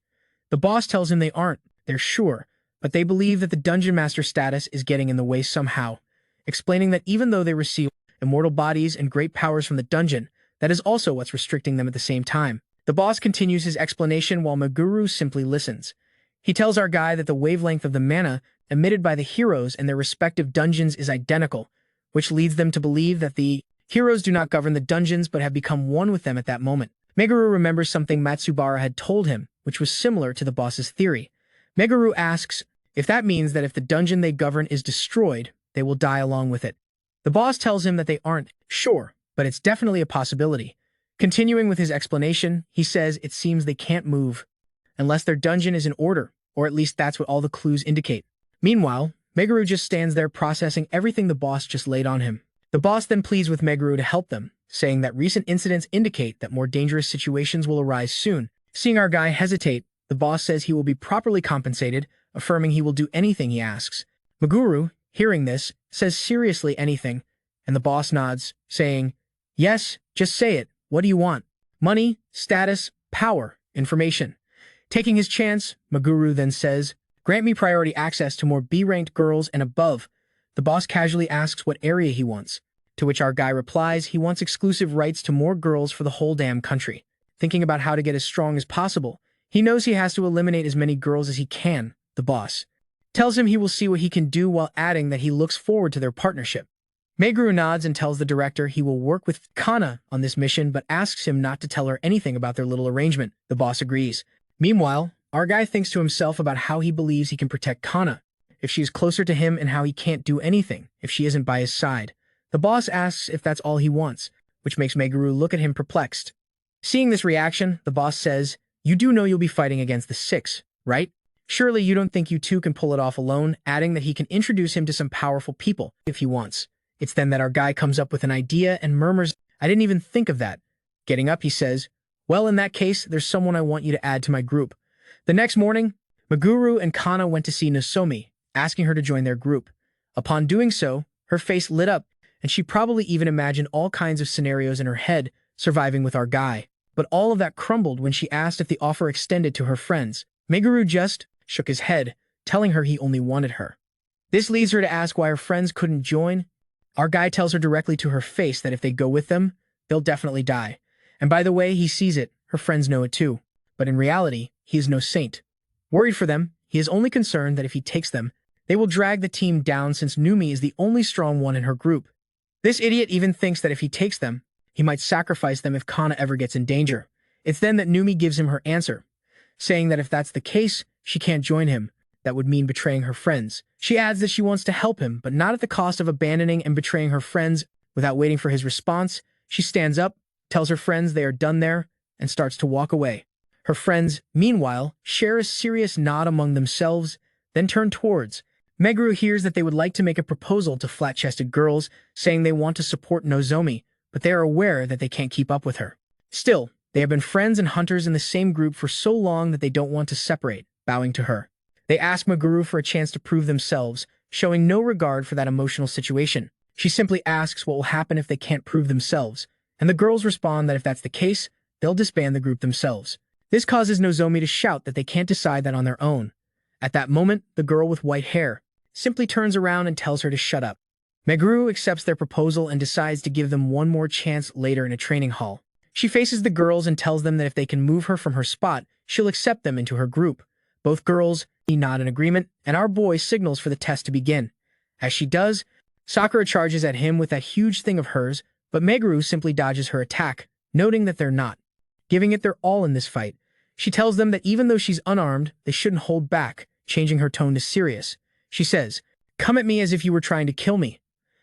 The boss tells him they aren't, they're sure, but they believe that the Dungeon Master status is getting in the way somehow, explaining that even though they receive immortal bodies and great powers from the dungeon, that is also what's restricting them at the same time. The boss continues his explanation while Meguru simply listens. He tells our guy that the wavelength of the mana emitted by the heroes and their respective dungeons is identical, which leads them to believe that the heroes do not govern the dungeons but have become one with them at that moment. Meguru remembers something Matsubara had told him, which was similar to the boss's theory. Meguru asks if that means that if the dungeon they govern is destroyed, they will die along with it. The boss tells him that they aren't sure, but it's definitely a possibility. Continuing with his explanation, he says it seems they can't move unless their dungeon is in order, or at least that's what all the clues indicate. Meanwhile, Meguru just stands there processing everything the boss just laid on him. The boss then pleads with Meguru to help them, saying that recent incidents indicate that more dangerous situations will arise soon. Seeing our guy hesitate, the boss says he will be properly compensated, affirming he will do anything he asks. Meguru, hearing this, says seriously anything, and the boss nods, saying, "Yes, just say it. What do you want? Money, status, power, information." Taking his chance, Meguru then says, "Grant me priority access to more B-ranked girls and above." The boss casually asks what area he wants, to which our guy replies he wants exclusive rights to more girls for the whole damn country. Thinking about how to get as strong as possible, he knows he has to eliminate as many girls as he can. The boss tells him he will see what he can do while adding that he looks forward to their partnership. Meguru nods and tells the director he will work with Kana on this mission but asks him not to tell her anything about their little arrangement. The boss agrees. Meanwhile, our guy thinks to himself about how he believes he can protect Kana if she is closer to him and how he can't do anything if she isn't by his side. The boss asks if that's all he wants, which makes Meguru look at him perplexed. Seeing this reaction, the boss says, "You do know you'll be fighting against the Six, right? Surely you don't think you two can pull it off alone," adding that he can introduce him to some powerful people if he wants. It's then that our guy comes up with an idea and murmurs, "I didn't even think of that." Getting up, he says, "Well, in that case, there's someone I want you to add to my group." The next morning, Meguru and Kana went to see Nozomi, asking her to join their group. Upon doing so, her face lit up, and she probably even imagined all kinds of scenarios in her head surviving with our guy. But all of that crumbled when she asked if the offer extended to her friends. Meguru just shook his head, telling her he only wanted her. This leads her to ask why her friends couldn't join. Our guy tells her directly to her face that if they go with them, they'll definitely die. And by the way he sees it, her friends know it too. But in reality, he is no saint. Worried for them, he is only concerned that if he takes them, they will drag the team down since Numi is the only strong one in her group. This idiot even thinks that if he takes them, he might sacrifice them if Kana ever gets in danger. It's then that Numi gives him her answer, saying that if that's the case, she can't join him. That would mean betraying her friends. She adds that she wants to help him, but not at the cost of abandoning and betraying her friends. Without waiting for his response, she stands up, tells her friends they are done there, and starts to walk away. Her friends, meanwhile, share a serious nod among themselves, then turn towards. Meguru hears that they would like to make a proposal to flat-chested girls, saying they want to support Nozomi, but they are aware that they can't keep up with her. Still, they have been friends and hunters in the same group for so long that they don't want to separate, bowing to her. They ask Meguru for a chance to prove themselves, showing no regard for that emotional situation. She simply asks what will happen if they can't prove themselves, and the girls respond that if that's the case, they'll disband the group themselves. This causes Nozomi to shout that they can't decide that on their own. At that moment, the girl with white hair simply turns around and tells her to shut up. Meguru accepts their proposal and decides to give them one more chance later in a training hall. She faces the girls and tells them that if they can move her from her spot, she'll accept them into her group. Both girls nod in agreement, and our boy signals for the test to begin. As she does, Sakura charges at him with that huge thing of hers, but Meguru simply dodges her attack, noting that they're not giving it their all in this fight. She tells them that even though she's unarmed, they shouldn't hold back, changing her tone to serious. She says, "Come at me as if you were trying to kill me."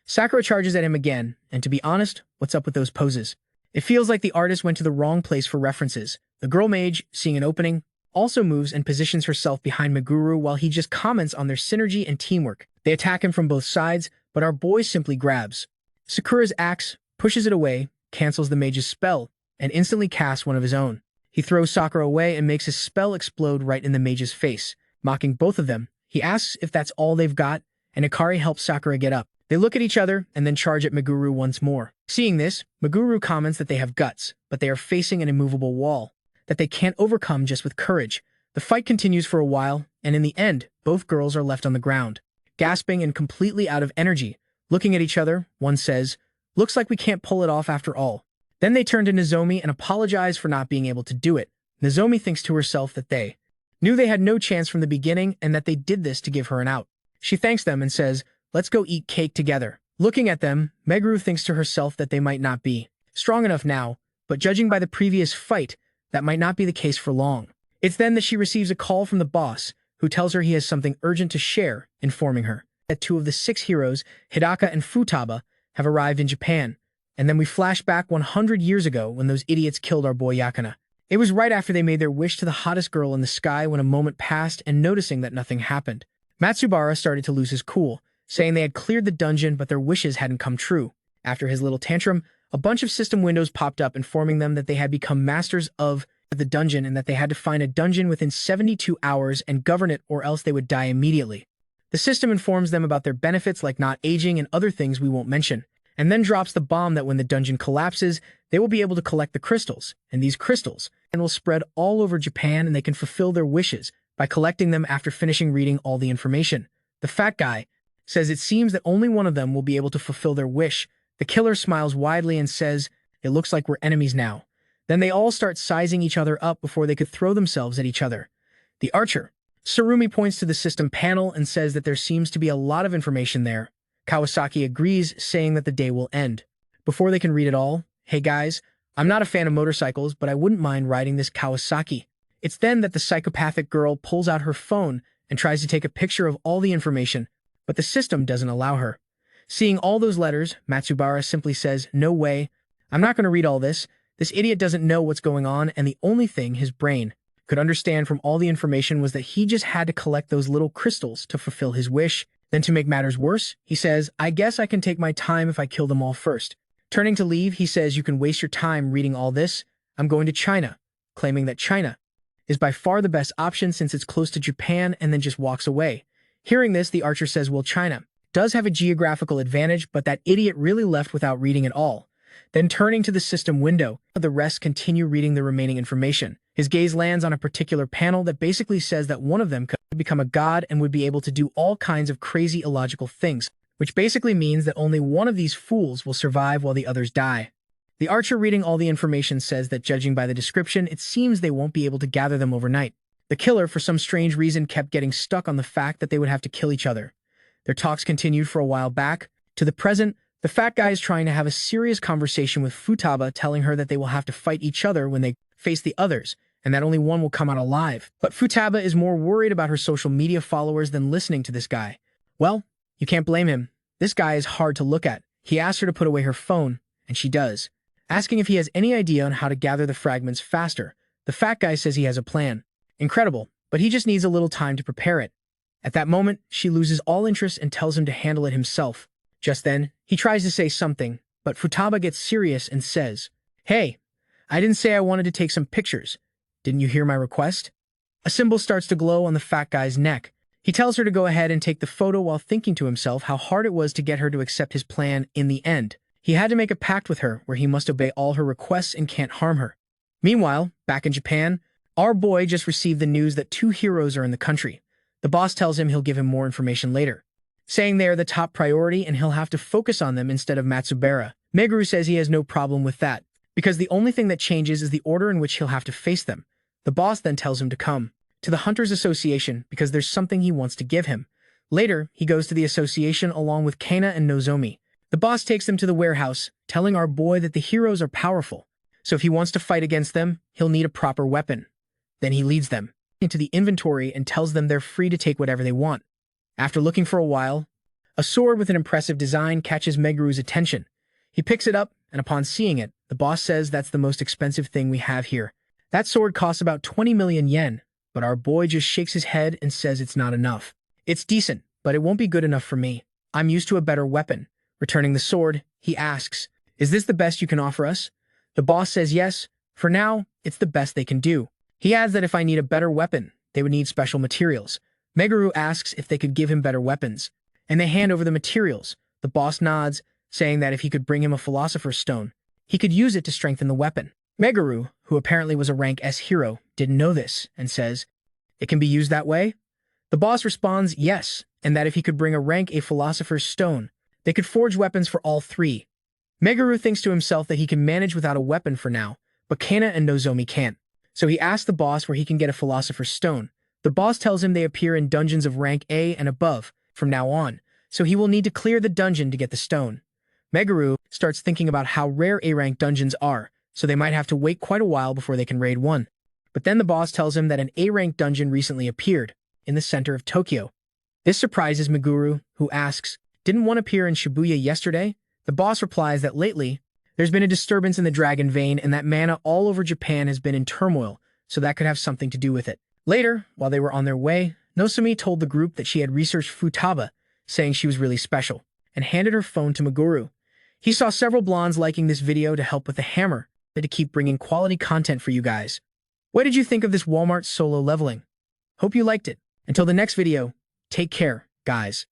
Sakura charges at him again, and to be honest, what's up with those poses? It feels like the artist went to the wrong place for references. The girl mage, seeing an opening, also moves and positions herself behind Meguru while he just comments on their synergy and teamwork. They attack him from both sides, but our boy simply grabs Sakura's axe, pushes it away, cancels the mage's spell, and instantly casts one of his own. He throws Sakura away and makes his spell explode right in the mage's face, mocking both of them. He asks if that's all they've got, and Ikari helps Sakura get up. They look at each other and then charge at Meguru once more. Seeing this, Meguru comments that they have guts, but they are facing an immovable wall that they can't overcome just with courage. The fight continues for a while, and in the end, both girls are left on the ground, gasping and completely out of energy. Looking at each other, one says, "Looks like we can't pull it off after all." Then they turn to Nozomi and apologize for not being able to do it. Nozomi thinks to herself that they knew they had no chance from the beginning and that they did this to give her an out. She thanks them and says, "Let's go eat cake together." Looking at them, Meguru thinks to herself that they might not be strong enough now, but judging by the previous fight, that might not be the case for long. It's then that she receives a call from the boss, who tells her he has something urgent to share, informing her that 2 of the 6 heroes, Hidaka and Futaba, have arrived in Japan. And then we flash back 100 years ago when those idiots killed our boy Yakuna. It was right after they made their wish to the hottest girl in the sky when a moment passed and noticing that nothing happened. Matsubara started to lose his cool, saying they had cleared the dungeon but their wishes hadn't come true. After his little tantrum, a bunch of system windows popped up informing them that they had become masters of the dungeon and that they had to find a dungeon within 72 hours and govern it or else they would die immediately. The system informs them about their benefits like not aging and other things we won't mention, and then drops the bomb that when the dungeon collapses, they will be able to collect the crystals, and these crystals will spread all over Japan and they can fulfill their wishes by collecting them after finishing reading all the information. The fat guy says it seems that only one of them will be able to fulfill their wish. The killer smiles widely and says, "It looks like we're enemies now." Then they all start sizing each other up before they could throw themselves at each other. The archer, Surumi, points to the system panel and says that there seems to be a lot of information there. Kawasaki agrees, saying that the day will end. Before they can read it all, "Hey guys, I'm not a fan of motorcycles, but I wouldn't mind riding this Kawasaki." It's then that the psychopathic girl pulls out her phone and tries to take a picture of all the information, but the system doesn't allow her. Seeing all those letters, Matsubara simply says, "No way, I'm not going to read all this. This idiot doesn't know what's going on, and the only thing his brain could understand from all the information was that he just had to collect those little crystals to fulfill his wish." Then to make matters worse, he says, "I guess I can take my time if I kill them all first." Turning to leave, he says, "You can waste your time reading all this. I'm going to China," claiming that China is by far the best option since it's close to Japan, and then just walks away. Hearing this, the archer says, "Well, China does have a geographical advantage, but that idiot really left without reading it all." Then turning to the system window, the rest continue reading the remaining information. His gaze lands on a particular panel that basically says that one of them could become a god and would be able to do all kinds of crazy illogical things, which basically means that only one of these fools will survive while the others die. The archer reading all the information says that judging by the description, it seems they won't be able to gather them overnight. The killer, for some strange reason, kept getting stuck on the fact that they would have to kill each other. Their talks continued for a while back. To the present, the fat guy is trying to have a serious conversation with Futaba, telling her that they will have to fight each other when they face the others, and that only one will come out alive. But Futaba is more worried about her social media followers than listening to this guy. Well, you can't blame him. This guy is hard to look at. He asks her to put away her phone, and she does. Asking if he has any idea on how to gather the fragments faster, the fat guy says he has a plan. Incredible, but he just needs a little time to prepare it. At that moment, she loses all interest and tells him to handle it himself. Just then, he tries to say something, but Futaba gets serious and says, "Hey, I didn't say I wanted to take some pictures. Didn't you hear my request?" A symbol starts to glow on the fat guy's neck. He tells her to go ahead and take the photo while thinking to himself how hard it was to get her to accept his plan in the end. He had to make a pact with her where he must obey all her requests and can't harm her. Meanwhile, back in Japan, our boy just received the news that 2 heroes are in the country. The boss tells him he'll give him more information later, saying they are the top priority and he'll have to focus on them instead of Matsubara. Meguru says he has no problem with that, because the only thing that changes is the order in which he'll have to face them. The boss then tells him to come to the Hunters Association because there's something he wants to give him. Later, he goes to the association along with Kana and Nozomi. The boss takes them to the warehouse, telling our boy that the heroes are powerful, so if he wants to fight against them, he'll need a proper weapon. Then he leads them into the inventory and tells them they're free to take whatever they want. After looking for a while, a sword with an impressive design catches Meguru's attention. He picks it up, and upon seeing it, the boss says that's the most expensive thing we have here. That sword costs about 20 million yen, but our boy just shakes his head and says it's not enough. "It's decent, but it won't be good enough for me. I'm used to a better weapon." Returning the sword, he asks, "Is this the best you can offer us?" The boss says yes. For now, it's the best they can do. He adds that if I need a better weapon, they would need special materials. Meguru asks if they could give him better weapons, and they hand over the materials. The boss nods, saying that if he could bring him a Philosopher's Stone, he could use it to strengthen the weapon. Meguru, who apparently was a rank S hero, didn't know this, and says, "It can be used that way?" The boss responds yes, and that if he could bring a rank A Philosopher's Stone, they could forge weapons for all three. Meguru thinks to himself that he can manage without a weapon for now, but Kana and Nozomi can't. So he asks the boss where he can get a Philosopher's Stone. The boss tells him they appear in dungeons of rank A and above from now on, so he will need to clear the dungeon to get the stone. Meguru starts thinking about how rare A-rank dungeons are, so they might have to wait quite a while before they can raid one. But then the boss tells him that an A-rank dungeon recently appeared in the center of Tokyo. This surprises Meguru, who asks, "Didn't one appear in Shibuya yesterday?" The boss replies that lately, there's been a disturbance in the Dragon Vein and that mana all over Japan has been in turmoil, so that could have something to do with it. Later, while they were on their way, Nozomi told the group that she had researched Futaba, saying she was really special, and handed her phone to Meguru. He saw several blondes liking this video to help with the hammer, and to keep bringing quality content for you guys. What did you think of this Walmart solo leveling? Hope you liked it. Until the next video, take care, guys.